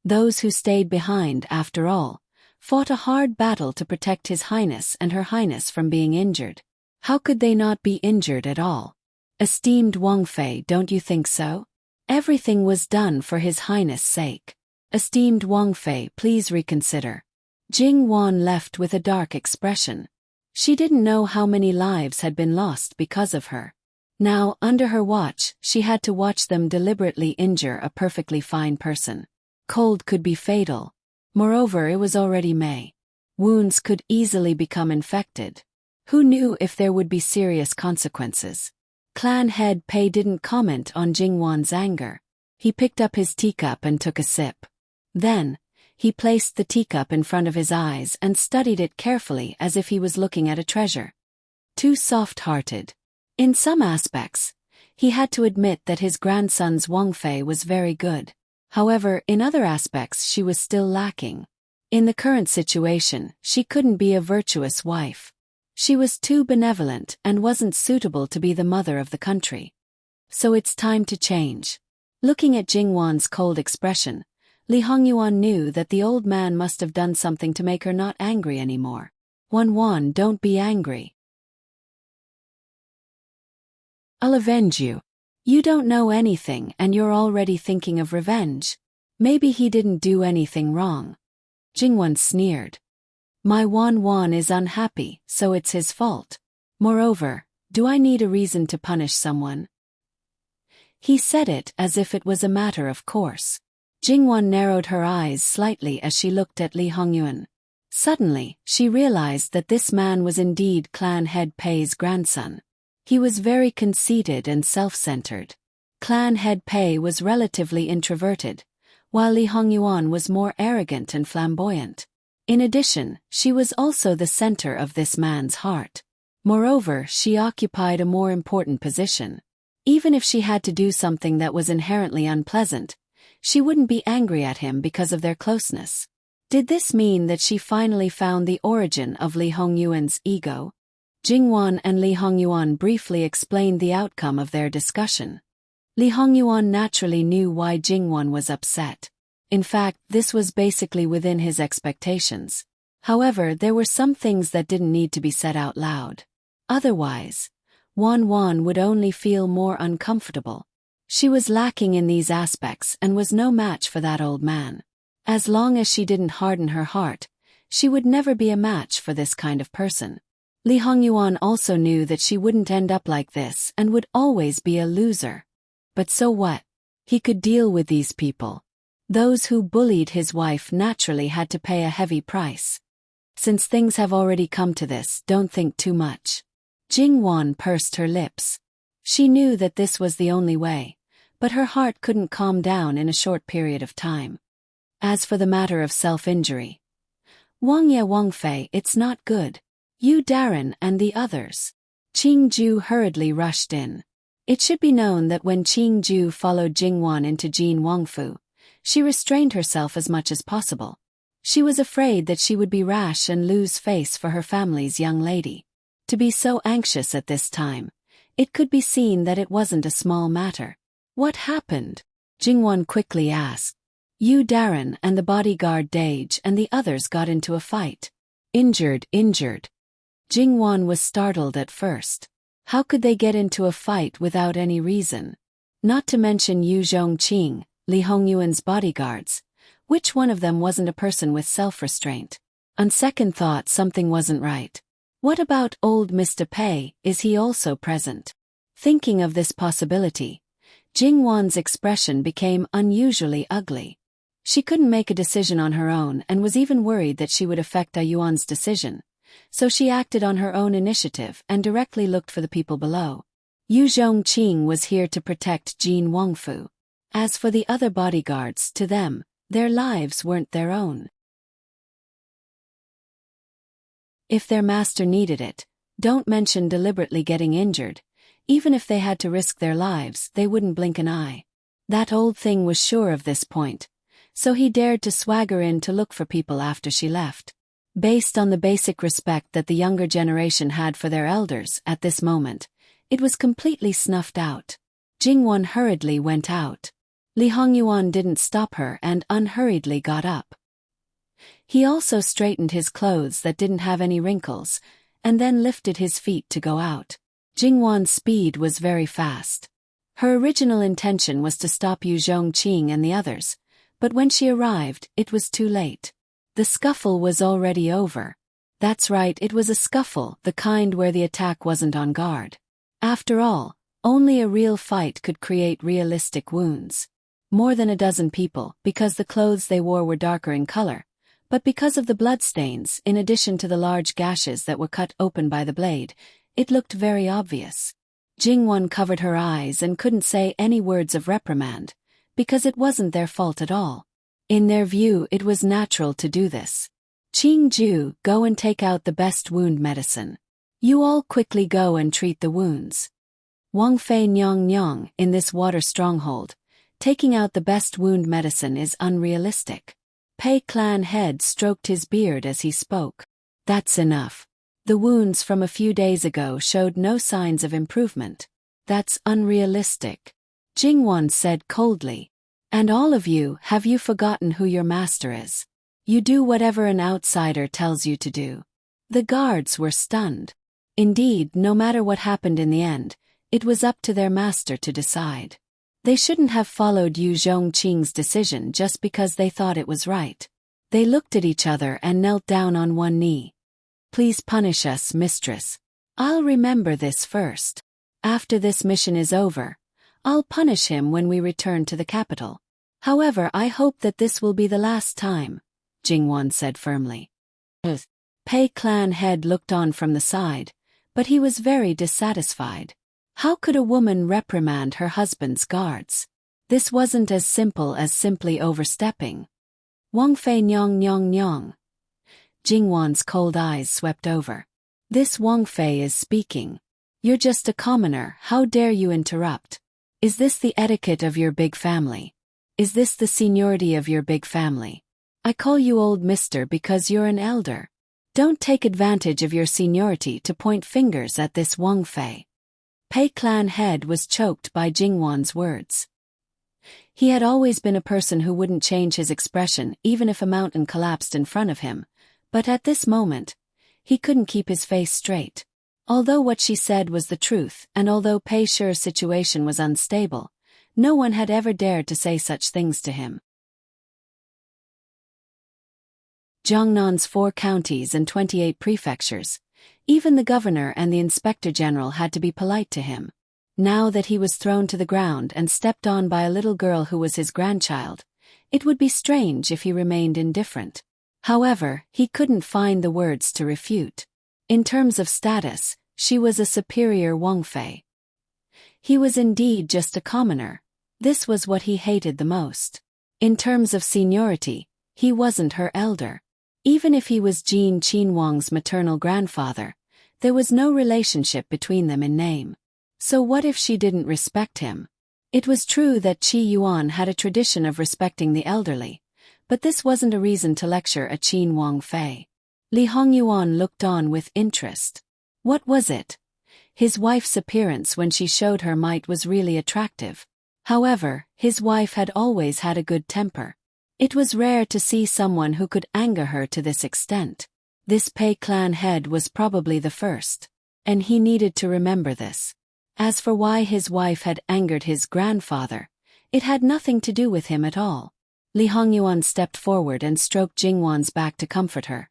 Those who stayed behind, after all, fought a hard battle to protect His Highness and Her Highness from being injured. How could they not be injured at all? Esteemed Wang Fei, don't you think so? Everything was done for His Highness' sake. Esteemed Wang Fei, please reconsider. Jing Wan left with a dark expression. She didn't know how many lives had been lost because of her. Now, under her watch, she had to watch them deliberately injure a perfectly fine person. Cold could be fatal. Moreover, it was already May. Wounds could easily become infected. Who knew if there would be serious consequences? Clan head Pei didn't comment on Jingwan's anger. He picked up his teacup and took a sip. Then, he placed the teacup in front of his eyes and studied it carefully as if he was looking at a treasure. Too soft-hearted. In some aspects, he had to admit that his grandson's Wang Fei was very good. However, in other aspects she was still lacking. In the current situation, she couldn't be a virtuous wife. She was too benevolent and wasn't suitable to be the mother of the country. So it's time to change. Looking at Jingwan's cold expression, Li Hongyuan knew that the old man must have done something to make her not angry anymore. Wan, don't be angry. I'll avenge you. You don't know anything and you're already thinking of revenge. Maybe he didn't do anything wrong. Jingwan sneered. My Wan is unhappy, so it's his fault. Moreover, do I need a reason to punish someone? He said it as if it was a matter of course. Jingwan narrowed her eyes slightly as she looked at Li Hongyuan. Suddenly, she realized that this man was indeed clan head Pei's grandson. He was very conceited and self-centered. Clan head Pei was relatively introverted, while Li Hongyuan was more arrogant and flamboyant. In addition, she was also the center of this man's heart. Moreover, she occupied a more important position. Even if she had to do something that was inherently unpleasant, she wouldn't be angry at him because of their closeness. Did this mean that she finally found the origin of Li Hongyuan's ego? Jingwan and Li Hongyuan briefly explained the outcome of their discussion. Li Hongyuan naturally knew why Jingwan was upset. In fact, this was basically within his expectations. However, there were some things that didn't need to be said out loud. Otherwise, Wan would only feel more uncomfortable. She was lacking in these aspects and was no match for that old man. As long as she didn't harden her heart, she would never be a match for this kind of person. Li Hongyuan also knew that she wouldn't end up like this and would always be a loser. But so what? He could deal with these people. Those who bullied his wife naturally had to pay a heavy price. Since things have already come to this, don't think too much. Jingwan pursed her lips. She knew that this was the only way, but her heart couldn't calm down in a short period of time. As for the matter of self-injury, Wang Fei, it's not good. You Darren and the others. Qing Ju hurriedly rushed in. It should be known that when Qing Ju followed Jingwan into Jin Wangfu, she restrained herself as much as possible. She was afraid that she would be rash and lose face for her family's young lady. To be so anxious at this time, it could be seen that it wasn't a small matter. What happened? Jingwan quickly asked. You Darren and the bodyguard Dage and the others got into a fight. Injured. Jingwan was startled at first. How could they get into a fight without any reason? Not to mention Yu Zhongqing, Li Hongyuan's bodyguards. Which one of them wasn't a person with self-restraint? On second thought, something wasn't right. What about old Mr. Pei, is he also present? Thinking of this possibility, Jingwan's expression became unusually ugly. She couldn't make a decision on her own and was even worried that she would affect Yuan's decision. So she acted on her own initiative and directly looked for the people below. Yu Zhongqing was here to protect Jin Wangfu. As for the other bodyguards, to them, their lives weren't their own. If their master needed it, don't mention deliberately getting injured. Even if they had to risk their lives, they wouldn't blink an eye. That old thing was sure of this point, so he dared to swagger in to look for people after she left. Based on the basic respect that the younger generation had for their elders at this moment, it was completely snuffed out. Jingwon hurriedly went out. Li Hongyuan didn't stop her and unhurriedly got up. He also straightened his clothes that didn't have any wrinkles, and then lifted his feet to go out. Jingwon's speed was very fast. Her original intention was to stop Yu Zhongqing and the others, but when she arrived, it was too late. The scuffle was already over. That's right, it was a scuffle, the kind where the attack wasn't on guard. After all, only a real fight could create realistic wounds. More than a dozen people, because the clothes they wore were darker in color, but because of the bloodstains, in addition to the large gashes that were cut open by the blade, it looked very obvious. Jingwon covered her eyes and couldn't say any words of reprimand, because it wasn't their fault at all. In their view, it was natural to do this. Qingju, go and take out the best wound medicine. You all quickly go and treat the wounds. Wang Fei Nyang Nyang, in this water stronghold, taking out the best wound medicine is unrealistic. Pei Clan head stroked his beard as he spoke. That's enough. The wounds from a few days ago showed no signs of improvement. That's unrealistic. Jingwon said coldly. And all of you, have you forgotten who your master is? You do whatever an outsider tells you to do. The guards were stunned. Indeed, no matter what happened in the end, it was up to their master to decide. They shouldn't have followed Yu Zhongqing's decision just because they thought it was right. They looked at each other and knelt down on one knee. Please punish us, mistress. I'll remember this first. After this mission is over, I'll punish him when we return to the capital. However, I hope that this will be the last time, Jingwon said firmly. Pei Clan head looked on from the side, but he was very dissatisfied. How could a woman reprimand her husband's guards? This wasn't as simple as simply overstepping. Wang Fei Nyang Nyang Nyang. Jingwon's cold eyes swept over. This Wang Fei is speaking. You're just a commoner, how dare you interrupt? Is this the etiquette of your big family? Is this the seniority of your big family? I call you old mister because you're an elder. Don't take advantage of your seniority to point fingers at this Wang Fei. Pei Clan head was choked by Jingwon's words. He had always been a person who wouldn't change his expression even if a mountain collapsed in front of him, but at this moment, he couldn't keep his face straight. Although what she said was the truth, and although Pei Shi's situation was unstable, no one had ever dared to say such things to him. Jiangnan's 4 counties and 28 prefectures. Even the governor and the inspector general had to be polite to him. Now that he was thrown to the ground and stepped on by a little girl who was his grandchild, it would be strange if he remained indifferent. However, he couldn't find the words to refute. In terms of status, she was a superior Wang Fei. He was indeed just a commoner. This was what he hated the most. In terms of seniority, he wasn't her elder. Even if he was Jin Qinhuang's maternal grandfather, there was no relationship between them in name. So what if she didn't respect him? It was true that Qi Yuan had a tradition of respecting the elderly, but this wasn't a reason to lecture a Qin Wang Fei. Li Hongyuan looked on with interest. What was it? His wife's appearance when she showed her might was really attractive. However, his wife had always had a good temper. It was rare to see someone who could anger her to this extent. This Pei Clan head was probably the first, and he needed to remember this. As for why his wife had angered his grandfather, it had nothing to do with him at all. Li Hongyuan stepped forward and stroked Jingwon's back to comfort her.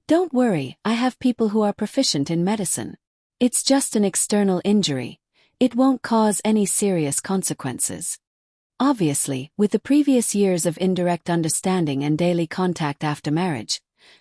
Don't worry, I have people who are proficient in medicine. It's just an external injury. It won't cause any serious consequences. Obviously, with the previous years of indirect understanding and daily contact after marriage,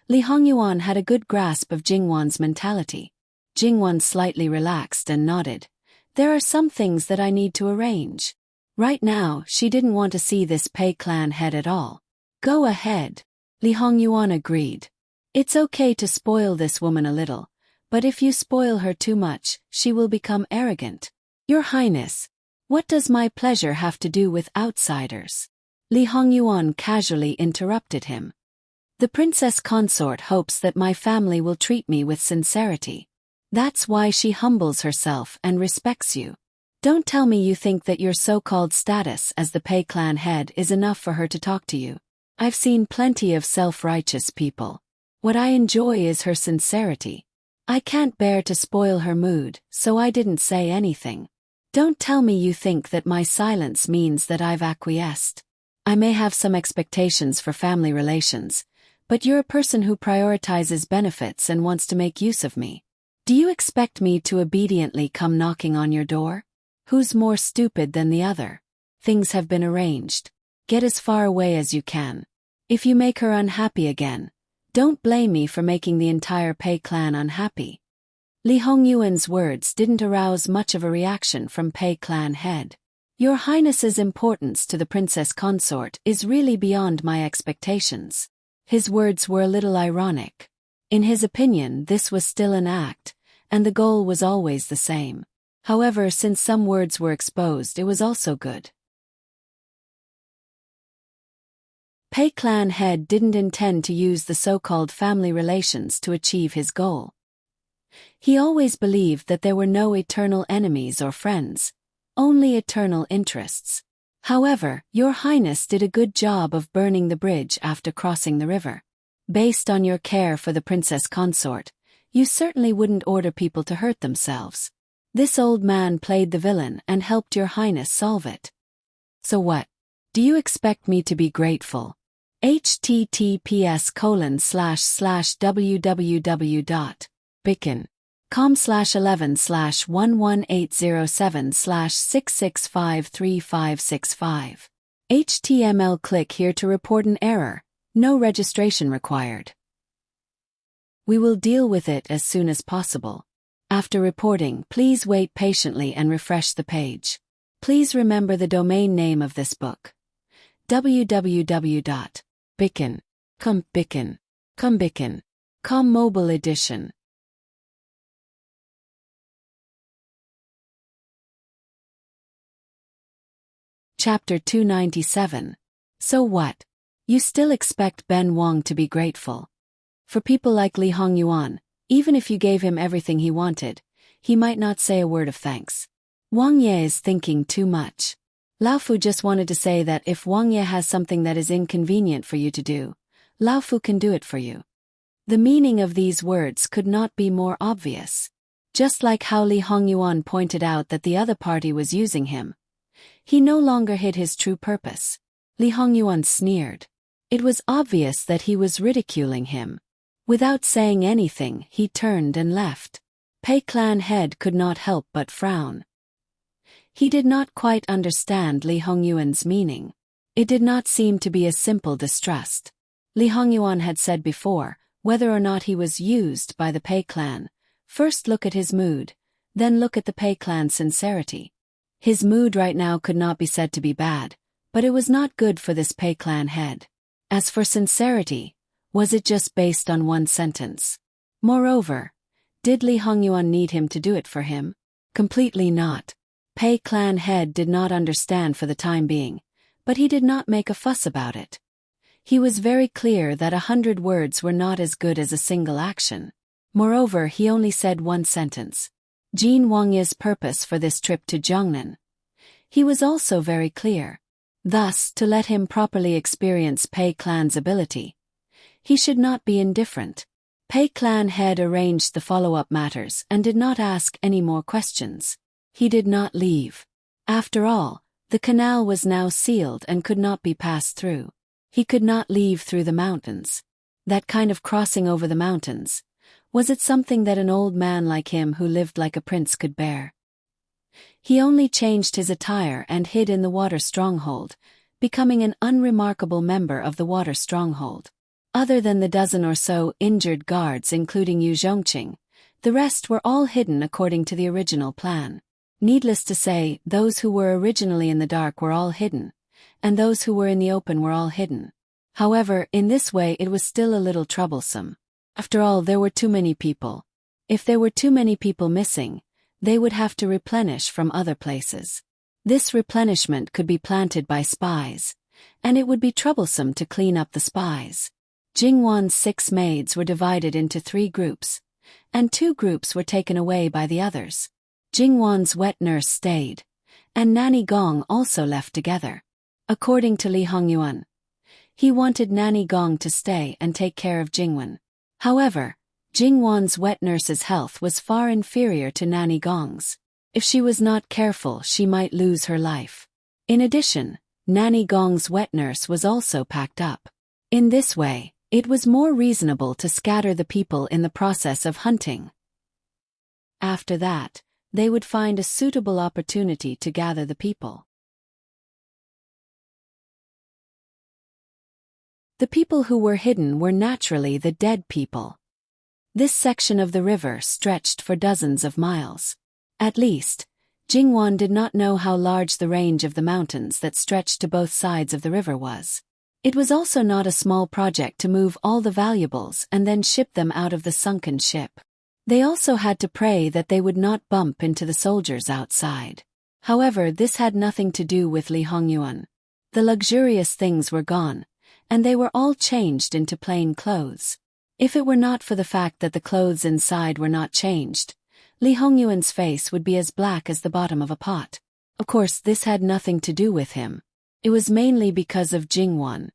Li Hongyuan had a good grasp of Jingwan's mentality. Jingwan slightly relaxed and nodded. There are some things that I need to arrange. Right now, she didn't want to see this Pei clan head at all. Go ahead. Li Hongyuan agreed. It's okay to spoil this woman a little, but if you spoil her too much, she will become arrogant. Your Highness, what does my pleasure have to do with outsiders? Li Hongyuan casually interrupted him. The princess consort hopes that my family will treat me with sincerity. That's why she humbles herself and respects you. Don't tell me you think that your so-called status as the Pei clan head is enough for her to talk to you. I've seen plenty of self-righteous people. What I enjoy is her sincerity. I can't bear to spoil her mood, so I didn't say anything. Don't tell me you think that my silence means that I've acquiesced. I may have some expectations for family relations, but you're a person who prioritizes benefits and wants to make use of me. Do you expect me to obediently come knocking on your door? Who's more stupid than the other? Things have been arranged. Get as far away as you can. If you make her unhappy again, don't blame me for making the entire Pei clan unhappy. Li Hongyuan's words didn't arouse much of a reaction from Pei clan head. Your Highness's importance to the princess consort is really beyond my expectations. His words were a little ironic. In his opinion, this was still an act, and the goal was always the same. However, since some words were exposed, it was also good. Pei clan head didn't intend to use the so-called family relations to achieve his goal. He always believed that there were no eternal enemies or friends, only eternal interests. However, Your Highness did a good job of burning the bridge after crossing the river. Based on your care for the princess consort, you certainly wouldn't order people to hurt themselves. This old man played the villain and helped Your Highness solve it. So what? Do you expect me to be grateful? https://www.bicken.com/11/11807/6653565. HTML. Click here to report an error. No registration required. We will deal with it as soon as possible. After reporting, please wait patiently and refresh the page. Please remember the domain name of this book. www.bicken.com mobile edition. Chapter 297. So what? You still expect Ben Wang to be grateful. For people like Li Hongyuan, even if you gave him everything he wanted, he might not say a word of thanks. Wang Ye is thinking too much. Lao Fu just wanted to say that if Wang Ye has something that is inconvenient for you to do, Lao Fu can do it for you. The meaning of these words could not be more obvious. Just like how Li Hongyuan pointed out that the other party was using him. He no longer hid his true purpose. Li Hongyuan sneered. It was obvious that he was ridiculing him. Without saying anything, he turned and left. Pei clan head could not help but frown. He did not quite understand Li Hongyuan's meaning. It did not seem to be a simple distrust. Li Hongyuan had said before, whether or not he was used by the Pei clan, first look at his mood, then look at the Pei clan's sincerity. His mood right now could not be said to be bad, but it was not good for this Pei clan head. As for sincerity, was it just based on one sentence? Moreover, did Li Hongyuan need him to do it for him? Completely not. Pei clan head did not understand for the time being, but he did not make a fuss about it. He was very clear that 100 words were not as good as a single action. Moreover, he only said one sentence. Jin Wangye's purpose for this trip to Jiangnan. He was also very clear. Thus, to let him properly experience Pei clan's ability, he should not be indifferent. Pei clan head arranged the follow-up matters and did not ask any more questions. He did not leave. After all, the canal was now sealed and could not be passed through. He could not leave through the mountains. That kind of crossing over the mountains, was it something that an old man like him who lived like a prince could bear? He only changed his attire and hid in the water stronghold, becoming an unremarkable member of the water stronghold. Other than the dozen or so injured guards including Yu Zhongqing, the rest were all hidden according to the original plan. Needless to say, those who were originally in the dark were all hidden, and those who were in the open were all hidden. However, in this way it was still a little troublesome. After all, there were too many people. If there were too many people missing, they would have to replenish from other places. This replenishment could be planted by spies, and it would be troublesome to clean up the spies. Jingwan's 6 maids were divided into 3 groups, and 2 groups were taken away by the others. Jingwan's wet nurse stayed, and Nanny Gong also left together. According to Li Hongyuan, he wanted Nanny Gong to stay and take care of Jingwan. However, Jingwan's wet nurse's health was far inferior to Nanny Gong's. If she was not careful, she might lose her life. In addition, Nanny Gong's wet nurse was also packed up. In this way, it was more reasonable to scatter the people in the process of hunting. After that, they would find a suitable opportunity to gather the people. The people who were hidden were naturally the dead people. This section of the river stretched for dozens of miles. At least, Jingwan did not know how large the range of the mountains that stretched to both sides of the river was. It was also not a small project to move all the valuables and then ship them out of the sunken ship. They also had to pray that they would not bump into the soldiers outside. However, this had nothing to do with Li Hongyuan. The luxurious things were gone, and they were all changed into plain clothes. If it were not for the fact that the clothes inside were not changed, Li Hongyuan's face would be as black as the bottom of a pot. Of course, this had nothing to do with him. It was mainly because of Jingwan.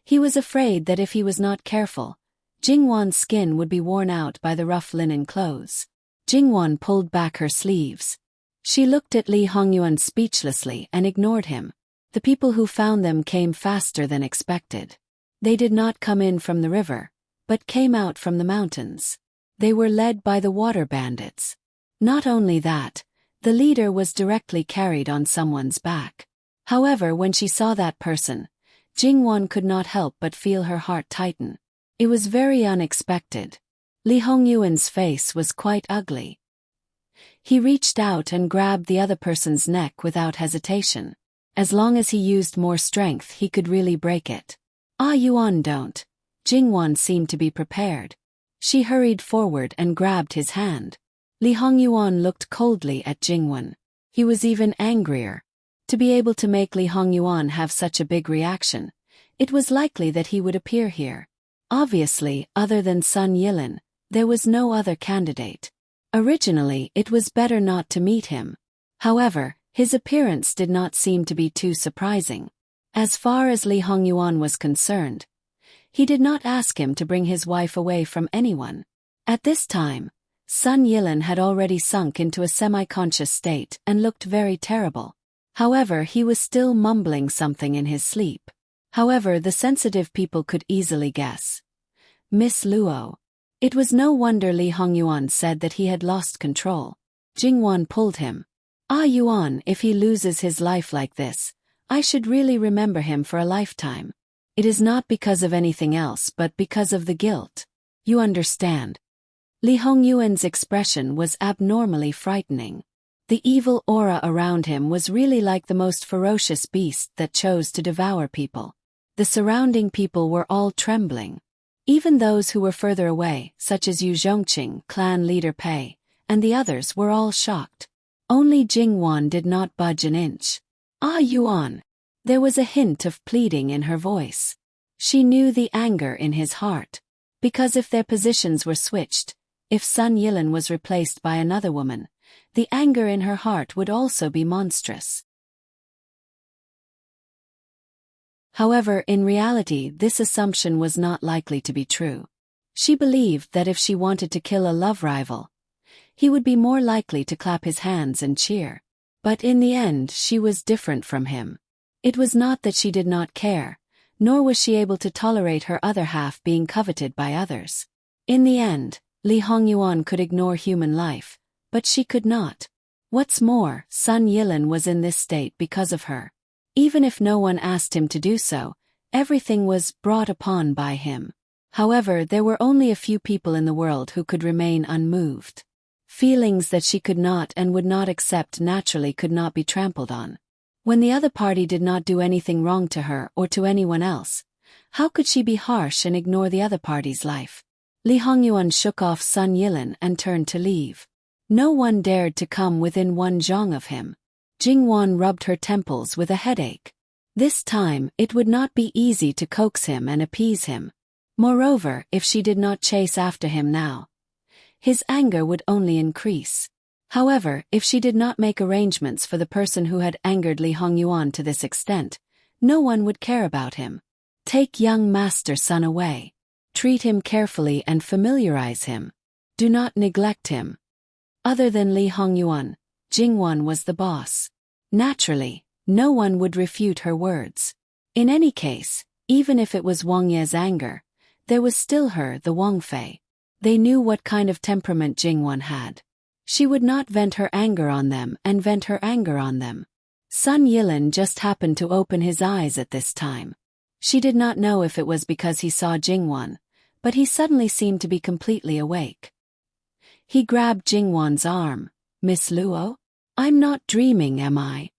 He was afraid that if he was not careful, Jingwan's skin would be worn out by the rough linen clothes. Jingwan pulled back her sleeves. She looked at Li Hongyuan speechlessly and ignored him. The people who found them came faster than expected. They did not come in from the river, but came out from the mountains. They were led by the water bandits. Not only that, the leader was directly carried on someone's back. However, when she saw that person, Jingwan could not help but feel her heart tighten. It was very unexpected. Li Hongyuan's face was quite ugly. He reached out and grabbed the other person's neck without hesitation. As long as he used more strength, he could really break it. Ah, Yuan, don't. Jingwan seemed to be prepared. She hurried forward and grabbed his hand. Li Hongyuan looked coldly at Jingwan. He was even angrier. To be able to make Li Hongyuan have such a big reaction, it was likely that he would appear here. Obviously, other than Sun Yilin, there was no other candidate. Originally, it was better not to meet him. However, his appearance did not seem to be too surprising. As far as Li Hongyuan was concerned, he did not ask him to bring his wife away from anyone. At this time, Sun Yilin had already sunk into a semi-conscious state and looked very terrible. However, he was still mumbling something in his sleep. However, the sensitive people could easily guess. Miss Luo. It was no wonder Li Hongyuan said that he had lost control. Jingwan pulled him. Ah, Yuan, if he loses his life like this, I should really remember him for a lifetime. It is not because of anything else but because of the guilt. You understand. Li Hongyuan's expression was abnormally frightening. The evil aura around him was really like the most ferocious beast that chose to devour people. The surrounding people were all trembling. Even those who were further away, such as Yu Zhongqing, clan leader Pei, and the others were all shocked. Only Jingwan did not budge an inch. Ah, Yuan. There was a hint of pleading in her voice. She knew the anger in his heart. Because if their positions were switched, if Sun Yilin was replaced by another woman, the anger in her heart would also be monstrous. However, in reality, this assumption was not likely to be true. She believed that if she wanted to kill a love rival, he would be more likely to clap his hands and cheer. But in the end, she was different from him. It was not that she did not care, nor was she able to tolerate her other half being coveted by others. In the end, Li Hongyuan could ignore human life, but she could not. What's more, Sun Yilin was in this state because of her. Even if no one asked him to do so, everything was brought upon by him. However, there were only a few people in the world who could remain unmoved. Feelings that she could not and would not accept naturally could not be trampled on. When the other party did not do anything wrong to her or to anyone else, how could she be harsh and ignore the other party's life? Li Hongyuan shook off Sun Yilin and turned to leave. No one dared to come within 1 zhang of him. Jingwan rubbed her temples with a headache. This time, it would not be easy to coax him and appease him. Moreover, if she did not chase after him now, his anger would only increase. However, if she did not make arrangements for the person who had angered Li Hongyuan to this extent, no one would care about him. Take young Master Sun away. Treat him carefully and familiarize him. Do not neglect him. Other than Li Hongyuan, Jingwan was the boss. Naturally, no one would refute her words. In any case, even if it was Wang Ye's anger, there was still her, the Wang Fei. They knew what kind of temperament Jingwan had. She would not vent her anger on them and vent her anger on them. Sun Yilin just happened to open his eyes at this time. She did not know if it was because he saw Jingwan, but he suddenly seemed to be completely awake. He grabbed Jingwan's arm. Miss Luo? I'm not dreaming, am I?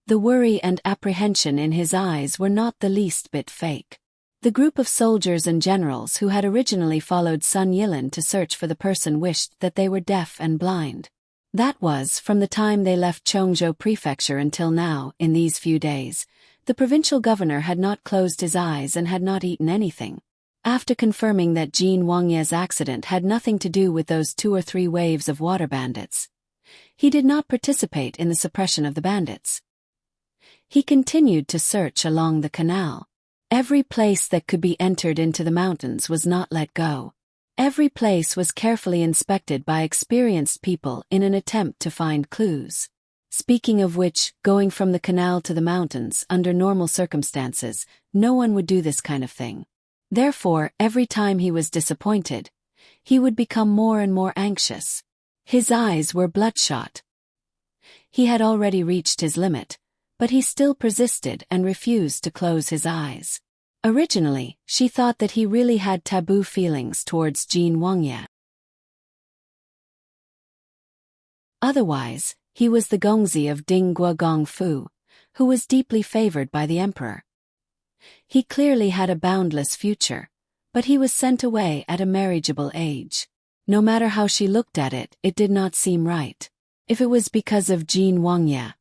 The worry and apprehension in his eyes were not the least bit fake. The group of soldiers and generals who had originally followed Sun Yilin to search for the person wished that they were deaf and blind. That was, from the time they left Chongzhou Prefecture until now, in these few days, the provincial governor had not closed his eyes and had not eaten anything. After confirming that Jean Wangye's accident had nothing to do with those 2 or 3 waves of water bandits, he did not participate in the suppression of the bandits. He continued to search along the canal. Every place that could be entered into the mountains was not let go. Every place was carefully inspected by experienced people in an attempt to find clues. Speaking of which, going from the canal to the mountains under normal circumstances, no one would do this kind of thing. Therefore, every time he was disappointed, he would become more and more anxious. His eyes were bloodshot. He had already reached his limit, but he still persisted and refused to close his eyes. Originally, she thought that he really had taboo feelings towards Jean Wangye. Otherwise, he was the Gongzi of Dingguo Gongfu, who was deeply favored by the emperor. He clearly had a boundless future, but he was sent away at a marriageable age. No matter how she looked at it, it did not seem right. If it was because of Jean Wangye.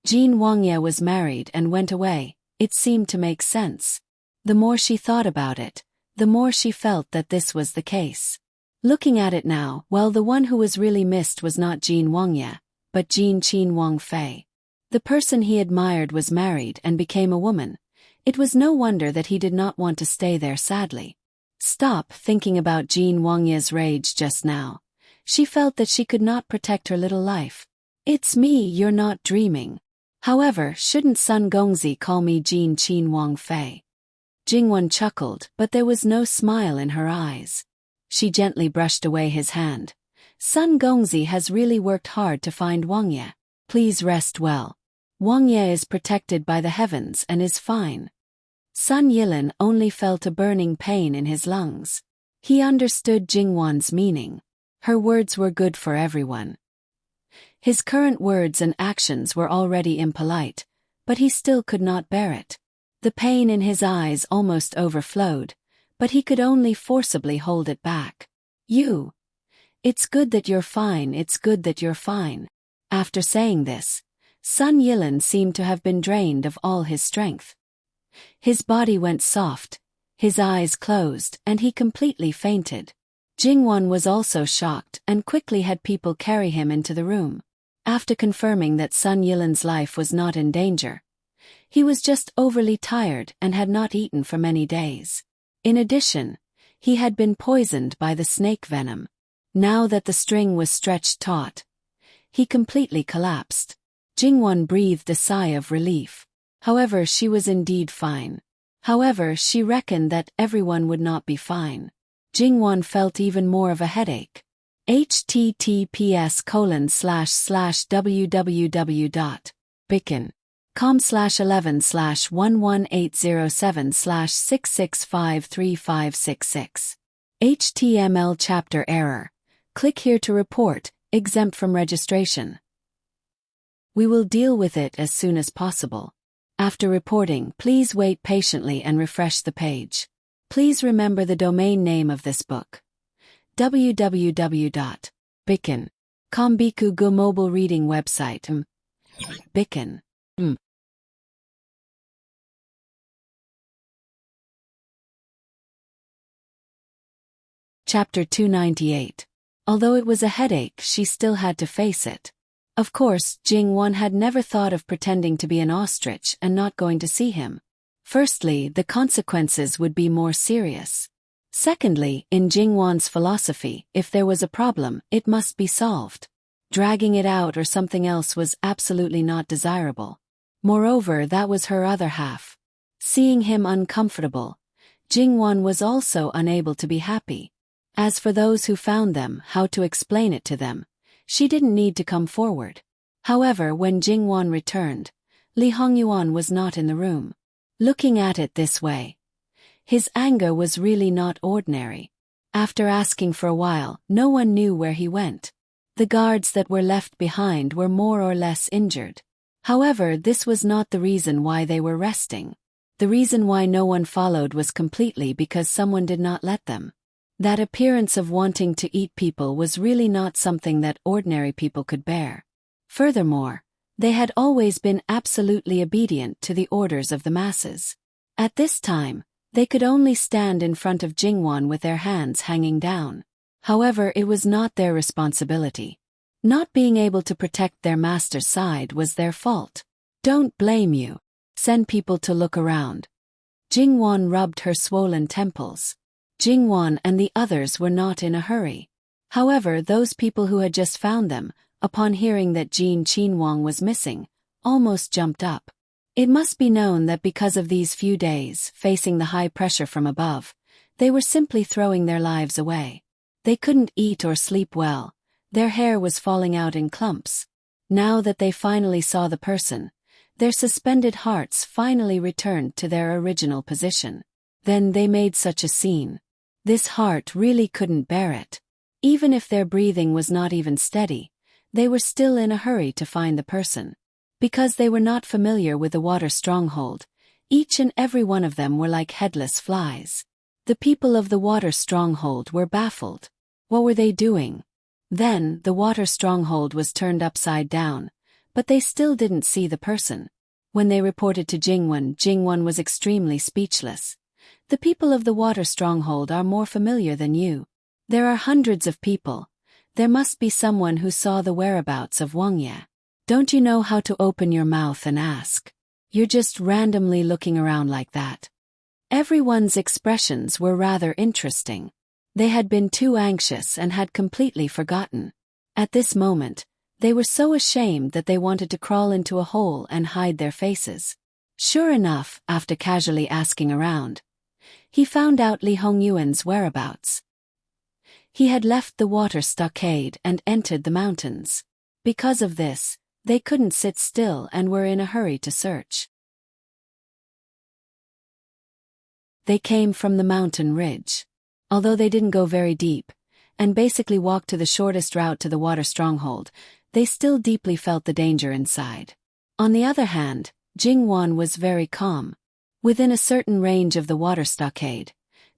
Jean Wangye was married and went away, it seemed to make sense. The more she thought about it, the more she felt that this was the case. Looking at it now, well, the one who was really missed was not Jean Wangye, but Jean Qin Wang Fei. The person he admired was married and became a woman. It was no wonder that he did not want to stay there sadly. Stop thinking about Jean Wangye's rage just now. She felt that she could not protect her little life. It's me, you're not dreaming. However, shouldn't Sun Gongzi call me Jean Qin Wang Fei? Jingwan chuckled, but there was no smile in her eyes. She gently brushed away his hand. Sun Gongzi has really worked hard to find Wangye. Please rest well. Wangye is protected by the heavens and is fine. Sun Yilin only felt a burning pain in his lungs. He understood Jingwan's meaning. Her words were good for everyone. His current words and actions were already impolite, but he still could not bear it. The pain in his eyes almost overflowed, but he could only forcibly hold it back. It's good that you're fine, it's good that you're fine. After saying this, Sun Yilin seemed to have been drained of all his strength. His body went soft, his eyes closed, and he completely fainted. Jingwan was also shocked and quickly had people carry him into the room. After confirming that Sun Yilin's life was not in danger, he was just overly tired and had not eaten for many days. In addition, he had been poisoned by the snake venom. Now that the string was stretched taut, he completely collapsed. Jingwan breathed a sigh of relief. However, she was indeed fine. However, she reckoned that everyone would not be fine. Jingwan felt even more of a headache. https://www.bicken.com/11/11807/6653566. HTML chapter error. Click here to report, exempt from registration. We will deal with it as soon as possible. After reporting, please wait patiently and refresh the page. Please remember the domain name of this book: www.bicken.com. Biku Go mobile reading website. Bicken. Chapter 298. Although it was a headache, she still had to face it. Of course, Jing-won had never thought of pretending to be an ostrich and not going to see him. Firstly, the consequences would be more serious. Secondly, in Jing-won's philosophy, if there was a problem, it must be solved. Dragging it out or something else was absolutely not desirable. Moreover, that was her other half. Seeing him uncomfortable, Jing-won was also unable to be happy. As for those who found them, how to explain it to them? She didn't need to come forward. However, when Jing-won returned, Lee Hong-yuan was not in the room. Looking at it this way, his anger was really not ordinary. After asking for a while, no one knew where he went. The guards that were left behind were more or less injured. However, this was not the reason why they were resting. The reason why no one followed was completely because someone did not let them. That appearance of wanting to eat people was really not something that ordinary people could bear. Furthermore, they had always been absolutely obedient to the orders of the masses. At this time, they could only stand in front of Jing-won with their hands hanging down. However, it was not their responsibility. Not being able to protect their master's side was their fault. Don't blame you. Send people to look around. Jing-won rubbed her swollen temples. Jing-won and the others were not in a hurry. However, those people who had just found them, upon hearing that Jin Qinhuang was missing, almost jumped up. It must be known that because of these few days, facing the high pressure from above, they were simply throwing their lives away. They couldn't eat or sleep well. Their hair was falling out in clumps. Now that they finally saw the person, their suspended hearts finally returned to their original position. Then they made such a scene. This heart really couldn't bear it. Even if their breathing was not even steady, they were still in a hurry to find the person. Because they were not familiar with the water stronghold, each and every one of them were like headless flies. The people of the water stronghold were baffled. What were they doing? Then, the water stronghold was turned upside down, but they still didn't see the person. When they reported to Jing-won, Jing-won was extremely speechless. The people of the water stronghold are more familiar than you. There are hundreds of people. There must be someone who saw the whereabouts of Wang Ye. Don't you know how to open your mouth and ask? You're just randomly looking around like that. Everyone's expressions were rather interesting. They had been too anxious and had completely forgotten. At this moment, they were so ashamed that they wanted to crawl into a hole and hide their faces. Sure enough, after casually asking around, he found out Lee Hong-yuan's whereabouts. He had left the water stockade and entered the mountains. Because of this, they couldn't sit still and were in a hurry to search. They came from the mountain ridge. Although they didn't go very deep, and basically walked to the shortest route to the water stronghold, they still deeply felt the danger inside. On the other hand, Jing-won was very calm. Within a certain range of the water stockade,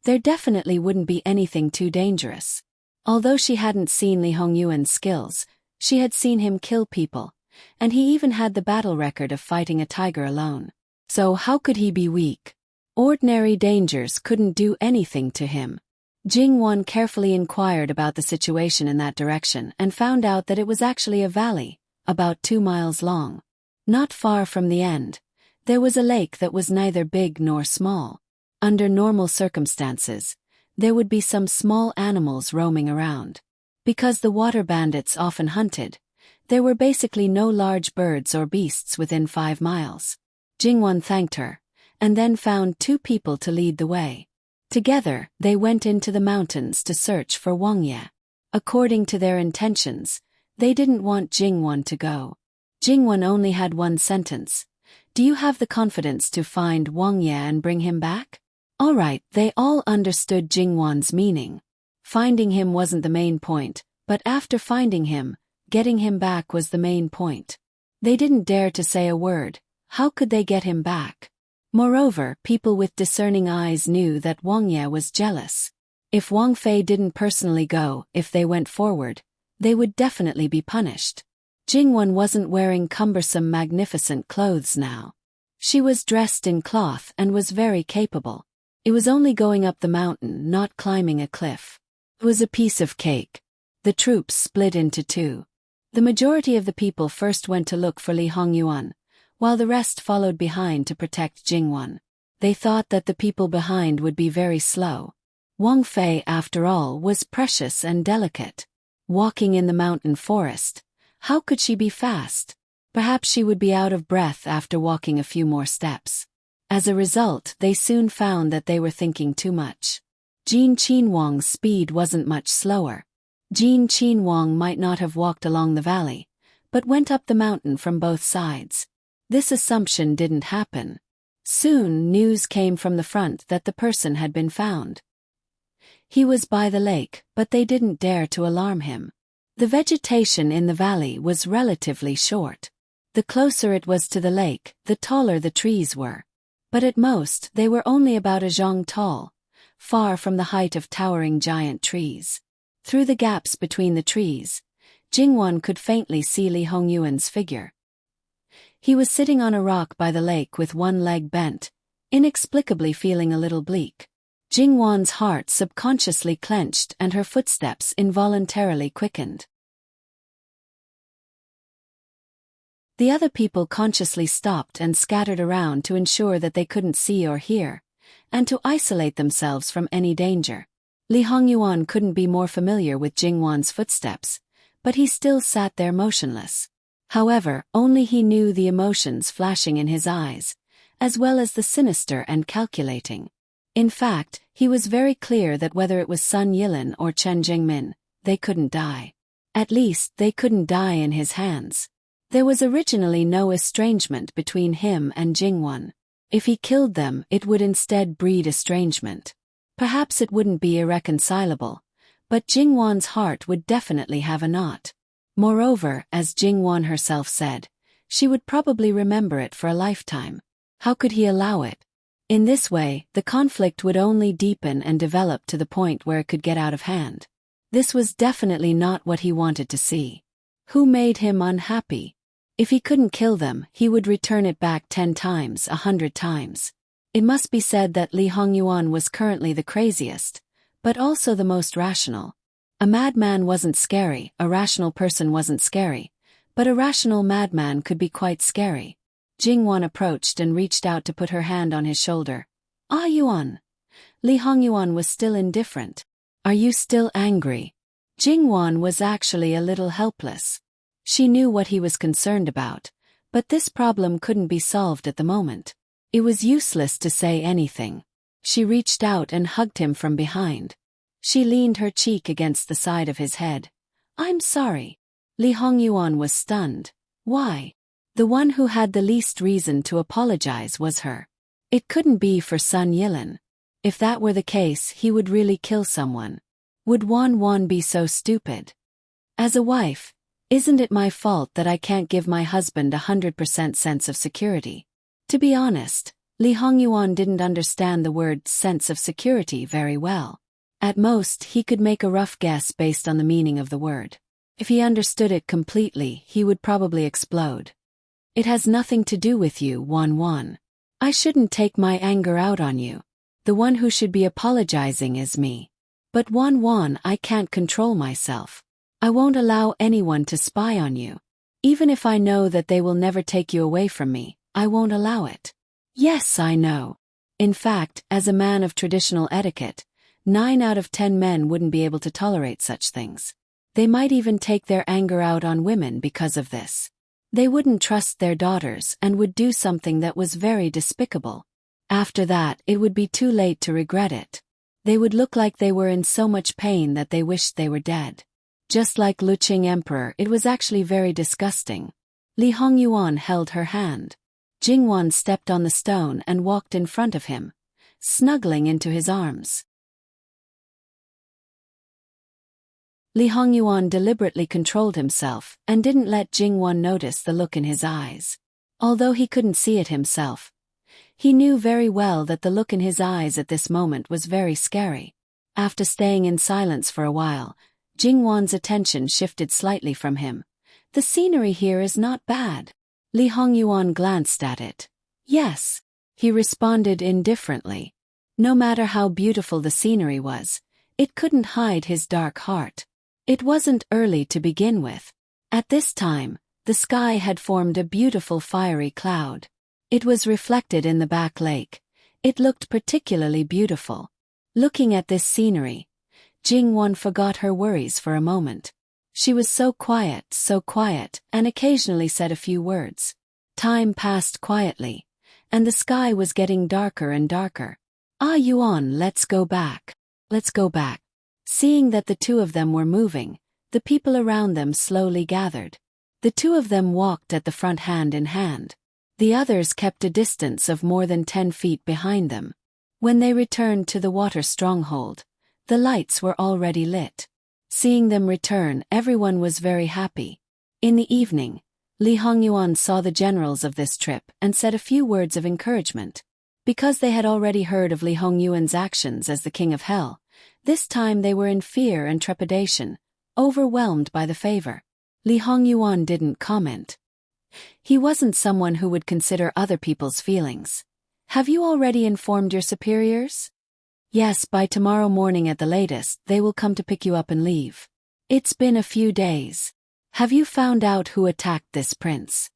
there definitely wouldn't be anything too dangerous. Although she hadn't seen Lee Hong-yuan's skills, she had seen him kill people, and he even had the battle record of fighting a tiger alone. So how could he be weak? Ordinary dangers couldn't do anything to him. Jing-won carefully inquired about the situation in that direction and found out that it was actually a valley, about 2 miles long. Not far from the end, there was a lake that was neither big nor small. Under normal circumstances, there would be some small animals roaming around. Because the water bandits often hunted, there were basically no large birds or beasts within 5 miles. Jing-won thanked her, and then found 2 people to lead the way. Together, they went into the mountains to search for Wang Ye. According to their intentions, they didn't want Jingwon to go. Jingwon only had one sentence. Do you have the confidence to find Wang Ye and bring him back? Alright, they all understood Jingwon's meaning. Finding him wasn't the main point, but after finding him, getting him back was the main point. They didn't dare to say a word. How could they get him back? Moreover, people with discerning eyes knew that Wang Ye was jealous. If Wang Fei didn't personally go, if they went forward, they would definitely be punished. Jingwon wasn't wearing cumbersome magnificent clothes now. She was dressed in cloth and was very capable. It was only going up the mountain, not climbing a cliff. It was a piece of cake. The troops split into two. The majority of the people first went to look for Li Hongyuan, while the rest followed behind to protect Jingwon. They thought that the people behind would be very slow. Wang Fei, after all, was precious and delicate. Walking in the mountain forest, how could she be fast? Perhaps she would be out of breath after walking a few more steps. As a result, they soon found that they were thinking too much. Jin Qinhuang's speed wasn't much slower. Jin Qinhuang might not have walked along the valley, but went up the mountain from both sides. This assumption didn't happen. Soon news came from the front that the person had been found. He was by the lake, but they didn't dare to alarm him. The vegetation in the valley was relatively short. The closer it was to the lake, the taller the trees were. But at most, they were only about a zhang tall, far from the height of towering giant trees. Through the gaps between the trees, Jingwon could faintly see Li Hongyuan's figure. He was sitting on a rock by the lake with one leg bent, inexplicably feeling a little bleak. Jingwon's heart subconsciously clenched and her footsteps involuntarily quickened. The other people consciously stopped and scattered around to ensure that they couldn't see or hear, and to isolate themselves from any danger. Li Hongyuan couldn't be more familiar with Jingwon's footsteps, but he still sat there motionless. However, only he knew the emotions flashing in his eyes, as well as the sinister and calculating. In fact, he was very clear that whether it was Sun Yilin or Chen Jingmin, they couldn't die. At least, they couldn't die in his hands. There was originally no estrangement between him and Jingwon. If he killed them, it would instead breed estrangement. Perhaps it wouldn't be irreconcilable, but Jingwon's heart would definitely have a knot. Moreover, as Jingwon herself said, she would probably remember it for a lifetime. How could he allow it? In this way, the conflict would only deepen and develop to the point where it could get out of hand. This was definitely not what he wanted to see. Who made him unhappy? If he couldn't kill them, he would return it back 10 times, 100 times. It must be said that Li Hongyuan was currently the craziest, but also the most rational. A madman wasn't scary, a rational person wasn't scary, but a rational madman could be quite scary. Jingwon approached and reached out to put her hand on his shoulder. Ah Yuan. Li Hongyuan was still indifferent. Are you still angry? Jingwon was actually a little helpless. She knew what he was concerned about, but this problem couldn't be solved at the moment. It was useless to say anything. She reached out and hugged him from behind. She leaned her cheek against the side of his head. I'm sorry. Li Hongyuan was stunned. Why? The one who had the least reason to apologize was her. It couldn't be for Sun Yilin. If that were the case, he would really kill someone. Would Wan be so stupid? As a wife, isn't it my fault that I can't give my husband 100% sense of security? To be honest, Li Hongyuan didn't understand the word sense of security very well. At most, he could make a rough guess based on the meaning of the word. If he understood it completely, he would probably explode. It has nothing to do with you, Wan. I shouldn't take my anger out on you. The one who should be apologizing is me. But Wan, I can't control myself. I won't allow anyone to spy on you. Even if I know that they will never take you away from me, I won't allow it. Yes, I know. In fact, as a man of traditional etiquette, 9 out of 10 men wouldn't be able to tolerate such things. They might even take their anger out on women because of this. They wouldn't trust their daughters and would do something that was very despicable. After that, it would be too late to regret it. They would look like they were in so much pain that they wished they were dead. Just like Luqing Emperor, it was actually very disgusting. Li Hongyuan held her hand. Jingwan stepped on the stone and walked in front of him, snuggling into his arms. Li Hongyuan deliberately controlled himself and didn't let Jingwan notice the look in his eyes. Although he couldn't see it himself, he knew very well that the look in his eyes at this moment was very scary. After staying in silence for a while, Jingwan's attention shifted slightly from him. The scenery here is not bad. Li Hongyuan glanced at it. Yes, he responded indifferently. No matter how beautiful the scenery was, it couldn't hide his dark heart. It wasn't early to begin with. At this time, the sky had formed a beautiful fiery cloud. It was reflected in the back lake. It looked particularly beautiful. Looking at this scenery, Jingwan forgot her worries for a moment. She was so quiet, and occasionally said a few words. Time passed quietly, and the sky was getting darker and darker. Ah Yuan, let's go back. Let's go back. Seeing that the two of them were moving, the people around them slowly gathered. The two of them walked at the front hand in hand. The others kept a distance of more than 10 feet behind them. When they returned to the water stronghold, the lights were already lit. Seeing them return, everyone was very happy. In the evening, Li Hongyuan saw the generals of this trip and said a few words of encouragement. Because they had already heard of Li Hongyuan's actions as the king of hell, this time they were in fear and trepidation, overwhelmed by the favor. Li Hongyuan didn't comment. He wasn't someone who would consider other people's feelings. Have you already informed your superiors? Yes, by tomorrow morning at the latest, they will come to pick you up and leave. It's been a few days. Have you found out who attacked this prince?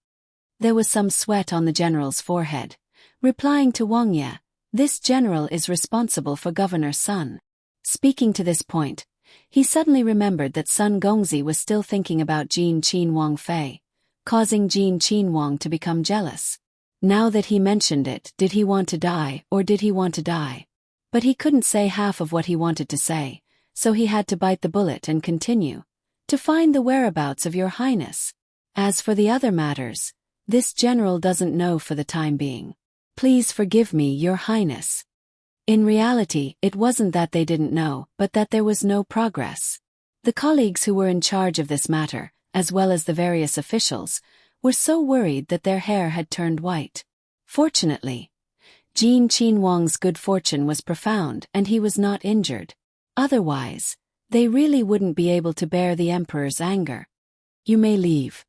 There was some sweat on the general's forehead. Replying to Wang Ye, this general is responsible for Governor Sun. Speaking to this point, he suddenly remembered that Sun Gongzi was still thinking about Jin Qin Wang Fei, causing Jin Qin Wang to become jealous. Now that he mentioned it, did he want to die, or did he want to die? But he couldn't say half of what he wanted to say, so he had to bite the bullet and continue. To find the whereabouts of your highness. As for the other matters, this general doesn't know for the time being. Please forgive me, your highness. In reality, it wasn't that they didn't know, but that there was no progress. The colleagues who were in charge of this matter, as well as the various officials, were so worried that their hair had turned white. Fortunately, Jin Qin Wang's good fortune was profound and he was not injured. Otherwise, they really wouldn't be able to bear the emperor's anger. You may leave.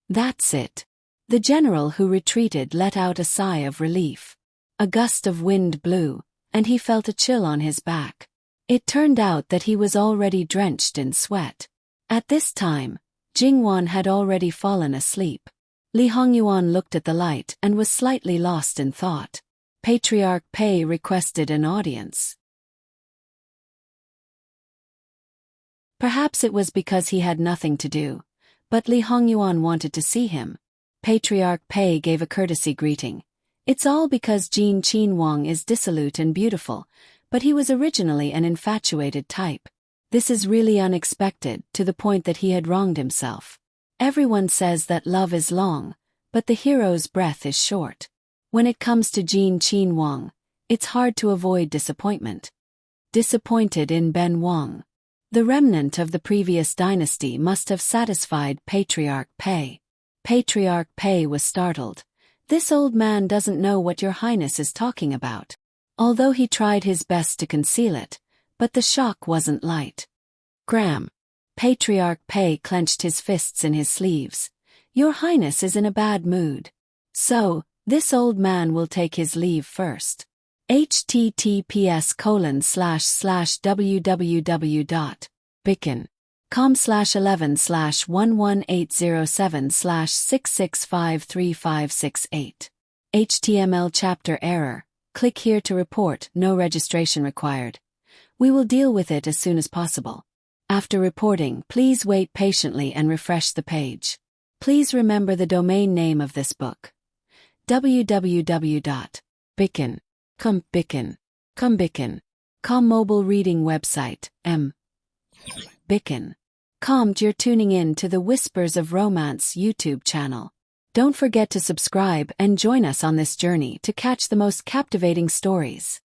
That's it. The general who retreated let out a sigh of relief. A gust of wind blew, and he felt a chill on his back. It turned out that he was already drenched in sweat. At this time, Jingwan had already fallen asleep. Li Hongyuan looked at the light and was slightly lost in thought. Patriarch Pei requested an audience. Perhaps it was because he had nothing to do, but Li Hongyuan wanted to see him. Patriarch Pei gave a courtesy greeting. It's all because Jin Qin Wang is dissolute and beautiful, but he was originally an infatuated type. This is really unexpected, to the point that he had wronged himself. Everyone says that love is long, but the hero's breath is short. When it comes to Jin Qin Wang, it's hard to avoid disappointment. Disappointed in Ben Wang. The remnant of the previous dynasty must have satisfied Patriarch Pei. Patriarch Pei was startled. This old man doesn't know what your highness is talking about. Although he tried his best to conceal it, but the shock wasn't light. Graham. Patriarch Pei clenched his fists in his sleeves. Your highness is in a bad mood. So, this old man will take his leave first. https://www.bicken.com/11/11807/6653568. HTML chapter error. Click here to report, no registration required. We will deal with it as soon as possible. After reporting, please wait patiently and refresh the page. Please remember the domain name of this book. www.bicken.com. Bicken.com mobile reading website, M. Bicken. Calmed, you're tuning in to the Whispers of Romance YouTube channel. Don't forget to subscribe and join us on this journey to catch the most captivating stories.